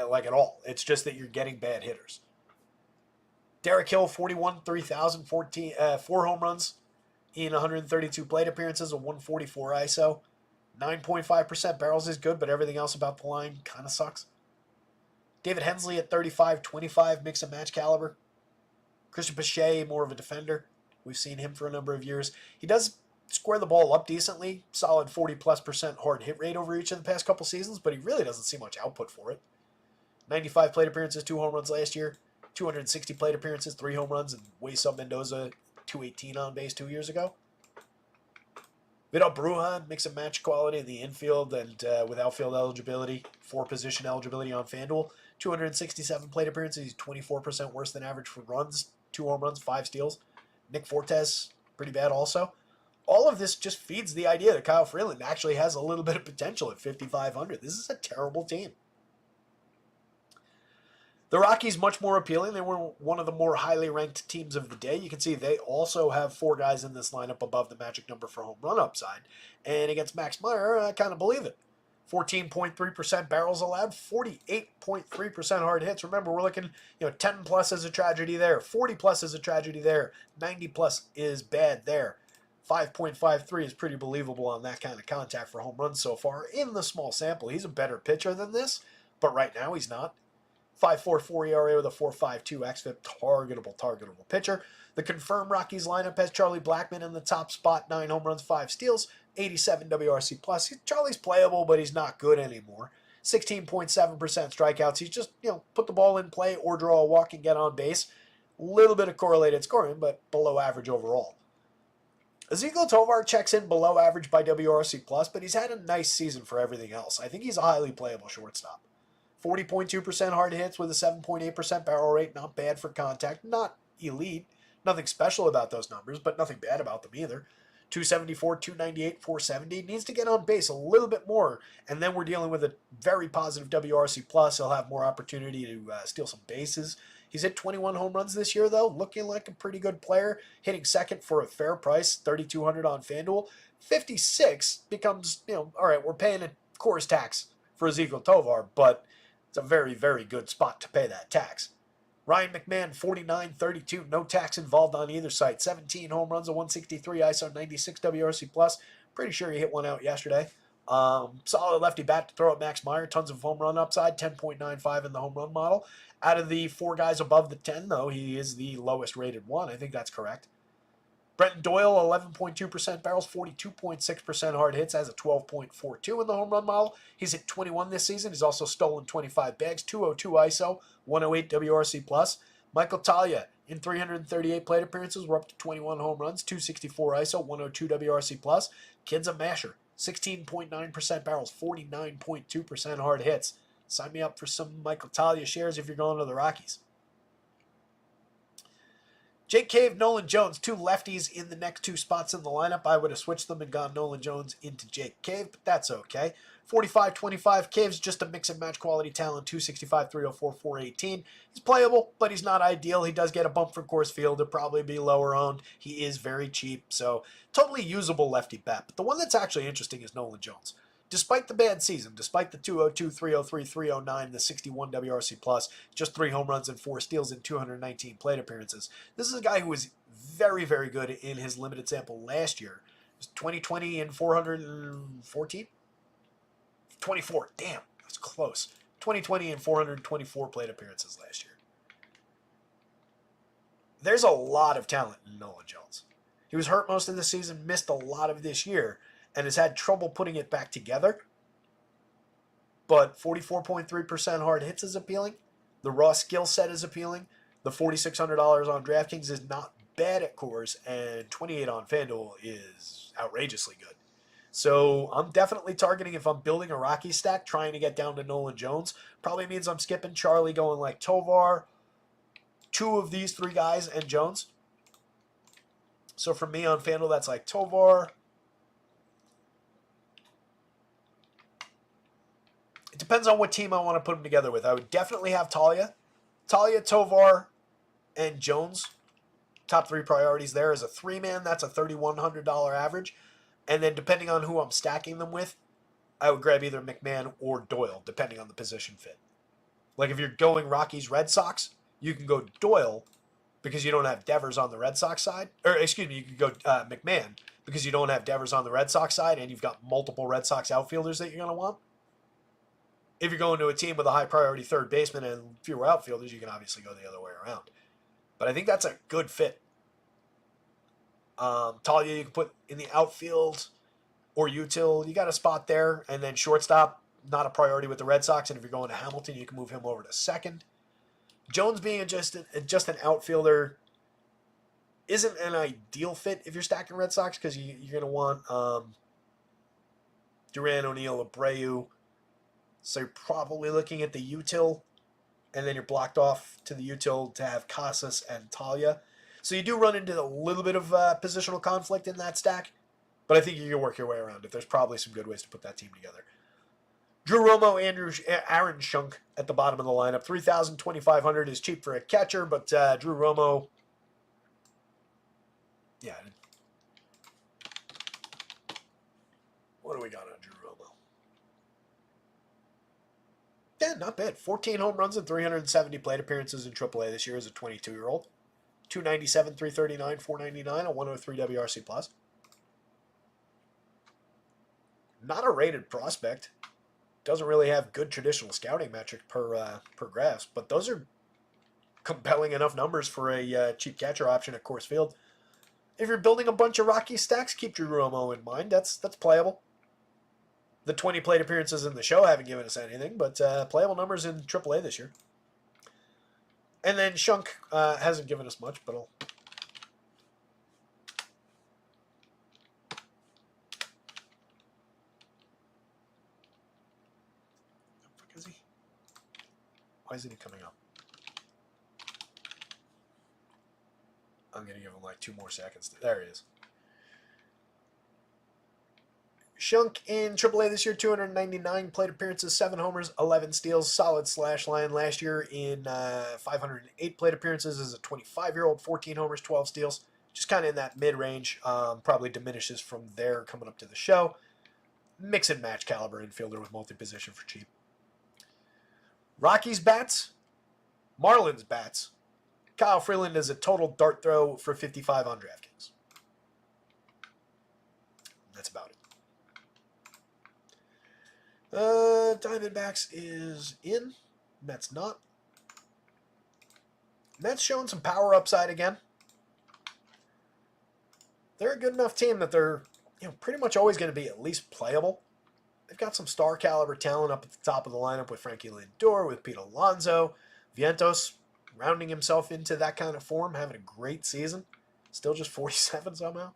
[SPEAKER 1] like at all. It's just that you're getting bad hitters. Derek Hill, 41-3,000, 4 home runs in 132 plate appearances, a 144 ISO. 9.5% barrels is good, but everything else about the line kind of sucks. David Hensley at 35-25, mix and match caliber. Christian Pache, more of a defender. We've seen him for a number of years. He does square the ball up decently, solid 40+% hard hit rate over each of the past couple seasons, but he really doesn't see much output for it. 95 plate appearances, 2 home runs last year. 260 plate appearances, 3 home runs, and Waysub Mendoza, 218 on base 2 years ago. Vidal Brujan, mix and match quality in the infield and with outfield eligibility, 4-position eligibility on FanDuel. 267 plate appearances, he's 24% worse than average for runs, 2 home runs, 5 steals. Nick Fortes, pretty bad also. All of this just feeds the idea that Kyle Freeland actually has a little bit of potential at 5,500. This is a terrible team. The Rockies, much more appealing. They were one of the more highly ranked teams of the day. You can see they also have 4 guys in this lineup above the magic number for home run upside. And against Max Meyer, I kind of believe it. 14.3% barrels allowed, 48.3% hard hits. Remember, we're looking, 10 plus is a tragedy there, 40 plus is a tragedy there, 90 plus is bad there. 5.53 is pretty believable on that kind of contact for home runs so far in the small sample. He's a better pitcher than this, but right now he's not. 5.44 ERA with a 4.52 xFIP, targetable pitcher. The confirmed Rockies lineup has Charlie Blackmon in the top spot, 9 home runs, 5 steals, 87 WRC+. Charlie's playable, but he's not good anymore. 16.7% strikeouts. He's just, put the ball in play or draw a walk and get on base. A little bit of correlated scoring, but below average overall. Ezequiel Tovar checks in below average by WRC+, but he's had a nice season for everything else. I think he's a highly playable shortstop. 40.2% hard hits with a 7.8% barrel rate. Not bad for contact. Not elite. Nothing special about those numbers, but nothing bad about them either. 274, 298, 470. Needs to get on base a little bit more. And then we're dealing with a very positive WRC+. He'll have more opportunity to steal some bases. He's hit 21 home runs this year, though. Looking like a pretty good player. Hitting second for a fair price, 3,200 on FanDuel. 56 becomes, all right, we're paying a Coors tax for Ezequiel Tovar, but it's a very, very good spot to pay that tax. Ryan McMahon, 49-32, no tax involved on either side. 17 home runs, a 163 ISO, 96 WRC+. Pretty sure he hit one out yesterday. Solid lefty bat to throw at Max Meyer. Tons of home run upside, 10.95 in the home run model. Out of the 4 guys above the 10, though, he is the lowest rated one. I think that's correct. Brenton Doyle, 11.2% barrels, 42.6% hard hits, has a 12.42 in the home run model. He's hit 21 this season. He's also stolen 25 bags, 202 ISO, 108 WRC+. Michael Talia, in 338 plate appearances, we're up to 21 home runs, 264 ISO, 102 WRC+. Kid's a masher. 16.9% barrels, 49.2% hard hits. Sign me up for some Michael Talia shares if you're going to the Rockies. Jake Cave, Nolan Jones, two lefties in the next two spots in the lineup. I would have switched them and gone Nolan Jones into Jake Cave, but that's okay. 45-25. Cave's just a mix and match quality talent. 265, 304, 418. He's playable, but he's not ideal. He does get a bump from Coors Field. He'll probably be lower owned. He is very cheap, so totally usable lefty bat. But the one that's actually interesting is Nolan Jones. Despite the bad season, despite the 202, 303, 309, the 61 WRC+, just 3 home runs and 4 steals in 219 plate appearances, this is a guy who was very, very good in his limited sample last year. It was 2020 and 414? 24. Damn, that's close. 2020 and 424 plate appearances last year. There's a lot of talent in Nolan Jones. He was hurt most of the season, missed a lot of this year, and has had trouble putting it back together. But 44.3% hard hits is appealing. The raw skill set is appealing. The $4,600 on DraftKings is not bad at Coors, and 28 on FanDuel is outrageously good. So I'm definitely targeting, if I'm building a Rocky stack, trying to get down to Nolan Jones. Probably means I'm skipping Charlie, going like Tovar, 2 of these 3 guys, and Jones. So for me on FanDuel, that's like Tovar. It depends on what team I want to put them together with. I would definitely have Talia, Tovar, and Jones. Top 3 priorities there. As a 3-man, that's a $3,100 average. And then depending on who I'm stacking them with, I would grab either McMahon or Doyle, depending on the position fit. Like if you're going Rockies, Red Sox, you can go Doyle because you don't have Devers on the Red Sox side. Or excuse me, you can go McMahon because you don't have Devers on the Red Sox side and you've got multiple Red Sox outfielders that you're going to want. If you're going to a team with a high priority third baseman and fewer outfielders, you can obviously go the other way around. But I think that's a good fit. Talia you can put in the outfield or util. You got a spot there. And then shortstop, not a priority with the Red Sox. And if you're going to Hamilton, you can move him over to second. Jones being just an outfielder isn't an ideal fit if you're stacking Red Sox because you're going to want Duran, O'Neill, Abreu. So you're probably looking at the util. And then you're blocked off to the util to have Casas and Talia. So you do run into a little bit of positional conflict in that stack, but I think you can work your way around it. There's probably some good ways to put that team together. Drew Romo, Aaron Shunk at the bottom of the lineup. 3,000, 2,500 is cheap for a catcher, but Drew Romo, yeah. What do we got on Drew Romo? Yeah, not bad. 14 home runs and 370 plate appearances in AAA this year as a 22-year-old. 297, 339, 499, a 103 WRC+. Not a rated prospect. Doesn't really have good traditional scouting metric per graphs, but those are compelling enough numbers for a cheap catcher option at Coors Field. If you're building a bunch of Rocky stacks, keep Drew Romo in mind. That's playable. The 20 plate appearances in the show haven't given us anything, but playable numbers in AAA this year. And then Shunk hasn't given us much, but I'll... Is he? Why isn't he coming up? I'm going to give him like 2 more seconds. There he is. Shunk in AAA this year, 299 plate appearances, 7 homers, 11 steals, solid slash line. Last year in 508 plate appearances as a 25-year-old, 14 homers, 12 steals. Just kind of in that mid-range. Probably diminishes from there coming up to the show. Mix and match caliber infielder with multi-position for cheap. Rockies bats, Marlins bats. Kyle Freeland is a total dart throw for 55 on DraftKings. That's about it. Diamondbacks is in. Mets not. Mets showing some power upside again. They're a good enough team that they're pretty much always going to be at least playable. They've got some star caliber talent up at the top of the lineup with Frankie Lindor, with Pete Alonso, Vientos, rounding himself into that kind of form, having a great season. Still just 47 somehow.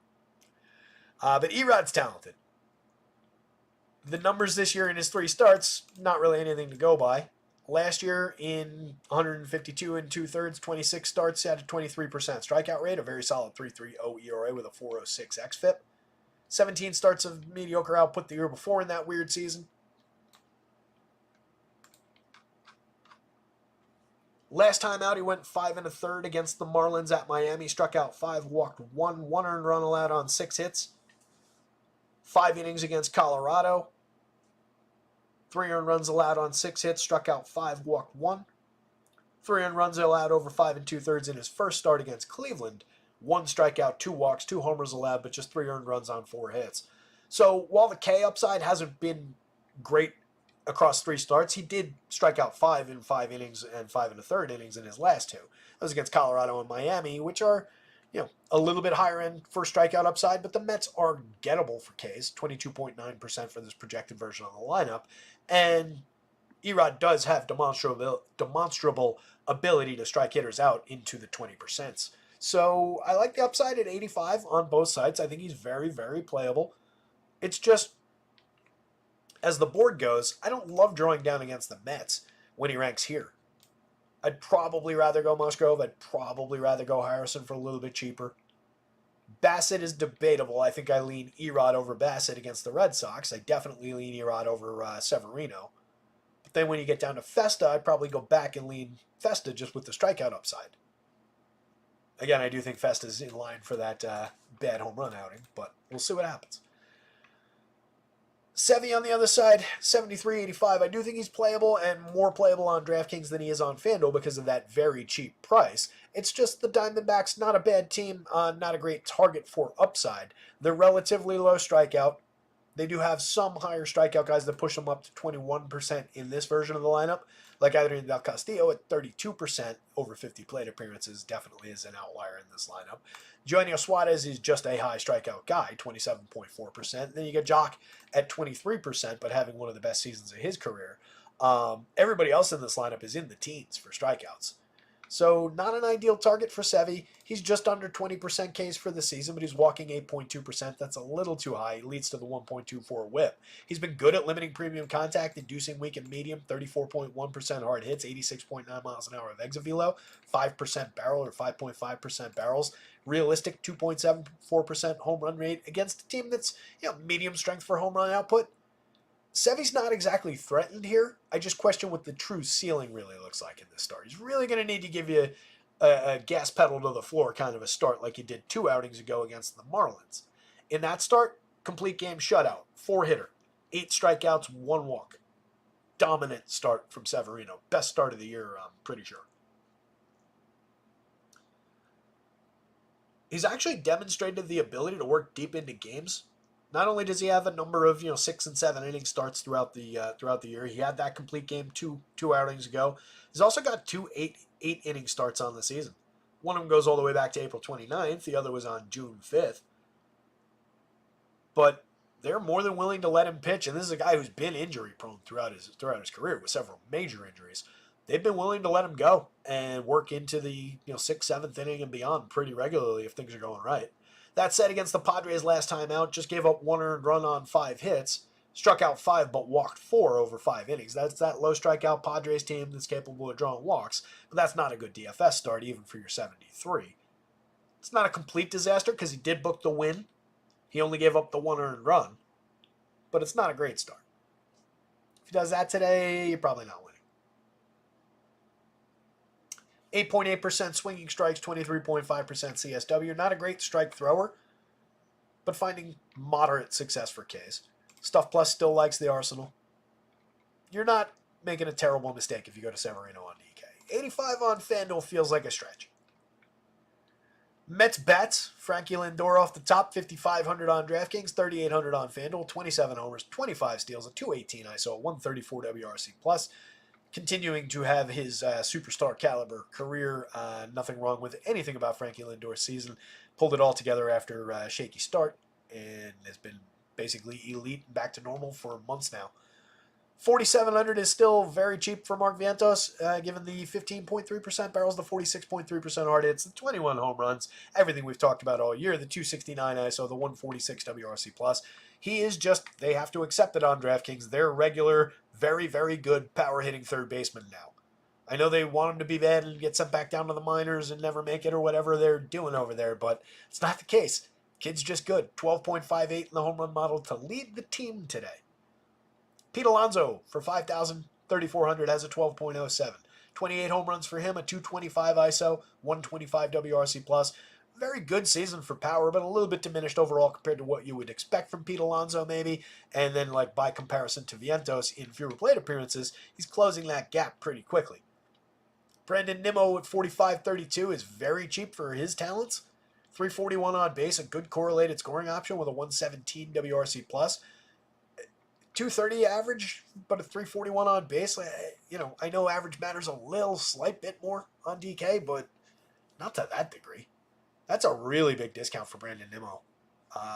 [SPEAKER 1] But Erod's talented. The numbers this year in his 3 starts, not really anything to go by. Last year, in 152 and 2/3, 26 starts, he had a 23% strikeout rate, a very solid 3.30 ERA with a 4.06 xFIP. 17 starts of mediocre output the year before in that weird season. Last time out, he went 5 1/3 against the Marlins at Miami. Struck out 5, walked 1 earned run allowed on 6 hits. 5 innings against Colorado. 3 earned runs allowed on 6 hits. Struck out 5, walked 1. 3 earned runs allowed over 5 2/3 in his first start against Cleveland. 1 strikeout, 2 walks, 2 homers allowed, but just 3 earned runs on 4 hits. So while the K upside hasn't been great across 3 starts, he did strike out 5 in 5 innings and 5 1/3 innings in his last 2. That was against Colorado and Miami, which are, a little bit higher end for strikeout upside, but the Mets are gettable for Ks, 22.9% for this projected version of the lineup. And Erod does have demonstrable ability to strike hitters out into the 20%. So I like the upside at 85 on both sides. I think he's very, very playable. It's just, as the board goes, I don't love drawing down against the Mets when he ranks here. I'd probably rather go Musgrove. I'd probably rather go Harrison for a little bit cheaper. Bassett is debatable. I think I lean Erod over Bassett against the Red Sox. I definitely lean Erod over Severino. But then when you get down to Festa, I'd probably go back and lean Festa just with the strikeout upside. Again, I do think Festa's in line for that bad home run outing, but we'll see what happens. Sevy on the other side, 73.85. I do think he's playable and more playable on DraftKings than he is on FanDuel because of that very cheap price. It's just the Diamondbacks, not a bad team, not a great target for upside. They're relatively low strikeout. They do have some higher strikeout guys that push them up to 21% in this version of the lineup, like Adrian Del Castillo at 32% over 50 plate appearances, definitely is an outlier in this lineup. Eugenio Suarez is just a high strikeout guy, 27.4%. Then you get Jock at 23%, but having one of the best seasons of his career. Everybody else in this lineup is in the teens for strikeouts. So not an ideal target for Sevy. He's just under 20% Ks for the season, but he's walking 8.2%. That's a little too high. It leads to the 1.24 whip. He's been good at limiting premium contact, inducing weak and medium, 34.1% hard hits, 86.9 miles an hour of exit velo, 5% barrel or 5.5% barrels. Realistic 2.74% home run rate against a team that's medium strength for home run output. Sevy's not exactly threatened here. I just question what the true ceiling really looks like in this start. He's really going to need to give you a gas pedal to the floor kind of a start like he did 2 outings ago against the Marlins. In that start, complete game shutout, 4-hitter, 8 strikeouts, 1 walk. Dominant start from Severino. Best start of the year, I'm pretty sure. He's actually demonstrated the ability to work deep into games. Not only does he have a number of 6 and 7 inning starts throughout the year, he had that complete game two outings ago. He's also got 2 eight inning starts on the season. One of them goes all the way back to April 29th. The other was on June 5th. But they're more than willing to let him pitch, and this is a guy who's been injury prone throughout his career with several major injuries. They've been willing to let him go and work into the 6th, 7th inning and beyond pretty regularly if things are going right. That said, against the Padres last time out, just gave up 1 earned run on 5 hits, struck out 5 but walked 4 over 5 innings. That's that low strikeout Padres team that's capable of drawing walks, but that's not a good DFS start even for your 73. It's not a complete disaster because he did book the win. He only gave up the 1 earned run, but it's not a great start. If he does that today, you're probably not winning. 8.8% swinging strikes, 23.5% CSW. Not a great strike thrower, but finding moderate success for Ks. Stuff Plus still likes the arsenal. You're not making a terrible mistake if you go to Severino on DK. 85 on FanDuel feels like a stretch. Mets bats, Frankie Lindor off the top, 5,500 on DraftKings, 3,800 on FanDuel, 27 homers, 25 steals, a 218 ISO, 134 WRC+. Continuing to have his superstar caliber career. Nothing wrong with anything about Frankie Lindor's season. Pulled it all together after a shaky start and has been basically elite and back to normal for months now. 4,700 is still very cheap for Mark Vientos, given the 15.3% barrels, the 46.3% hard hits, the 21 home runs, everything we've talked about all year, the 269 ISO, the 146 WRC+. He is just, they have to accept it on DraftKings. They're regular, very, very good power-hitting third baseman now. I know they want him to be bad and get sent back down to the minors and never make it or whatever they're doing over there, but it's not the case. Kid's just good. 12.58 in the home run model to lead the team today. Pete Alonso for 5,000, 3,400 has a 12.07. 28 home runs for him, a 225 ISO, 125 WRC+. Very good season for power, but a little bit diminished overall compared to what you would expect from Pete Alonso maybe. And then like by comparison to Vientos in fewer plate appearances, he's closing that gap pretty quickly. Brandon Nimmo at 45.32 is very cheap for his talents. 341 on base, a good correlated scoring option with a 117 WRC+. 230 average, but a 341 on base. I know average matters a slight bit more on DK, but not to that degree. That's a really big discount for Brandon Nimmo.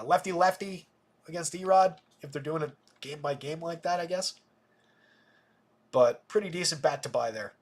[SPEAKER 1] Lefty against Erod, if they're doing it game by game like that, I guess. But pretty decent bat to buy there.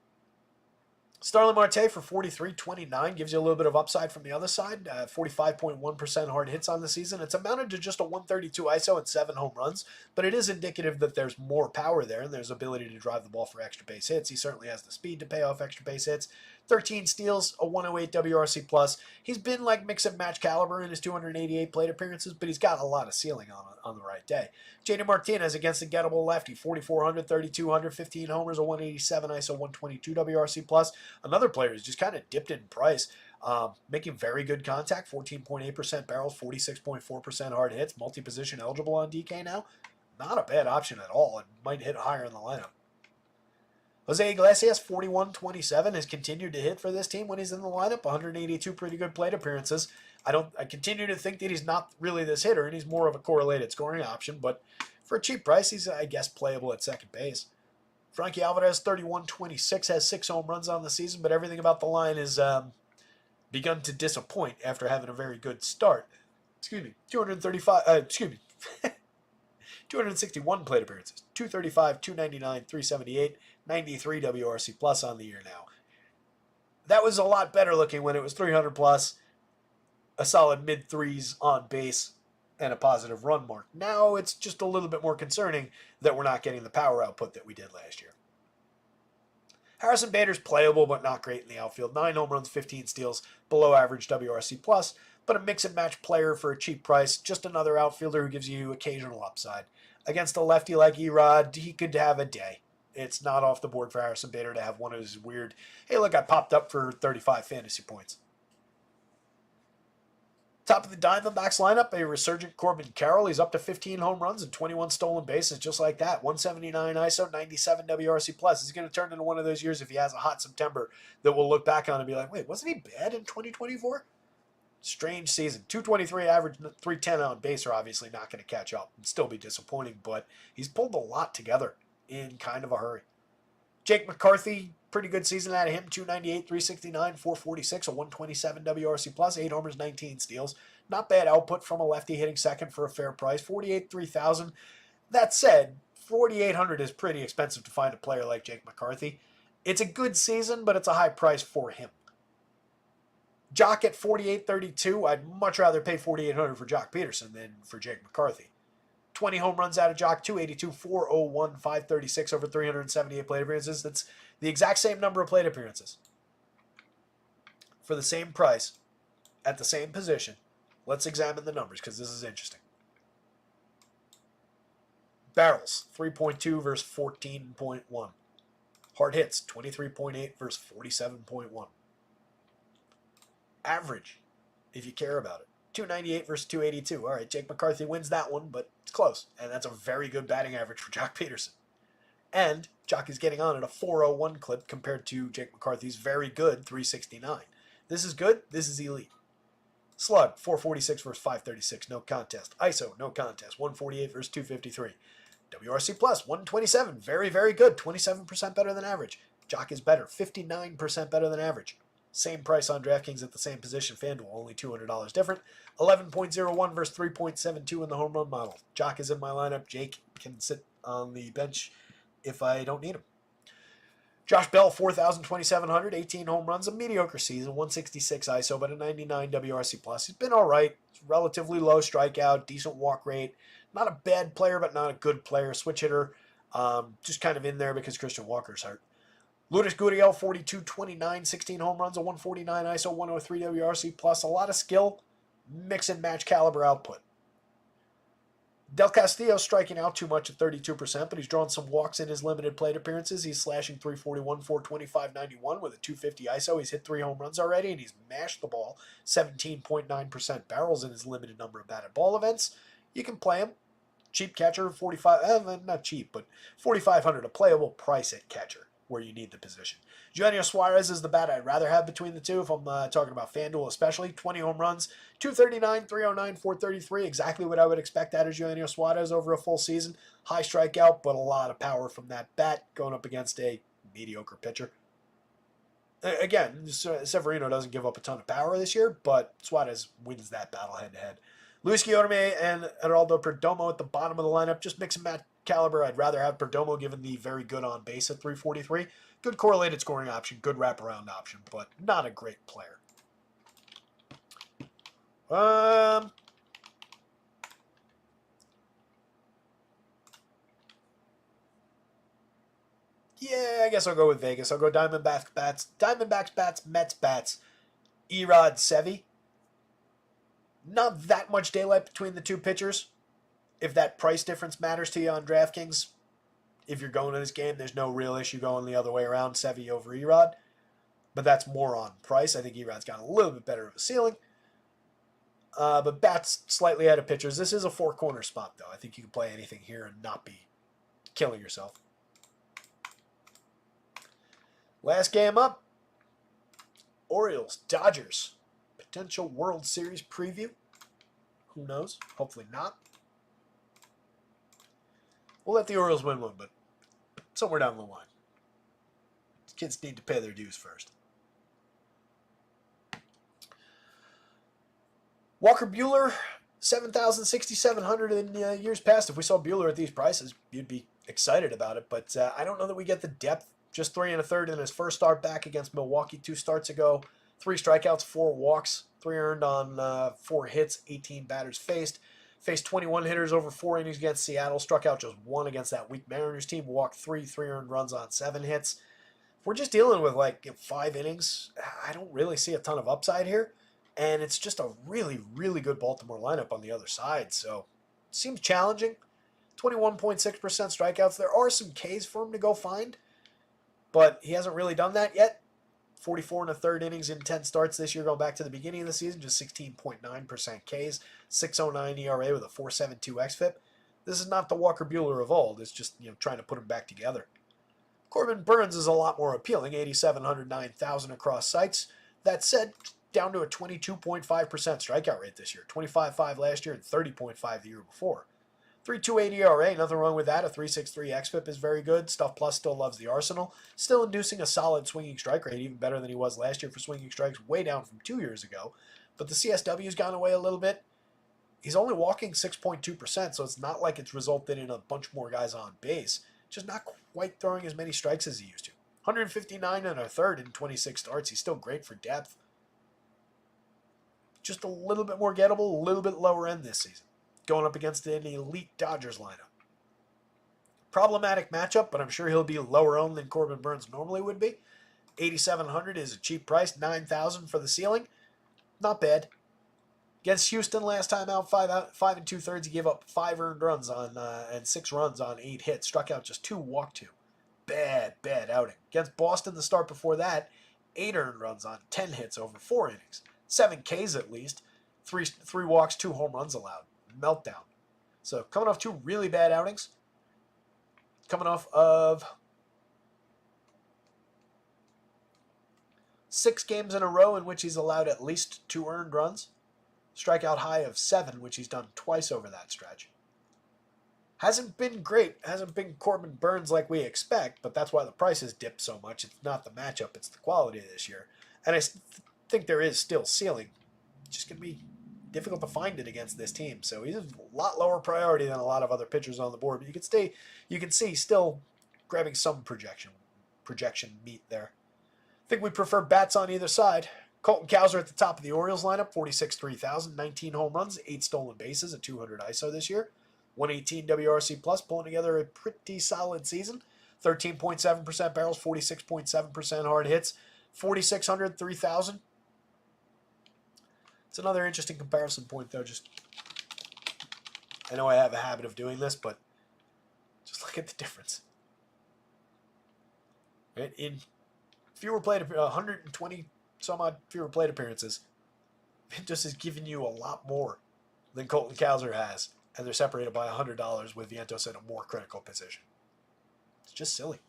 [SPEAKER 1] Starling Marte for 43.29 gives you a little bit of upside from the other side. 45.1% hard hits on the season. It's amounted to just a 132 ISO and 7 home runs, but it is indicative that there's more power there and there's ability to drive the ball for extra base hits. He certainly has the speed to pay off extra base hits. 13 steals, a 108 WRC+. He's been like mix and match caliber in his 288 plate appearances, but he's got a lot of ceiling on the right day. JD Martinez against the gettable lefty, 4,400, 3,200, 15 homers, a 187 ISO, 122 WRC+. Another player who's just kind of dipped in price, making very good contact, 14.8% barrels, 46.4% hard hits, multi-position eligible on DK now. Not a bad option at all, and might hit higher in the lineup. Jose Iglesias, 41.27, has continued to hit for this team when he's in the lineup. 182 pretty good plate appearances. I continue to think that he's not really this hitter, and he's more of a correlated scoring option, but for a cheap price, he's, I guess, playable at second base. Frankie Alvarez, 31.26, has 6 home runs on the season, but everything about the line has begun to disappoint after having a very good start. 261 plate appearances, 235, 299, 378, 93 WRC plus on the year now. That was a lot better looking when it was 300 plus, a solid mid-threes on base, and a positive run mark. Now it's just a little bit more concerning that we're not getting the power output that we did last year. Harrison Bader's playable but not great in the outfield. 9 home runs, 15 steals, below average WRC plus, but a mix and match player for a cheap price. Just another outfielder who gives you occasional upside. Against a lefty like Erod, he could have a day. It's not off the board for Harrison Bader to have one of his weird, hey look, I popped up for 35 fantasy points. Top of the Diamondbacks lineup, a resurgent Corbin Carroll. He's up to 15 home runs and 21 stolen bases just like that. 179 ISO, 97 WRC+. He's going to turn into one of those years if he has a hot September that we'll look back on and be like, wait, wasn't he bad in 2024? Strange season. 223 average, 310 on base are obviously not going to catch up and still be disappointing, but he's pulled a lot together in kind of a hurry. Jake McCarthy, pretty good season out of him. 298, 369, 446, a 127 WRC+, 8 homers, 19 steals. Not bad output from a lefty hitting second for a fair price. 48, 3,000. That said, 4,800 is pretty expensive to find a player like Jake McCarthy. It's a good season, but it's a high price for him. Jock at 48.32. I'd much rather pay 4,800 for Jock Peterson than for Jake McCarthy. 20 home runs out of Jock, 282, 401, 536 over 378 plate appearances. That's the exact same number of plate appearances. For the same price, at the same position. Let's examine the numbers because this is interesting. Barrels, 3.2 versus 14.1. Hard hits, 23.8 versus 47.1. Average, if you care about it. 298 versus 282. All right, Jake McCarthy wins that one, but it's close. And that's a very good batting average for Jock Peterson. And Jock is getting on at a 401 clip compared to Jake McCarthy's very good 369. This is good. This is elite. Slug, 446 versus 536. No contest. ISO, no contest. 148 versus 253. WRC plus, 127. Very, very good. 27% better than average. Jock is better. 59% better than average. Same price on DraftKings at the same position. FanDuel, only $200 different. 11.01 versus 3.72 in the home run model. Jock is in my lineup. Jake can sit on the bench if I don't need him. Josh Bell, 4,000, 18 home runs, a mediocre season, 166 ISO, but a 99 WRC+. He's been all right. Relatively low strikeout, decent walk rate. Not a bad player, but not a good player. Switch hitter, just kind of in there because Christian Walker's hurt. Lourdes Gurriel, 42-29, 16 home runs, a 149 ISO, 103 WRC+. A lot of skill, mix and match caliber output. Del Castillo striking out too much at 32%, but he's drawn some walks in his limited plate appearances. He's slashing 341, 425, 91 with a 250 ISO. He's hit 3 home runs already, and he's mashed the ball 17.9% barrels in his limited number of batted ball events. You can play him. Cheap catcher, 45, not cheap, but 4,500, a playable price at catcher where you need the position. Eugenio Suarez is the bat I'd rather have between the two if I'm talking about FanDuel especially. 20 home runs, 239, 309, 433, exactly what I would expect out of Eugenio Suarez over a full season. High strikeout, but a lot of power from that bat going up against a mediocre pitcher. Again, Severino doesn't give up a ton of power this year, but Suarez wins that battle head-to-head. Luis Guillorme and Geraldo Perdomo at the bottom of the lineup. Just mix and match caliber. I'd rather have Perdomo given the very good on base at 343. Good correlated scoring option, good wraparound option, but not a great player. Yeah, I guess I'll go with Vegas. I'll go Diamondbacks bats, Mets bats, Erod Sevi. Not that much daylight between the two pitchers. If that price difference matters to you on DraftKings, if you're going to this game, there's no real issue going the other way around, Sevi over Erod. But that's more on price. I think Erod's got a little bit better of a ceiling. But bats slightly ahead of pitchers. This is a four-corner spot, though. I think you can play anything here and not be killing yourself. Last game up. Orioles, Dodgers. Potential World Series preview. Who knows? Hopefully not. We'll let the Orioles win one, but somewhere down the line. Kids need to pay their dues first. Walker Buehler, 7,000, 6,700 in years past. If we saw Buehler at these prices, you'd be excited about it. But I don't know that we get the depth. Just 3 1/3 in his first start back against Milwaukee 2 starts ago. 3 strikeouts, 4 walks, 3 earned on 4 hits, 18 batters faced. Faced 21 hitters over 4 innings against Seattle. Struck out just 1 against that weak Mariners team. Walked 3 earned runs on 7 hits. If we're just dealing with like 5 innings, I don't really see a ton of upside here. And it's just a really, really good Baltimore lineup on the other side. So it seems challenging. 21.6% strikeouts. There are some Ks for him to go find. But he hasn't really done that yet. 44 1/3 innings in 10 starts this year, going back to the beginning of the season, just 16.9% Ks, 6.09 ERA with a 4.72 xFIP. This is not the Walker Buehler of old. It's just trying to put him back together. Corbin Burns is a lot more appealing, 8,700, 9,000 across sites. That said, down to a 22.5% strikeout rate this year, 25.5 last year and 30.5 the year before. 3.28 ERA, nothing wrong with that. A 3.63 xFIP is very good. Stuff Plus still loves the arsenal. Still inducing a solid swinging strike rate, even better than he was last year for swinging strikes, way down from 2 years ago. But the CSW's gone away a little bit. He's only walking 6.2%, so it's not like it's resulted in a bunch more guys on base. Just not quite throwing as many strikes as he used to. 159 1/3 in 26 starts. He's still great for depth. Just a little bit more gettable, a little bit lower end this season. Going up against an elite Dodgers lineup. Problematic matchup, but I'm sure he'll be lower owned than Corbin Burns normally would be. 8,700 is a cheap price, 9,000 for the ceiling. Not bad. Against Houston last time out, 5 2/3, he gave up 5 earned runs on and 6 runs on 8 hits. Struck out just 2, walked 2. Bad outing. Against Boston the start before that, 8 earned runs on 10 hits over 4 innings. 7 Ks at least. 3 walks, 2 home runs allowed. Meltdown. So coming off 2 really bad outings. Coming off of 6 games in a row in which he's allowed at least 2 earned runs. Strikeout high of 7, which he's done twice over that stretch. Hasn't been great. Hasn't been Corbin Burns like we expect, but that's why the price has dipped so much. It's not the matchup, it's the quality this year. And I think there is still ceiling. It's just going to be difficult to find it against this team. So he's a lot lower priority than a lot of other pitchers on the board. But you can see still grabbing some projection meat there. I think we prefer bats on either side. Colton Cowser at the top of the Orioles lineup, 46 3,000, 19 home runs, 8 stolen bases, a 200 ISO this year. 118 WRC plus, pulling together a pretty solid season. 13.7% barrels, 46.7% hard hits, 4,600, 3,000. It's another interesting comparison point, though. I know I have a habit of doing this, but just look at the difference. Right? In 120 some odd fewer plate appearances, Ventus has given you a lot more than Colton Cowser has, and they're separated by $100 with Vientos in a more critical position. It's just silly.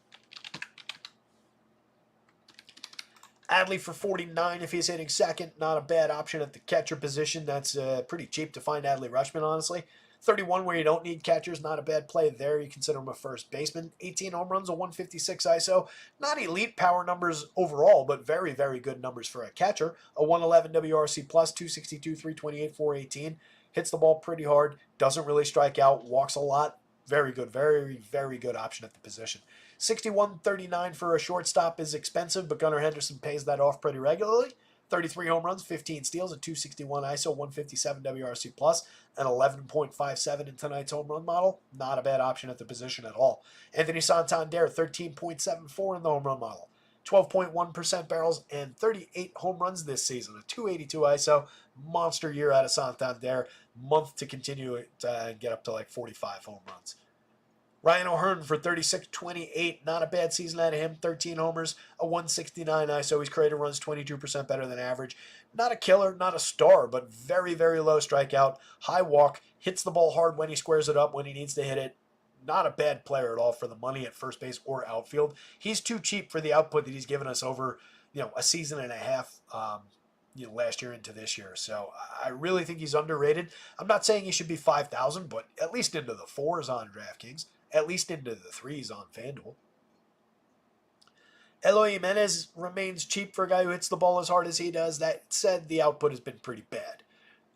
[SPEAKER 1] Adley for 49 if he's hitting second. Not a bad option at the catcher position. That's pretty cheap to find Adley Rutschman, honestly. 31 where you don't need catchers, not a bad play there. You consider him a first baseman. 18 home runs, a 156 ISO. Not elite power numbers overall, but very, very good numbers for a catcher. A 111 WRC plus, 262, 328, 418. Hits the ball pretty hard, doesn't really strike out, walks a lot. Very good, very, very good option at the position. 61.39 for a shortstop is expensive, but Gunnar Henderson pays that off pretty regularly. 33 home runs, 15 steals, a 261 ISO, 157 WRC plus, and 11.57 in tonight's home run model. Not a bad option at the position at all. Anthony Santander, 13.74 in the home run model. 12.1% barrels and 38 home runs this season. A 282 ISO. Monster year out of Santander. Month to continue it and get up to like 45 home runs. Ryan O'Hearn for 36.28. Not a bad season out of him. 13 homers, a 169 ISO. He's created runs 22% better than average. Not a killer, not a star, but very, very low strikeout. High walk. Hits the ball hard when he squares it up, when he needs to hit it. Not a bad player at all for the money at first base or outfield. He's too cheap for the output that he's given us over, a season and a half, last year into this year. So I really think he's underrated. I'm not saying he should be 5,000, but at least into the 4s on DraftKings. At least into the 3s on FanDuel. Eloy Jimenez remains cheap for a guy who hits the ball as hard as he does. That said, the output has been pretty bad.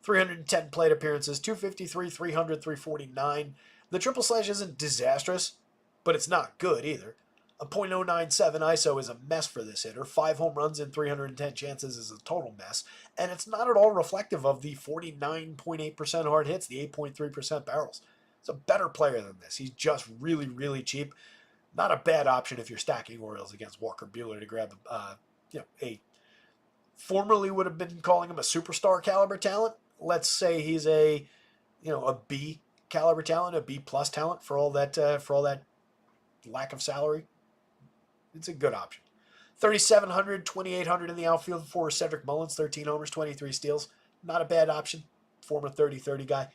[SPEAKER 1] 310 plate appearances, 253, 300, 349. The triple slash isn't disastrous, but it's not good either. A .097 ISO is a mess for this hitter. 5 home runs in 310 chances is a total mess. And it's not at all reflective of the 49.8% hard hits, the 8.3% barrels. He's a better player than this. He's just really, really cheap. Not a bad option if you're stacking Orioles against Walker Buehler to grab a formerly would have been calling him a superstar caliber talent. Let's say he's a B caliber talent, a B plus talent for all that lack of salary. It's a good option. 3,700, 2,800 in the outfield for Cedric Mullins, 13 homers, 23 steals. Not a bad option. Former 30-30 guy.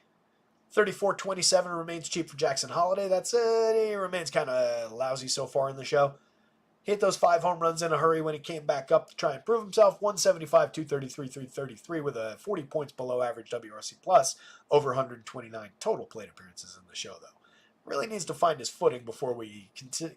[SPEAKER 1] 34.27 remains cheap for Jackson Holliday. That's it. He remains kind of lousy so far in the show. Hit those 5 home runs in a hurry when he came back up to try and prove himself. 175, 233, 333 with a 40 points below average WRC plus. Over 129 total plate appearances in the show, though. Really needs to find his footing before we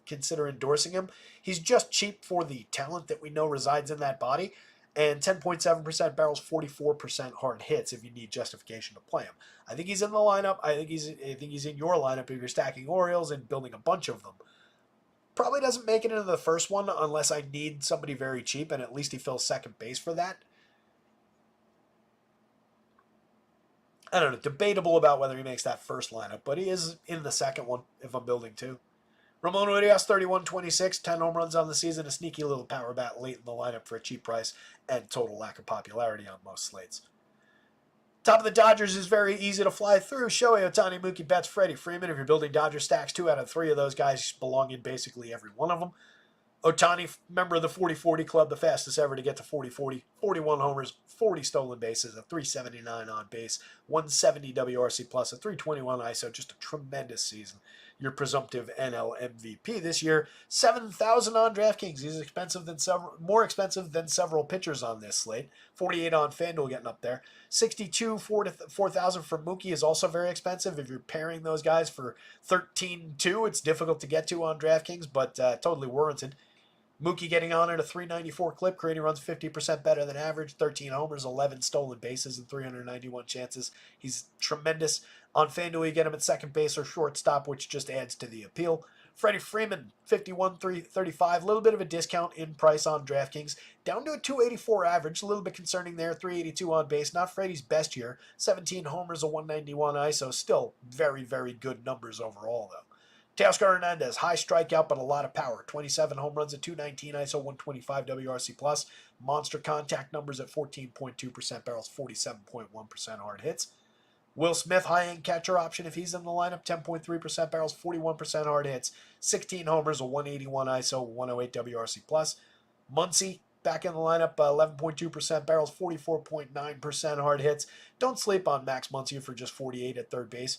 [SPEAKER 1] consider endorsing him. He's just cheap for the talent that we know resides in that body. And 10.7% barrels, 44% hard hits if you need justification to play him. I think he's in the lineup. I think he's in your lineup if you're stacking Orioles and building a bunch of them. Probably doesn't make it into the first one unless I need somebody very cheap, and at least he fills second base for that. I don't know, debatable about whether he makes that first lineup, but he is in the second one if I'm building two. Ramon Urias, 31.26, 10 home runs on the season, a sneaky little power bat late in the lineup for a cheap price, and total lack of popularity on most slates. Top of the Dodgers is very easy to fly through. Shohei Ohtani, Mookie Betts, Freddie Freeman. If you're building Dodger stacks, 2 out of 3 of those guys belong in basically every one of them. Ohtani, member of the 40-40 club, the fastest ever to get to 40-40. 41 homers, 40 stolen bases, a 379 on base, 170 WRC plus, a 321 ISO. Just a tremendous season. Your presumptive NL MVP this year. 7,000 on DraftKings. He's more expensive than several pitchers on this slate. 48 on FanDuel getting up there. 62, 4,000 for Mookie is also very expensive. If you're pairing those guys for 13-2, it's difficult to get to on DraftKings, but totally warranted. Mookie getting on at a 394 clip, creating runs 50% better than average, 13 homers, 11 stolen bases, and 391 chances. He's tremendous. On FanDuel, you get him at second base or shortstop, which just adds to the appeal. Freddie Freeman, 51.35, a little bit of a discount in price on DraftKings. Down to a 284 average, a little bit concerning there, 382 on base. Not Freddie's best year. 17 homers, a 191 ISO. Still very, very good numbers overall, though. Teoscar Hernandez, high strikeout, but a lot of power. 27 home runs at 219 ISO, 125 WRC+. Monster contact numbers at 14.2% barrels, 47.1% hard hits. Will Smith, high-end catcher option if he's in the lineup, 10.3% barrels, 41% hard hits, 16 homers, a 181 ISO, 108 WRC+. Muncy, back in the lineup, 11.2% barrels, 44.9% hard hits. Don't sleep on Max Muncy for just 48 at third base.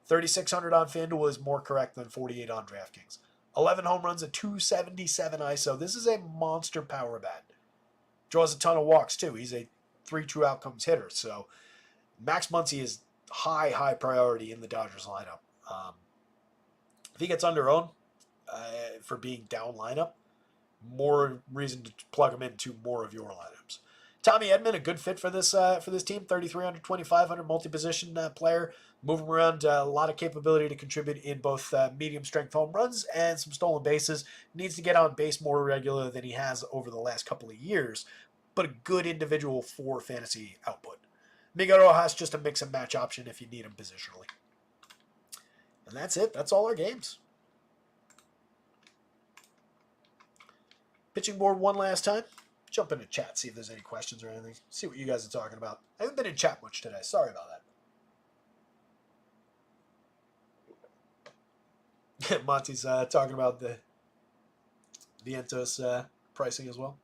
[SPEAKER 1] 3,600 on FanDuel is more correct than 48 on DraftKings. 11 home runs, a 277 ISO. This is a monster power bat. Draws a ton of walks, too. He's a 3 true outcomes hitter. So Max Muncy is high priority in the Dodgers lineup. If he gets under-owned for being down lineup, more reason to plug him into more of your lineups. Tommy Edman, a good fit for this team. 3,300, 2,500 multi-position player. Move him around, a lot of capability to contribute in both medium-strength home runs and some stolen bases. Needs to get on base more regular than he has over the last couple of years, but a good individual for fantasy output. Miguel Rojas, just a mix-and-match option if you need him positionally. And that's it. That's all our games. Pitching board one last time. Jump into chat, see if there's any questions or anything. See what you guys are talking about. I haven't been in chat much today. Sorry about that. Monty's talking about the Vientos pricing as well.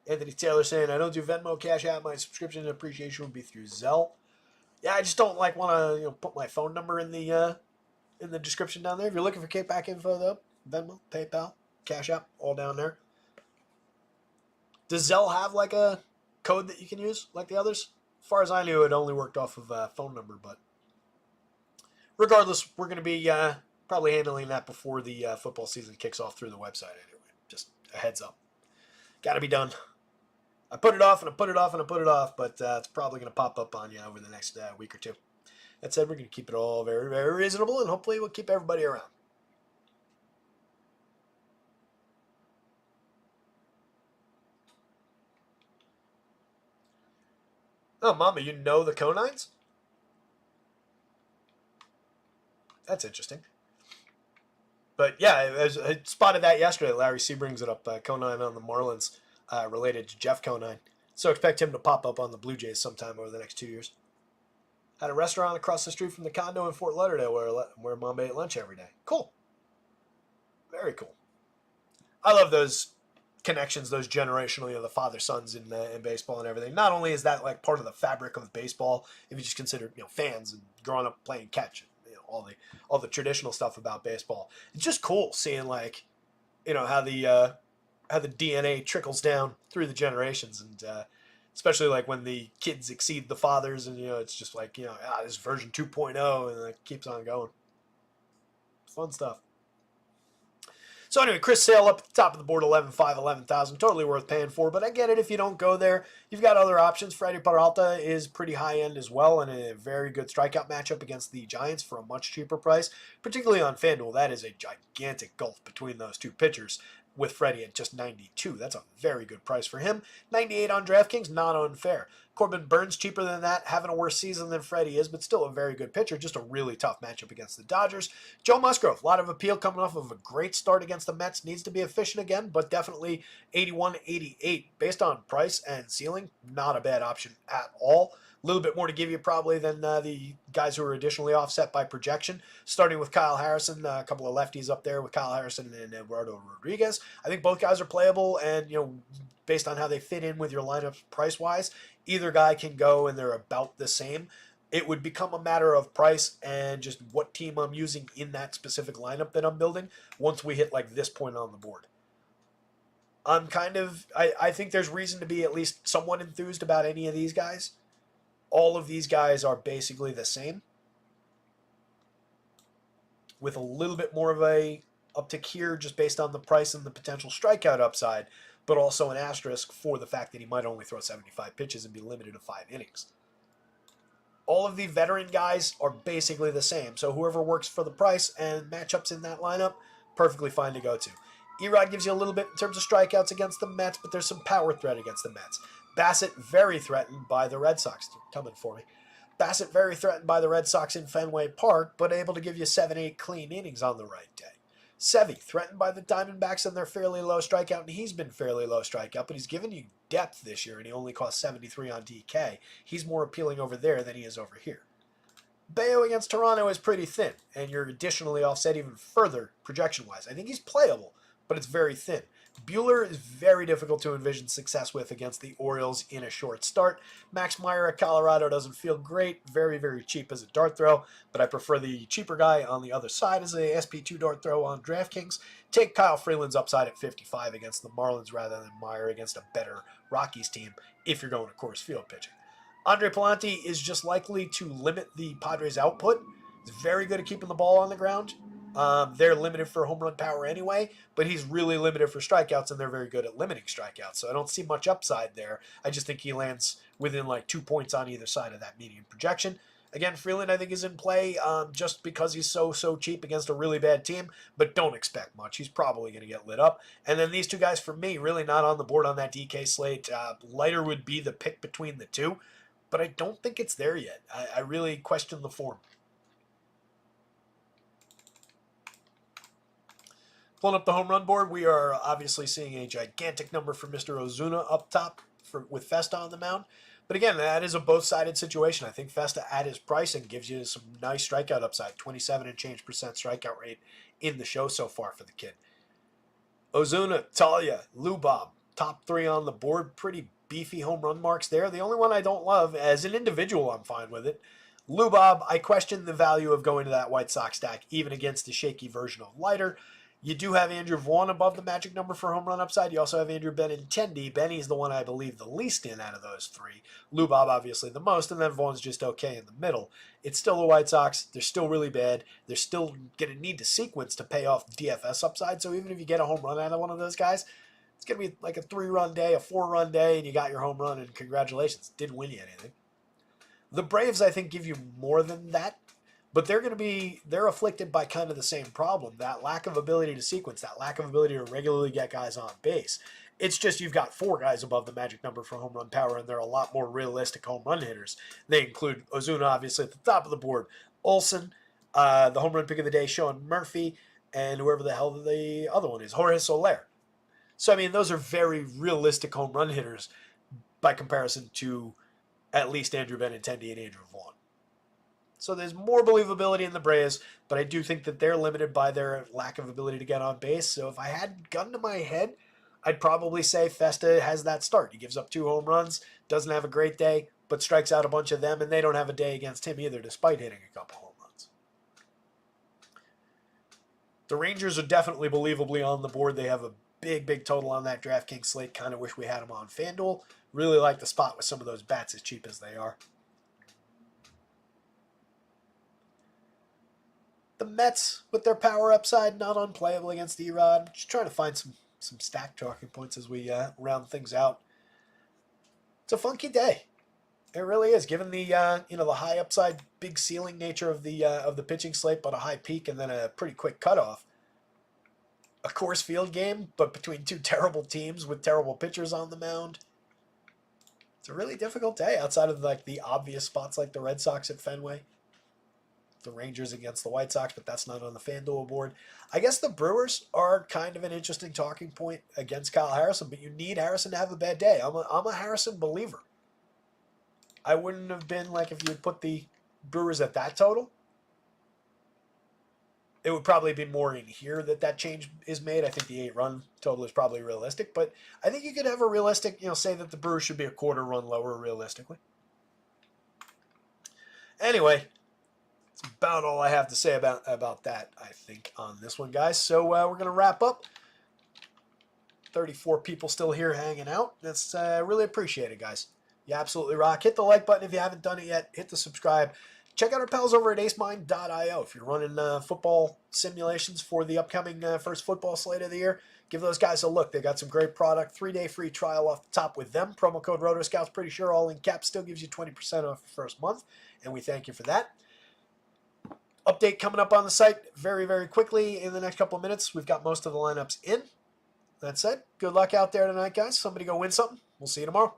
[SPEAKER 1] Anthony Taylor saying, I don't do Venmo, CashApp. My subscription and appreciation would be through Zelle. Yeah, I just don't want to put my phone number in the description down there. If you're looking for kickback info, though, Venmo, PayPal, CashApp, all down there. Does Zelle have like a code that you can use like the others? As far as I knew, it only worked off of a phone number. But regardless, we're going to be probably handling that before the football season kicks off through the website anyway. Just a heads up. Got to be done. I put it off and I put it off and I put it off, but it's probably going to pop up on you over the next week or two. That said, we're going to keep it all very, very reasonable, and hopefully we'll keep everybody around. Oh, Mama, you know the Conines? That's interesting. But yeah, I spotted that yesterday. Larry C. brings it up. Conine on the Marlins related to Jeff Conine. So expect him to pop up on the Blue Jays sometime over the next 2 years. Had a restaurant across the street from the condo in Fort Lauderdale where Mom ate lunch every day. Cool. Very cool. I love those connections, those generational, the father-sons in baseball and everything. Not only is that like part of the fabric of baseball, if you just consider fans and growing up playing catch, all the traditional stuff about baseball. It's just cool seeing how the DNA trickles down through the generations, and especially like when the kids exceed the fathers, and it's just like this version 2.0, and it keeps on going. Fun stuff. So anyway, Chris Sale up at the top of the board, 11.5, 11,000. Totally worth paying for, but I get it if you don't go there. You've got other options. Freddie Peralta is pretty high-end as well, and a very good strikeout matchup against the Giants for a much cheaper price, particularly on FanDuel. That is a gigantic gulf between those two pitchers, with Freddie at just 92. That's a very good price for him. 98 on DraftKings, not unfair. Corbin Burns cheaper than that, having a worse season than Freddie is, but still a very good pitcher. Just a really tough matchup against the Dodgers. Joe Musgrove, a lot of appeal coming off of a great start against the Mets. Needs to be efficient again, but definitely 81, 88. Based on price and ceiling, not a bad option at all. A little bit more to give you probably than the guys who are additionally offset by projection. Starting with Kyle Harrison, a couple of lefties up there with Kyle Harrison and Eduardo Rodriguez. I think both guys are playable, and based on how they fit in with your lineups price-wise, either guy can go and they're about the same. It would become a matter of price and just what team I'm using in that specific lineup that I'm building once we hit like this point on the board. I think there's reason to be at least somewhat enthused about any of these guys. All of these guys are basically the same, with a little bit more of a uptick here just based on the price and the potential strikeout upside, but also an asterisk for the fact that he might only throw 75 pitches and be limited to 5 innings. All of the veteran guys are basically the same. So whoever works for the price and matchups in that lineup, perfectly fine to go to. Erod gives you a little bit in terms of strikeouts against the Mets, but there's some power threat against the Mets. Bassett, very threatened by the Red Sox. They're coming for me. Bassett, very threatened by the Red Sox in Fenway Park, but able to give you 7-8 clean innings on the right day. Sevy, threatened by the Diamondbacks and their fairly low strikeout, and he's been fairly low strikeout, but he's given you depth this year, and he only cost 73 on DK. He's more appealing over there than he is over here. Bayo against Toronto is pretty thin, and you're additionally offset even further projection-wise. I think he's playable, but it's very thin. Buehler is very difficult to envision success with against the Orioles in a short start. Max Meyer at Colorado doesn't feel great. Very, very cheap as a dart throw, but I prefer the cheaper guy on the other side as a SP2 dart throw on DraftKings. Take Kyle Freeland's upside at 55 against the Marlins rather than Meyer against a better Rockies team if you're going to Coors Field pitching. Andre Palante is just likely to limit the Padres' output. He's very good at keeping the ball on the ground. They're limited for home run power anyway, but he's really limited for strikeouts, and they're very good at limiting strikeouts. So I don't see much upside there. I just think he lands within like 2 points on either side of that median projection. Again, Freeland I think is in play just because he's so cheap against a really bad team, but don't expect much. He's probably going to get lit up. And then these two guys for me really not on the board on that DK slate. Leiter would be the pick between the two, but I don't think it's there yet. I really question the form. Pulling up the home run board, we are obviously seeing a gigantic number for Mr. Ozuna up top with Festa on the mound. But again, that is a both-sided situation. I think Festa at his pricing gives you some nice strikeout upside, 27 and change percent strikeout rate in the show so far for the kid. Ozuna, Talia, Lubbob, top three on the board. Pretty beefy home run marks there. The only one I don't love, as an individual I'm fine with it. Lubbob, I question the value of going to that White Sox stack, even against the shaky version of Leiter. You do have Andrew Vaughn above the magic number for home run upside. You also have Andrew Benintendi. Benny's the one I believe the least in out of those three. Lubbob obviously the most, and then Vaughn's just okay in the middle. It's still the White Sox. They're still really bad. They're still going to need to sequence to pay off DFS upside. So even if you get a home run out of one of those guys, it's going to be like a 3-run day, a 4-run day, and you got your home run, and congratulations. Didn't win you anything. The Braves, I think, give you more than that. But they're afflicted by kind of the same problem, that lack of ability to sequence, that lack of ability to regularly get guys on base. It's just you've got 4 guys above the magic number for home run power, and they're a lot more realistic home run hitters. They include Ozuna, obviously, at the top of the board, Olsen, the home run pick of the day, Sean Murphy, and whoever the hell the other one is, Jorge Soler. So, I mean, those are very realistic home run hitters by comparison to at least Andrew Benintendi and Andrew Vaughn. So there's more believability in the Braves, but I do think that they're limited by their lack of ability to get on base. So if I had gun to my head, I'd probably say Festa has that start. He gives up 2 home runs, doesn't have a great day, but strikes out a bunch of them, and they don't have a day against him either, despite hitting a couple home runs. The Rangers are definitely believably on the board. They have a big total on that DraftKings slate. Kind of wish we had them on FanDuel. Really like the spot with some of those bats as cheap as they are. The Mets, with their power upside, not unplayable against Erod. Just trying to find some stack talking points as we round things out. It's a funky day. It really is, given the the high upside, big ceiling nature of the pitching slate, but a high peak and then a pretty quick cutoff. A Coors Field game, but between 2 terrible teams with terrible pitchers on the mound. It's a really difficult day outside of like the obvious spots like the Red Sox at Fenway. The Rangers against the White Sox, but that's not on the FanDuel board. I guess the Brewers are kind of an interesting talking point against Kyle Harrison, but you need Harrison to have a bad day. I'm a Harrison believer. I wouldn't have been like if you had put the Brewers at that total. It would probably be more in here that change is made. I think the 8-run total is probably realistic, but I think you could have a realistic, say that the Brewers should be a 1/4 run lower realistically. Anyway, that's about all I have to say about that, I think, on this one, guys. So we're going to wrap up. 34 people still here hanging out. That's really appreciate it, guys. You absolutely rock. Hit the like button if you haven't done it yet. Hit the subscribe. Check out our pals over at acemind.io. If you're running football simulations for the upcoming first football slate of the year,
[SPEAKER 2] Give those guys a look. They got some great product. 3-day free trial off the top with them. Promo code rotoscouts, pretty sure all in caps, still gives you 20% off your first month, and we thank you for that. Update coming up on the site very, very quickly in the next couple of minutes. We've got most of the lineups in. That said, good luck out there tonight, guys. Somebody go win something. We'll see you tomorrow.